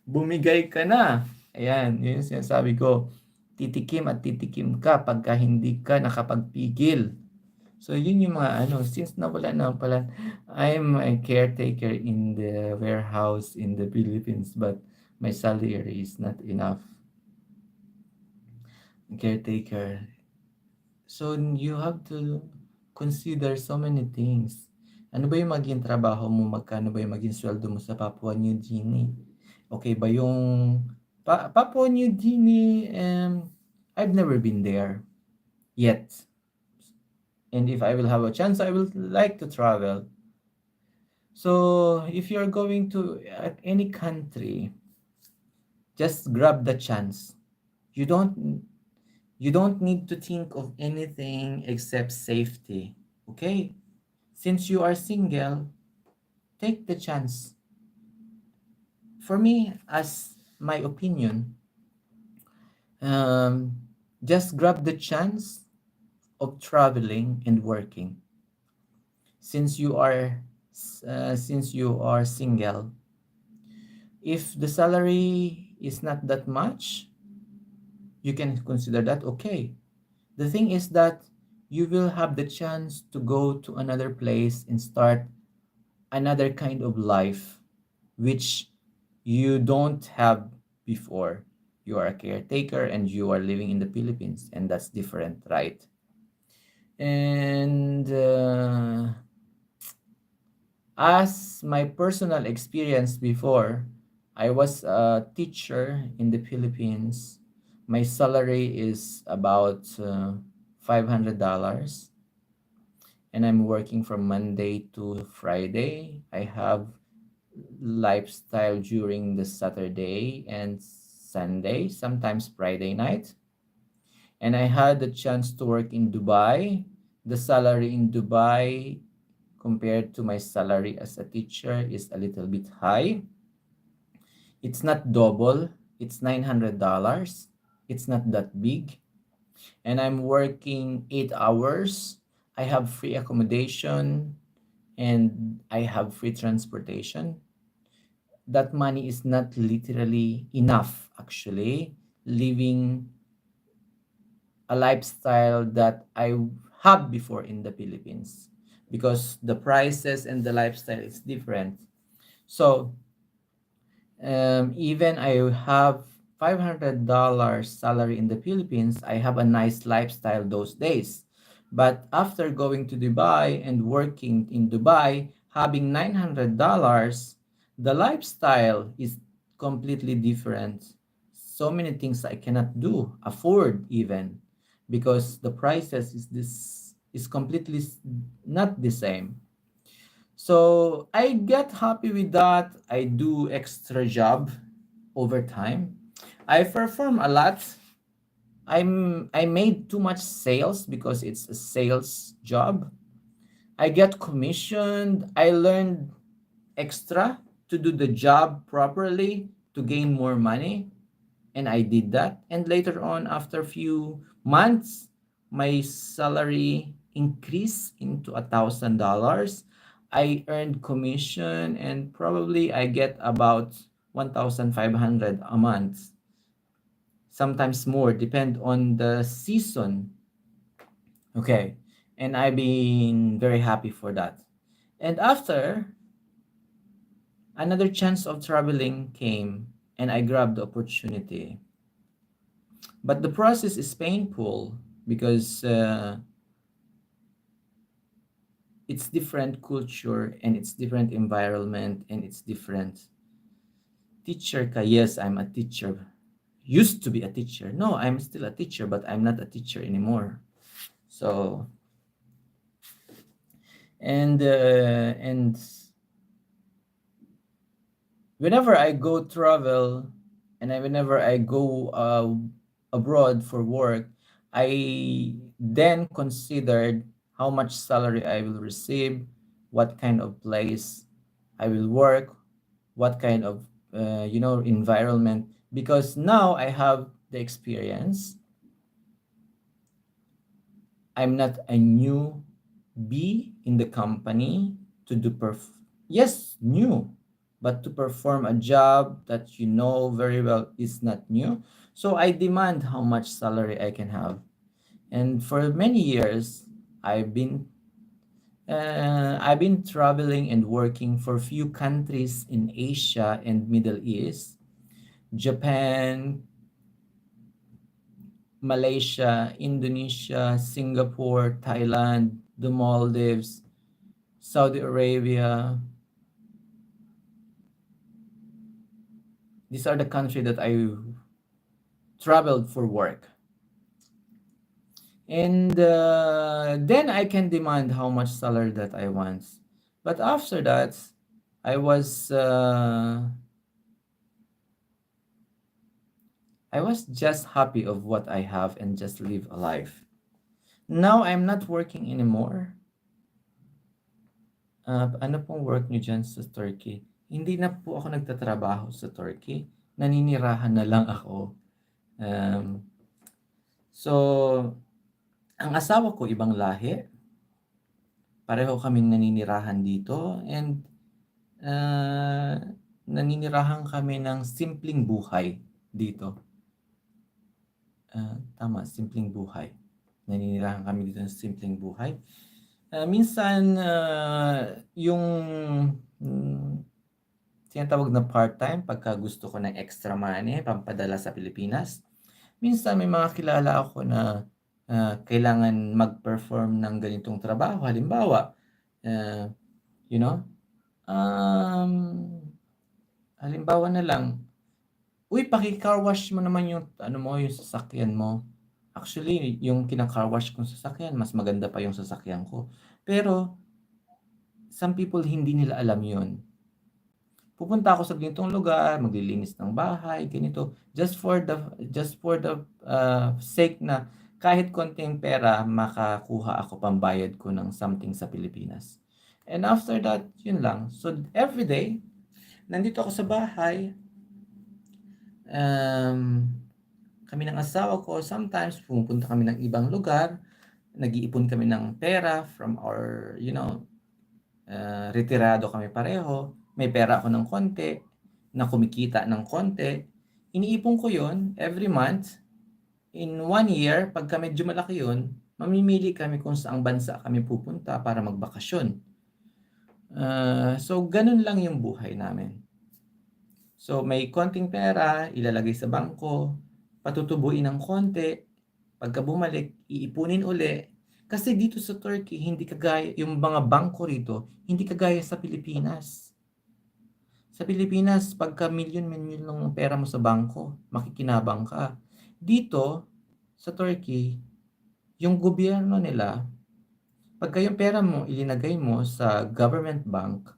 Bumigay ka na. Ayan, yun yung sinasabi ko. Titikim at titikim ka pagka hindi ka nakapagpigil. So, yun yung mga since nawala na pala, I'm a caretaker in the warehouse in the Philippines, but my salary is not enough. Caretaker. So, you have to consider so many things. Ano ba yung maging trabaho mo? Magkano ba yung maging sweldo mo sa Papua New Guinea? Okay ba yung Papua New Guinea? I've never been there yet. And if I will have a chance, I will like to travel. So, if you're going to any country, just grab the chance. You don't you don't need to think of anything except safety. Okay? Since you are single, take the chance. For me, as my opinion, um, just grab the chance of traveling and working. Since you are single, if the salary is not that much, you can consider that okay. The thing is that you will have the chance to go to another place and start another kind of life which you don't have before. You are a caretaker and you are living in the Philippines, and that's different, right? And as my personal experience before, I was a teacher in the Philippines. My salary is about $500, and I'm working from Monday to Friday. I have lifestyle during the Saturday and Sunday, sometimes Friday night. And I had the chance to work in Dubai. The salary in Dubai compared to my salary as a teacher is a little bit high. It's not double, it's $900. It's not that big. And I'm working 8 hours. I have free accommodation and I have free transportation. That money is not literally enough, actually, living a lifestyle that I have before in the Philippines, because the prices and the lifestyle is different. So even I have $500 salary in the Philippines, I have a nice lifestyle those days. But after going to Dubai and working in Dubai, having $900, the lifestyle is completely different. So many things I cannot do, afford even, because the prices is completely not the same. So I get happy with that. I do extra job over time. I perform a lot. I made too much sales because it's a sales job. I get commissioned. I learned extra to do the job properly to gain more money, and I did that. And later on, after a few months, my salary increased into $1,000. I earned commission, and probably I get about 1,500 a month, sometimes more, depend on the season. Okay, and I've been very happy for that. And after, another chance of traveling came, and I grabbed the opportunity. But the process is painful because it's different culture and it's different environment and it's different. Teacher ka, yes, I'm a teacher. Used to be a teacher. No, I'm still a teacher, but I'm not a teacher anymore. So and whenever I go travel and whenever I go abroad for work, I then considered how much salary I will receive, what kind of place I will work, what kind of environment, because now I have the experience. I'm not a newbie in the company to do yes, new, but to perform a job that you know very well is not new. So I demand how much salary I can have. And for many years, I've been I've been traveling and working for few countries in Asia and Middle East, Japan, Malaysia, Indonesia, Singapore, Thailand, the Maldives, Saudi Arabia. These are the countries that I traveled for work. And then I can demand how much salary that I want. But after that, I was uh, I was just happy of what I have and just live a life. Now I'm not working anymore. Ano pong work niyo dyan sa Turkey? Hindi na po ako nagtatrabaho sa Turkey. Naninirahan na lang ako. Um, so, ang asawa ko ibang lahi. Pareho kaming naninirahan dito, and uh, naninirahan kami ng simpleng buhay dito. Tama, simpleng buhay. Naninirahan kami dito ng simpleng buhay. Minsan, yung tinatawag na part-time, pagka gusto ko ng extra money, pampadala sa Pilipinas. Minsan, may mga kilala ako na kailangan mag-perform ng ganitong trabaho. Halimbawa, you know, halimbawa na lang, uy, paki-car wash mo naman yung yung sasakyan mo. Actually, yung kina-car wash kong sasakyan, mas maganda pa yung sasakyan ko. Pero some people hindi nila alam yun. Pupunta ako sa ganitong lugar, maglilinis ng bahay, ganito, just for the sake na kahit konting pera makakuha ako pambayad ko ng something sa Pilipinas. And after that, yun lang. So every day, nandito ako sa bahay. Kami ng asawa ko, sometimes pumunta kami ng ibang lugar, nag-iipon kami ng pera from our, retirado kami pareho. May pera ako ng konti, na kumikita ng konti. Iniipon ko yon every month. In 1 year, pagka medyo malaki yun, mamimili kami kung saang bansa kami pupunta para magbakasyon. So, ganun lang yung buhay namin. So, may konting pera, ilalagay sa bangko, patutubuin ng konti, pagka bumalik, iipunin uli. Kasi dito sa Turkey, hindi kagaya, yung mga bangko rito, hindi kagaya sa Pilipinas. Sa Pilipinas, pagka milyon-milyon ng pera mo sa bangko, makikinabang ka. Dito, sa Turkey, yung gobyerno nila, pagka yung pera mo, ilinagay mo sa government bank,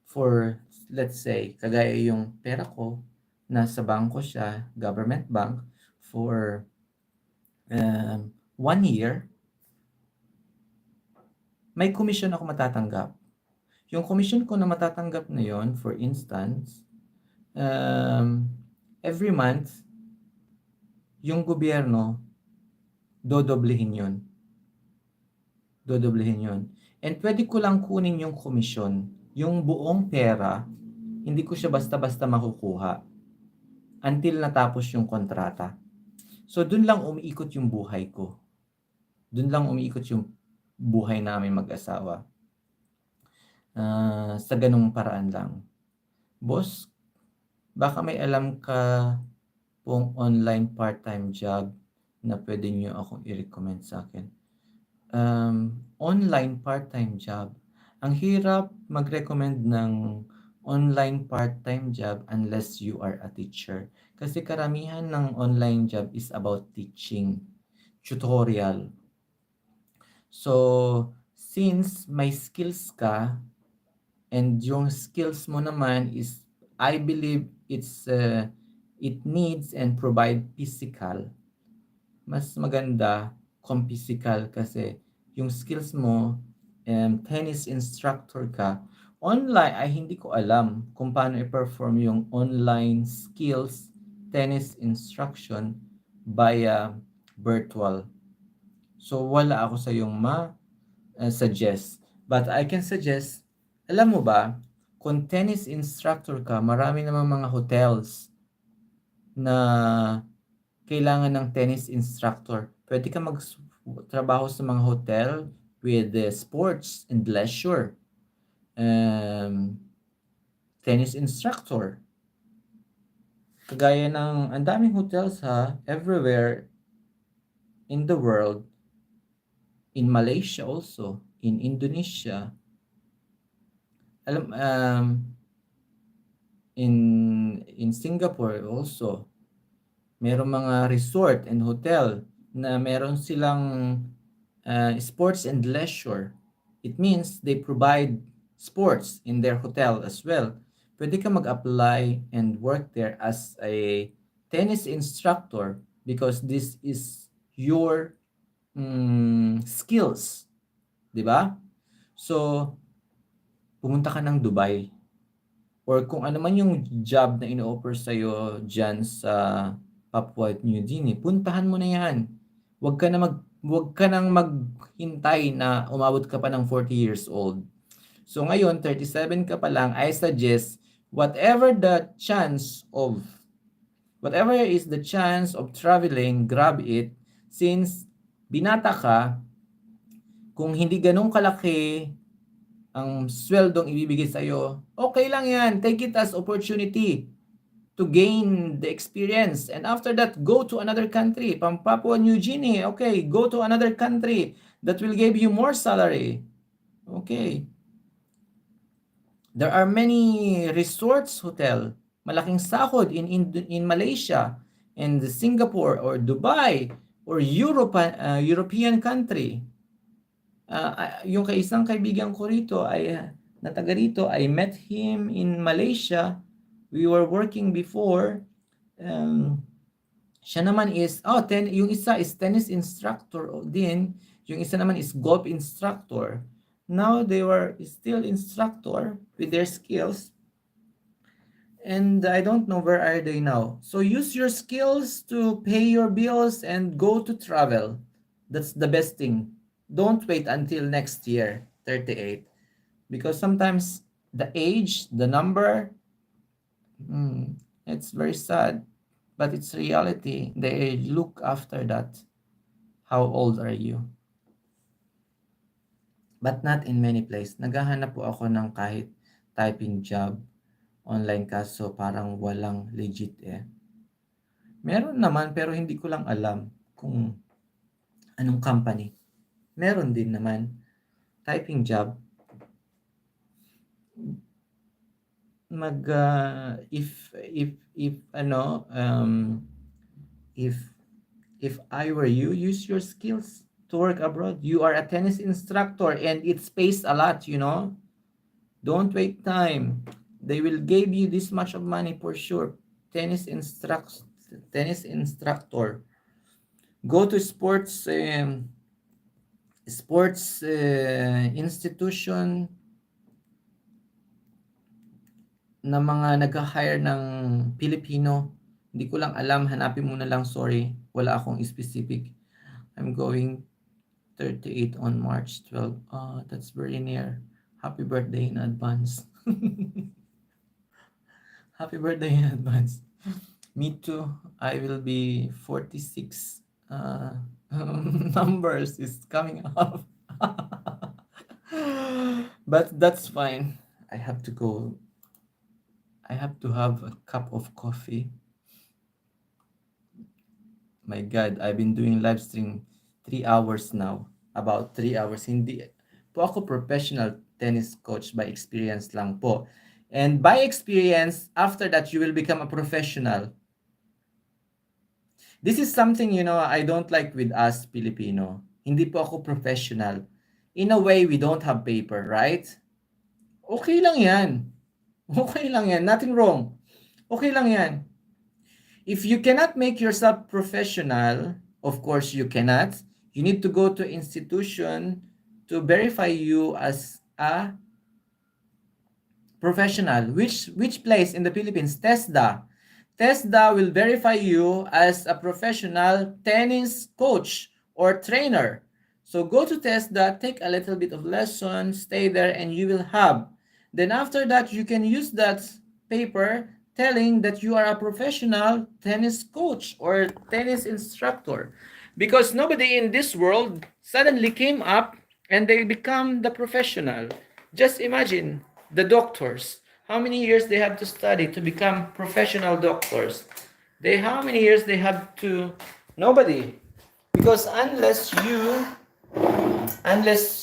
for, let's say, kagaya yung pera ko, nasa bangko siya, government bank, for 1 year, may commission ako matatanggap. Yung commission ko na matatanggap na yon, for instance, every month, yung gobyerno, dodoblehin yun. Dodoblehin yun. And pwede ko lang kunin yung commission, yung buong pera, hindi ko siya basta-basta makukuha until natapos yung kontrata. So, dun lang umiikot yung buhay ko. Dun lang umiikot yung buhay namin mag-asawa. Sa ganung paraan lang. Boss, baka may alam ka pong online part-time job na pwede nyo akong i-recommend sa akin. Online part-time job. Ang hirap mag-recommend ng online part-time job unless you are a teacher. Kasi karamihan ng online job is about teaching, tutorial. So, since may skills ka, and yung skills mo naman is, I believe it needs and provide physical. Mas maganda kung physical kasi yung skills mo, tennis instructor ka, Online ay hindi ko alam kung paano i-perform yung online skills tennis instruction via virtual. So wala ako sa yung suggest. But I can suggest, alam mo ba, kung tennis instructor ka, marami namang mga hotels na kailangan ng tennis instructor. Pwede ka magtrabaho sa mga hotel with sports and leisure. Tennis instructor. Kagaya ng ang daming hotels everywhere in the world, in Malaysia also, in Indonesia, alam in Singapore also, merong mga resort and hotel na meron silang sports and leisure. It means they provide sports in their hotel as well. Pwede ka mag-apply and work there as a tennis instructor because this is your skills. Di ba? So, pumunta ka ng Dubai or kung ano man yung job na ino-offer sa'yo dyan sa Papua New Guinea, puntahan mo na yan. Huwag ka nang maghintay na umabot ka pa ng 40 years old. So ngayon, 37 ka pa lang, I suggest whatever is the chance of traveling, grab it since binata ka, kung hindi ganun kalaki ang sweldong ibibigay sa'yo, okay lang yan. Take it as opportunity to gain the experience. And after that, go to another country. Papua New Guinea, okay, go to another country that will give you more salary. Okay. There are many resorts hotel, malaking sahod in Malaysia and Singapore or Dubai or European country. Yung isang kaibigan ko rito na taga rito, I met him in Malaysia. We were working before. Siya naman is, yung isa is tennis instructor din. Yung isa naman is golf instructor. Now they were still instructor with their skills. And I don't know where are they now. So use your skills to pay your bills and go to travel. That's the best thing. Don't wait until next year, 38. Because sometimes the age, the number, it's very sad. But it's reality. They look after that. How old are you? But not in many places. Naghahanap po ako ng kahit typing job online kaso parang walang legit eh. Meron naman pero hindi ko lang alam kung anong company. Meron din naman typing job. If I were you, use your skills to work abroad. You are a tennis instructor and it pays a lot, Don't wait time. They will give you this much of money for sure. Tennis instructor. Go to sports institution na mga nag-hire ng Pilipino. Hindi ko lang alam, hanapin mo na lang, sorry. Wala akong specific. I'm going 38 on March 12. That's very near. Happy birthday in advance. Happy birthday in advance. Me too. I will be 46. Numbers is coming up. But that's fine. I have to go. I have to have a cup of coffee. My God, I've been doing live stream 3 hours now. About 3 hours. Hindi po ako professional tennis coach, by experience lang po. And by experience, after that, you will become a professional. This is something, I don't like with us Filipino. Hindi po ako professional. In a way, we don't have paper, right? Okay lang yan. Okay lang yan. Nothing wrong. Okay lang yan. If you cannot make yourself professional, of course you cannot. You need to go to institution to verify you as a professional. Which place in the Philippines? TESDA. TESDA will verify you as a professional tennis coach or trainer. So go to TESDA, take a little bit of lesson, stay there, and you will have. Then after that, you can use that paper telling that you are a professional tennis coach or tennis instructor. Because nobody in this world suddenly came up and they become the professional. Just imagine the doctors. How many years they have to study to become professional doctors? They how many years they have to nobody. Because unless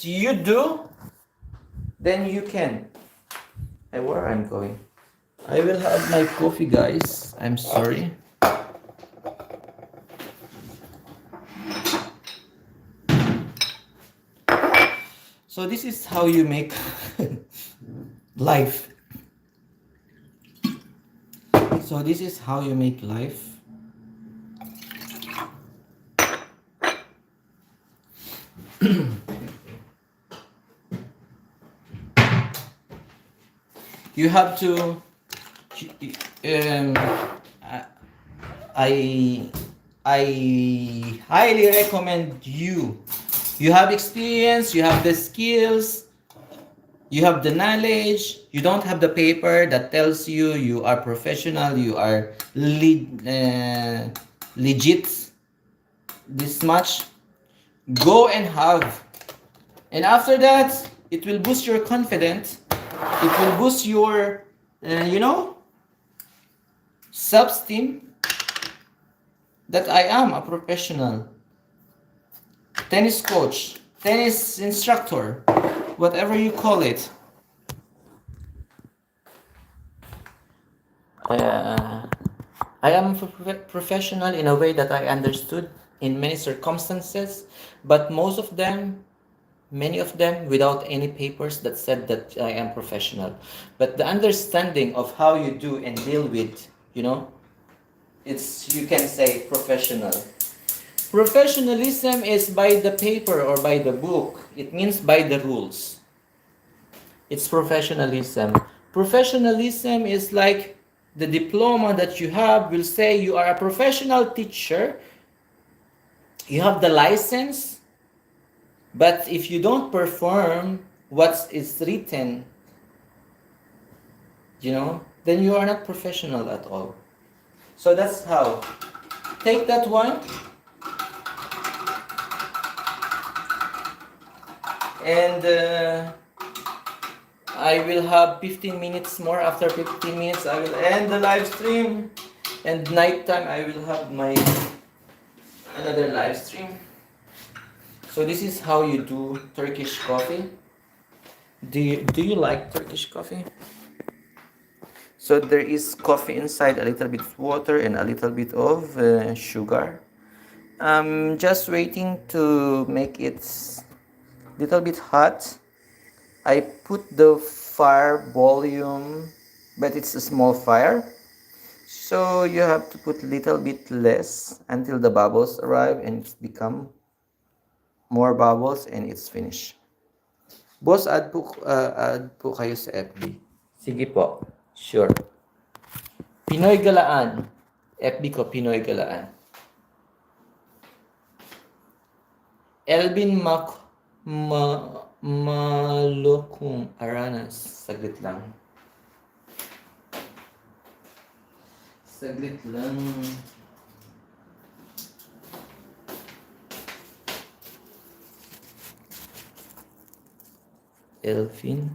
you do, then you can. Hey, where I'm going? I will have my coffee, guys. I'm sorry. So this is how you make life. So this is how you make life. You have to I I highly recommend you. You have experience, you have the skills, you have the knowledge, you don't have the paper that tells you you are professional, you are legit this much. Go and have. And after that, it will boost your confidence. It will boost your, self-esteem that I am a professional tennis coach, tennis instructor, whatever you call it. I am a professional in a way that I understood in many circumstances, but many of them without any papers that said that I am professional. But the understanding of how you do and deal with, it's, you can say, professional. Professionalism is by the paper or by the book. It means by the rules. It's professionalism. Professionalism is like the diploma that you have will say you are a professional teacher. You have the license, but if you don't perform what is written, then you are not professional at all. So that's how. Take that one. And I will have 15 minutes more. After 15 minutes, I will end the live stream. And nighttime, I will have another live stream. So this is how you do Turkish coffee. Do you like Turkish coffee? So there is coffee inside, a little bit of water and a little bit of sugar. I'm just waiting to make it little bit hot. I put the fire volume, but it's a small fire. So you have to put little bit less until the bubbles arrive and it's become more bubbles and it's finished. Boss, add po kayo sa FB. Sige po. Sure. Pinoy Galaan. FB ko, Pinoy Galaan. Elvin Malokong Aranas. Saglit lang. Elvin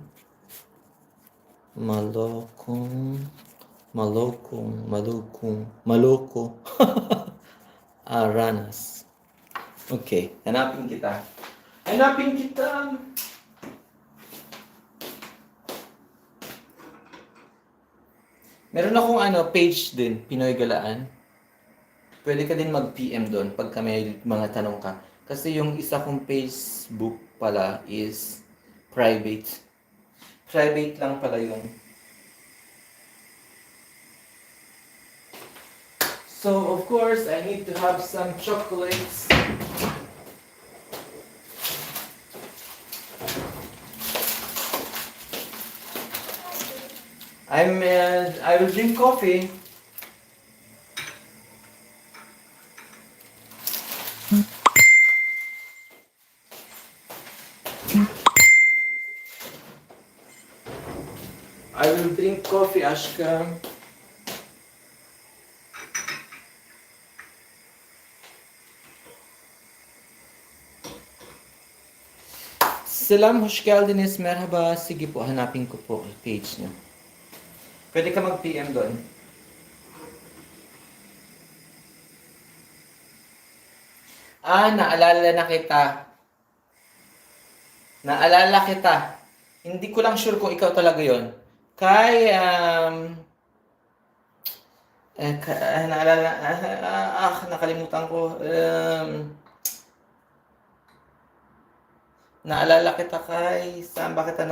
Maloko Aranas. Okay, hanapin kita. Meron akong page din, Pinoy Galaan. Pwede ka din mag-PM doon pagka may mga tanong ka. Kasi yung isa kong Facebook pala is private. Private lang pala yun. So, of course, I need to have some chocolates. I will drink coffee. I will drink coffee, Ashka. Salam, hoş geldiniz. Merhaba. Sige po, hanapin ko po yung page niyo. Pwede ka mag-PM doon. Naalala na kita. Naalala kita. Hindi ko lang sure kung ikaw talaga yon. Kay, naalala, nakalimutan ko. Naalala kita kay, saan ba kita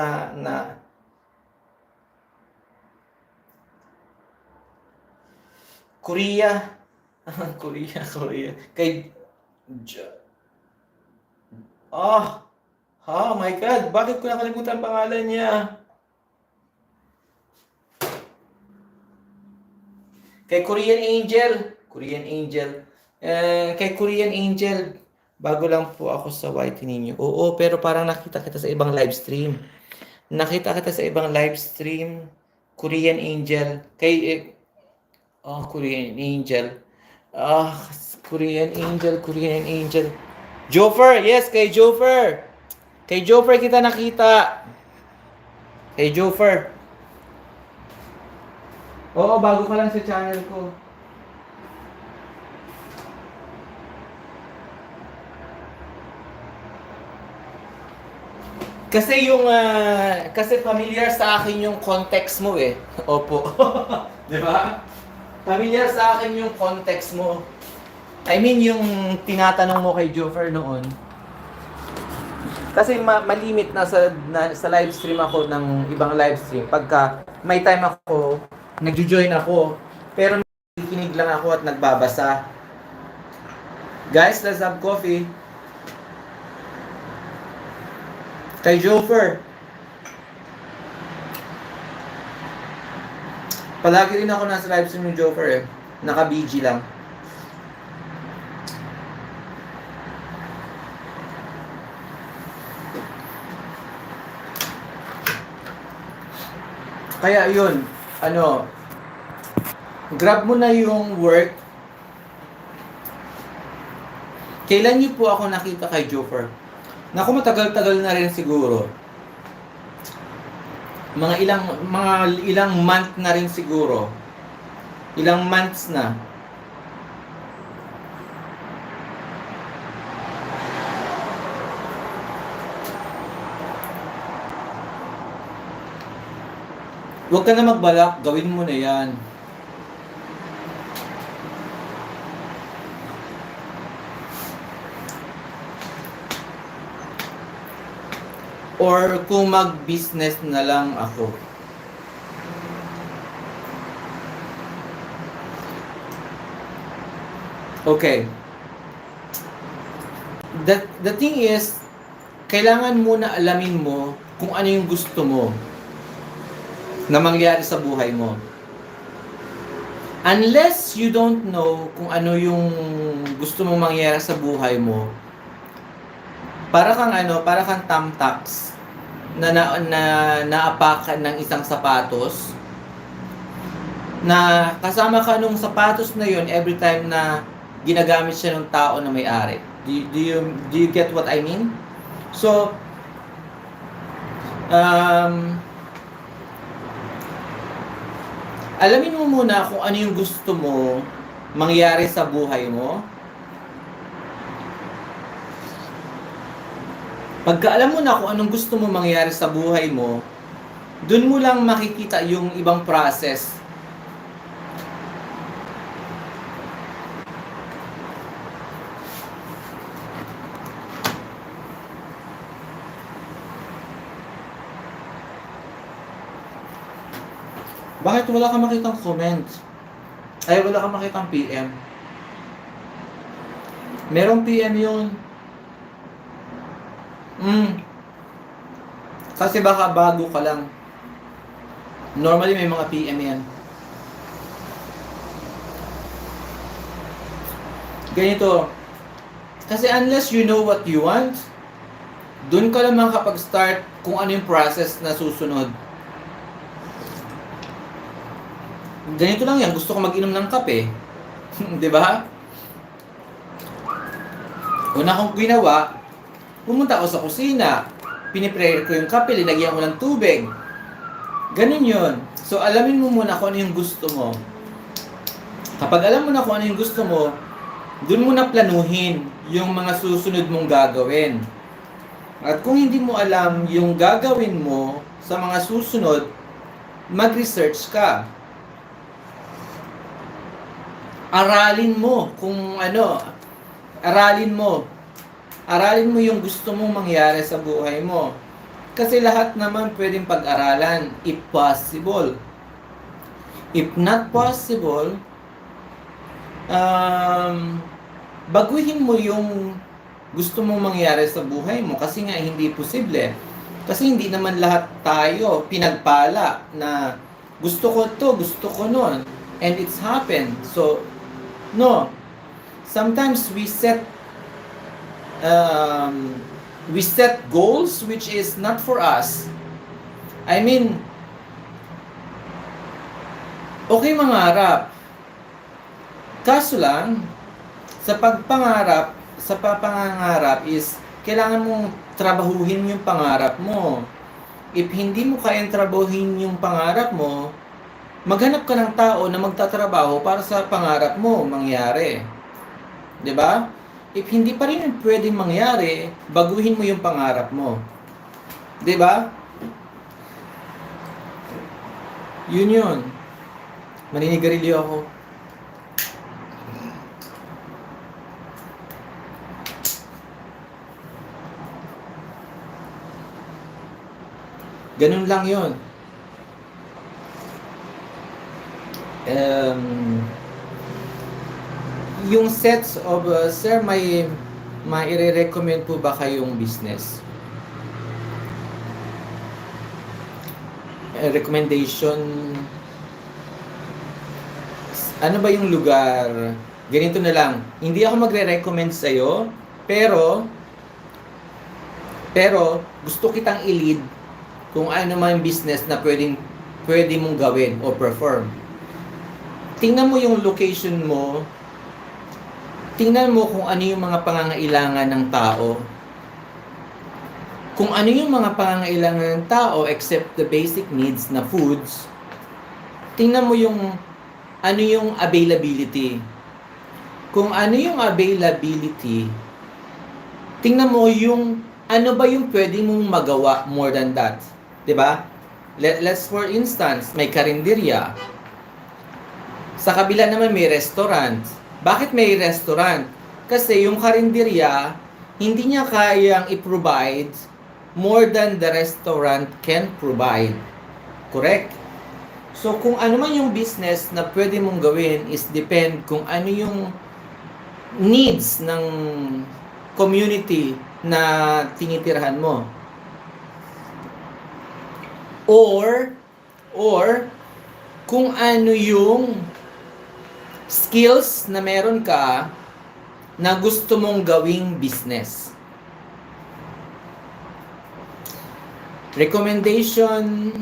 Korea. Korea. Kay, oh my God, bakit ko nakalimutan ang pangalan niya? Kay Korean Angel. Kay Korean Angel, bago lang po ako sa YT ninyo. Oo, pero parang nakita kita sa ibang live stream. Korean Angel. Korean Angel. Korean Angel. Jofer, yes, kay Jofer. Kay Jofer kita nakita. Kay Jofer. Oo, bago ka lang sa channel ko. Kasi familiar sa akin yung context mo eh. Opo. 'Di ba? Familiar sa akin yung context mo. I mean yung tinatanong mo kay Jofer noon. Kasi malimit na sa live stream ako ng ibang live stream. Pagka may time ako, nagjo-join ako. Pero nakikinig lang ako at nagbabasa. Guys, let's have coffee. Kay Jofer. Palagi rin ako nasa live stream ng Jofer eh. Naka-BG lang. Kaya yun, grab mo na yung work. Kailan niyo po ako nakita kay Jofer? Naku, matagal-tagal na rin siguro. Mga ilang month na rin siguro. Ilang months na. Huwag ka na magbalak, gawin mo na yan. Or kung mag-business na lang ako. Okay. The thing is, kailangan muna alamin mo kung ano yung gusto mo na mangyari sa buhay mo. Unless you don't know kung ano yung gusto mong mangyari sa buhay mo, para kang thumbtacks na naapakan ng isang sapatos, na kasama ka nung sapatos na yun every time na ginagamit siya ng tao na may-ari. Do you get what I mean? So, alamin mo muna kung ano yung gusto mo mangyari sa buhay mo. Pagka alam mo na kung anong gusto mo mangyari sa buhay mo, dun mo lang makikita yung ibang process. Bakit wala kang makitang comment? Ay, wala kang makitang PM? Merong PM yun. Kasi baka bago ka lang. Normally may mga PM yan. Ganito, kasi unless you know what you want, dun ka lang makakapag-start kung ano yung process na susunod. Ganito lang yan, gusto ko mag-inom ng kape. Di ba? Una kong ginawa, pumunta ako sa kusina, piniprepare ko yung kape, linagyan ko ng tubig. Ganun yun. So, alamin mo muna kung ano yung gusto mo. Kapag alam mo na kung ano yung gusto mo, dun mo na planuhin yung mga susunod mong gagawin. At kung hindi mo alam yung gagawin mo sa mga susunod, mag-research ka. Aralin mo kung ano, aralin mo yung gusto mong mangyari sa buhay mo. Kasi lahat naman pwedeng pag-aralan, if possible. If not possible, baguhin mo yung gusto mong mangyari sa buhay mo kasi nga hindi posible. Kasi hindi naman lahat tayo pinagpala na gusto ko to, gusto ko nun. And it's happened. So, no. Sometimes we set goals which is not for us. I mean, okay mangarap. Kaso lang, sa pagpangarap, sa papangarap is, kailangan mong trabahuhin yung pangarap mo. If hindi mo kayang trabahuhin yung pangarap mo, maghanap ka ng tao na magtatrabaho para sa pangarap mo mangyari. 'Di ba? If hindi pa rin pwedeng mangyari, baguhin mo yung pangarap mo. 'Di ba? Yun. Maninigarilyo ako. Ganun lang yun. Yung sets of, sir, may i-recommend po ba kayong business? Recommendation, ano ba yung lugar? Ganito na lang, hindi ako magre-recommend sa'yo, pero gusto kitang i-lead kung ano man business na pwede mong gawin o perform. Tingnan mo yung location mo, tingnan mo kung ano yung mga pangangailangan ng tao. Kung ano yung mga pangangailangan ng tao except the basic needs na foods, tingnan mo yung ano yung availability. Kung ano yung availability, tingnan mo yung ano ba yung pwede mong magawa more than that. 'Di ba? Let's for instance, may karinderya. Sa kabila naman may restaurant. Bakit may restaurant? Kasi yung karinderya, hindi niya kayang i-provide more than the restaurant can provide. Correct? So kung ano man yung business na pwede mong gawin is depend kung ano yung needs ng community na tinitirhan mo. Or kung ano yung skills na meron ka na gusto mong gawing business. Recommendation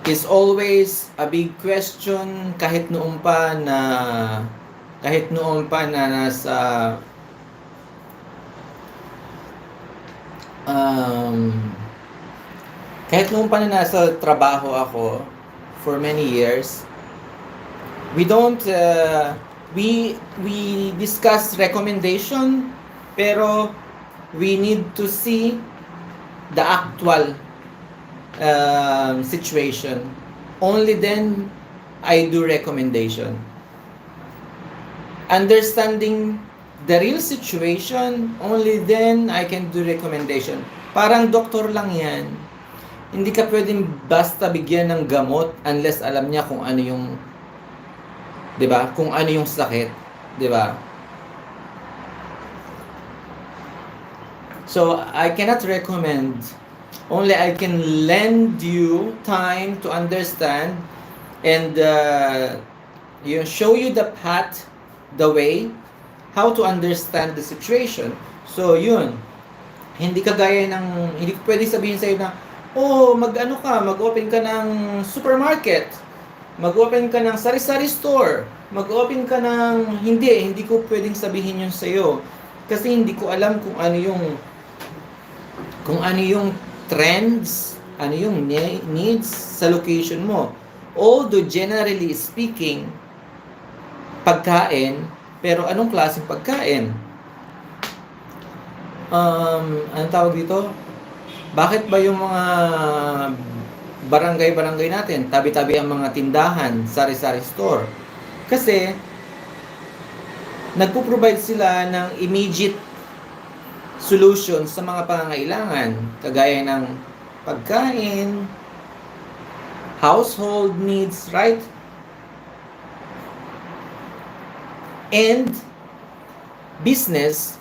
is always a big question kahit noon pa na nasa kahit noon pa na nasa trabaho ako for many years, we discuss recommendation, pero we need to see the actual situation. Only then I do recommendation. Understanding the real situation, only then I can do recommendation. Parang doktor lang yan. Hindi ka pwedeng basta bigyan ng gamot unless alam niya kung ano yung, 'di ba? Kung ano yung sakit, 'di ba? So, I cannot recommend Only I can lend you time to understand and show you the path, the way, how to understand the situation. So, yun. Hindi kagaya ng, hindi ko pwede sabihin sa'yo na, oh, mag-ano ka, mag-open ka ng supermarket, mag-open ka ng sari-sari store, mag-open ka ng, hindi ko pwedeng sabihin yun sa'yo. Kasi hindi ko alam kung ano yung trends, ano yung needs sa location mo. Although generally speaking, pagkain, pero anong klaseng pagkain? Anong tawag dito? Bakit ba yung mga barangay-barangay natin, tabi-tabi ang mga tindahan, sari-sari store? Kasi, nagpo-provide sila ng immediate solution sa mga pangangailangan, kagaya ng pagkain, household needs, right? And business,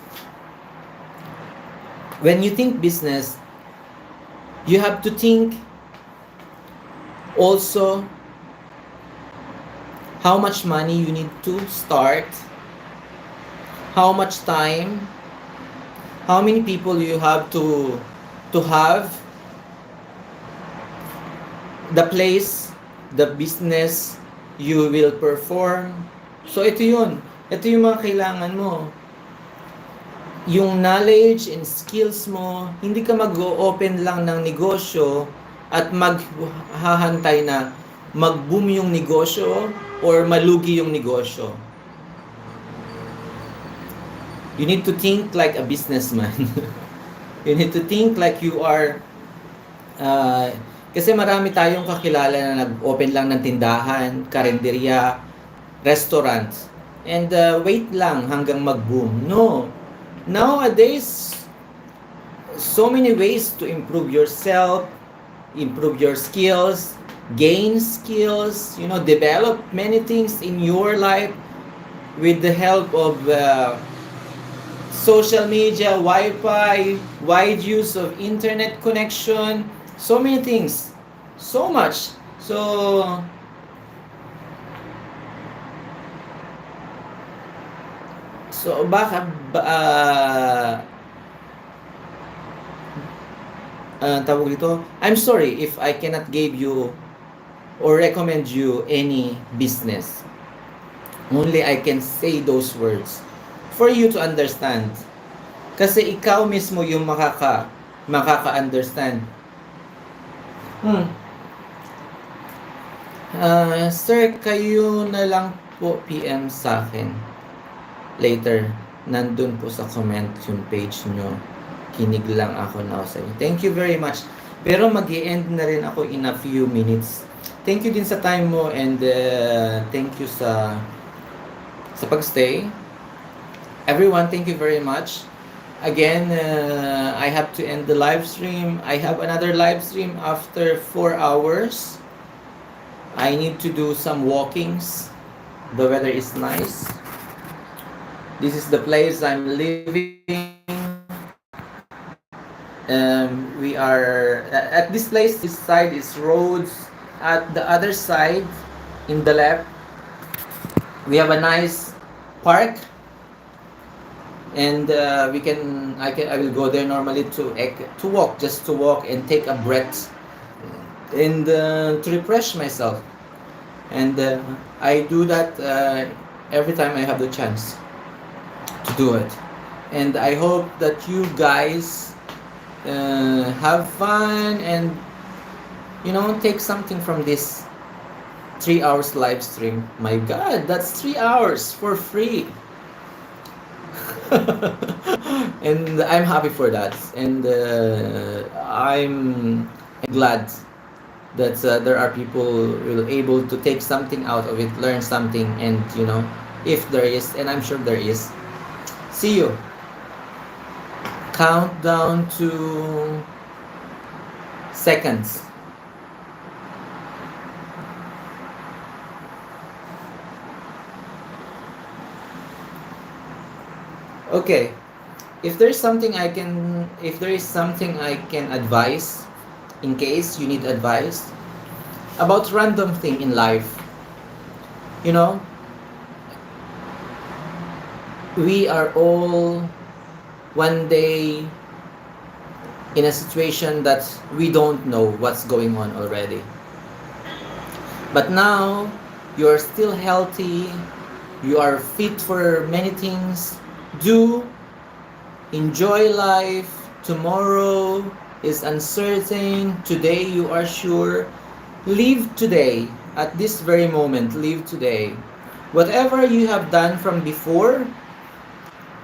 when you think business, you have to think also how much money you need to start, how much time, how many people you have to have, the place, the business you will perform. So ito yun. Ito yung mga kailangan mo. Yung knowledge and skills mo, hindi ka mag-open lang ng negosyo at maghahantay na mag-boom yung negosyo or malugi yung negosyo. You need to think like a businessman. You need to think like you are kasi marami tayong kakilala na nag-open lang ng tindahan, karinderya, restaurant, and wait lang hanggang mag-boom. No. Nowadays, so many ways to improve yourself, improve your skills, gain skills, develop many things in your life with the help of social media, Wi-Fi, wide use of internet connection, so many things, so much. So, baka tawag dito, I'm sorry if I cannot give you or recommend you any business. Only I can say those words for you to understand. Kasi ikaw mismo yung makaka-understand. Sir, kayo na lang po PM sa akin. Later, nandun po sa comment yung page nyo. Kinig lang ako na sa inyo. Thank you very much. Pero mag-i-end na rin ako in a few minutes. Thank you din sa time mo and thank you sa pagstay. Everyone, thank you very much. Again, I have to end the live stream. I have another live stream after 4 hours. I need to do some walkings. The weather is nice. This is the place I'm living. We are at this place. This side is roads. At the other side, in the left, we have a nice park, and I will go there normally to walk, just to walk and take a breath, and to refresh myself. And I do that every time I have the chance to do it. And I hope that you guys have fun and take something from this 3 hours live stream. My God, that's 3 hours for free. And I'm happy for that, and I'm glad that there are people will able to take something out of it, learn something, and if there is, and I'm sure there is. See you. Countdown to seconds. Okay. if there is something I can advise, in case you need advice about random thing in life, you know, we are all one day in a situation that we don't know what's going on already. But now you're still healthy, you are fit for many things. Do enjoy life. Tomorrow is uncertain. Today you are sure. Live today. At this very moment, live today. Whatever you have done from before,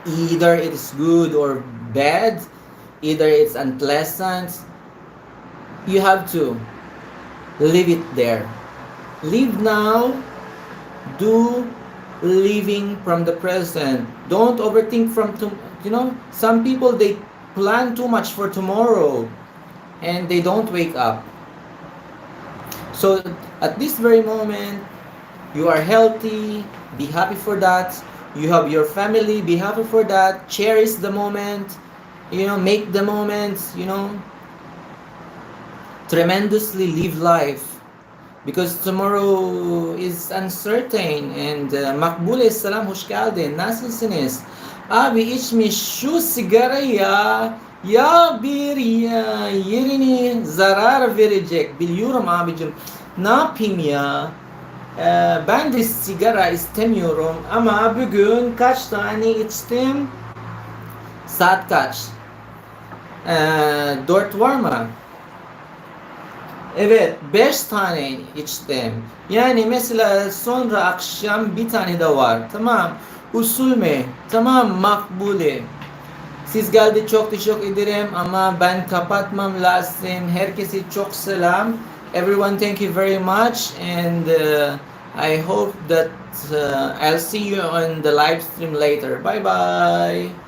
either it is good or bad, either it's unpleasant, you have to leave it there. Live now. Do living from the present. Don't overthink from some people, they plan too much for tomorrow and they don't wake up. So at this very moment, you are healthy, be happy for that. You have your family, be happy for that. Cherish the moment, make the moment, tremendously live life, because tomorrow is uncertain. And makbule salam hoş geldin, nasılsınız? Abi içmiş şu sigaraya ya bir ya yerini zarar verecek, biliyorum abicim, ne yapayım ya. Ben de sigara istemiyorum ama bugün kaç tane içtim? Saat kaç? 4 var mı? Evet, 5 tane içtim. Yani mesela sonra akşam bir tane de var. Tamam. Usul mü? Tamam, makbule. Siz geldi, çok teşekkür ederim ama ben kapatmam lazım. Herkese çok selam. Everyone, thank you very much, and I hope that I'll see you on the live stream later. Bye bye.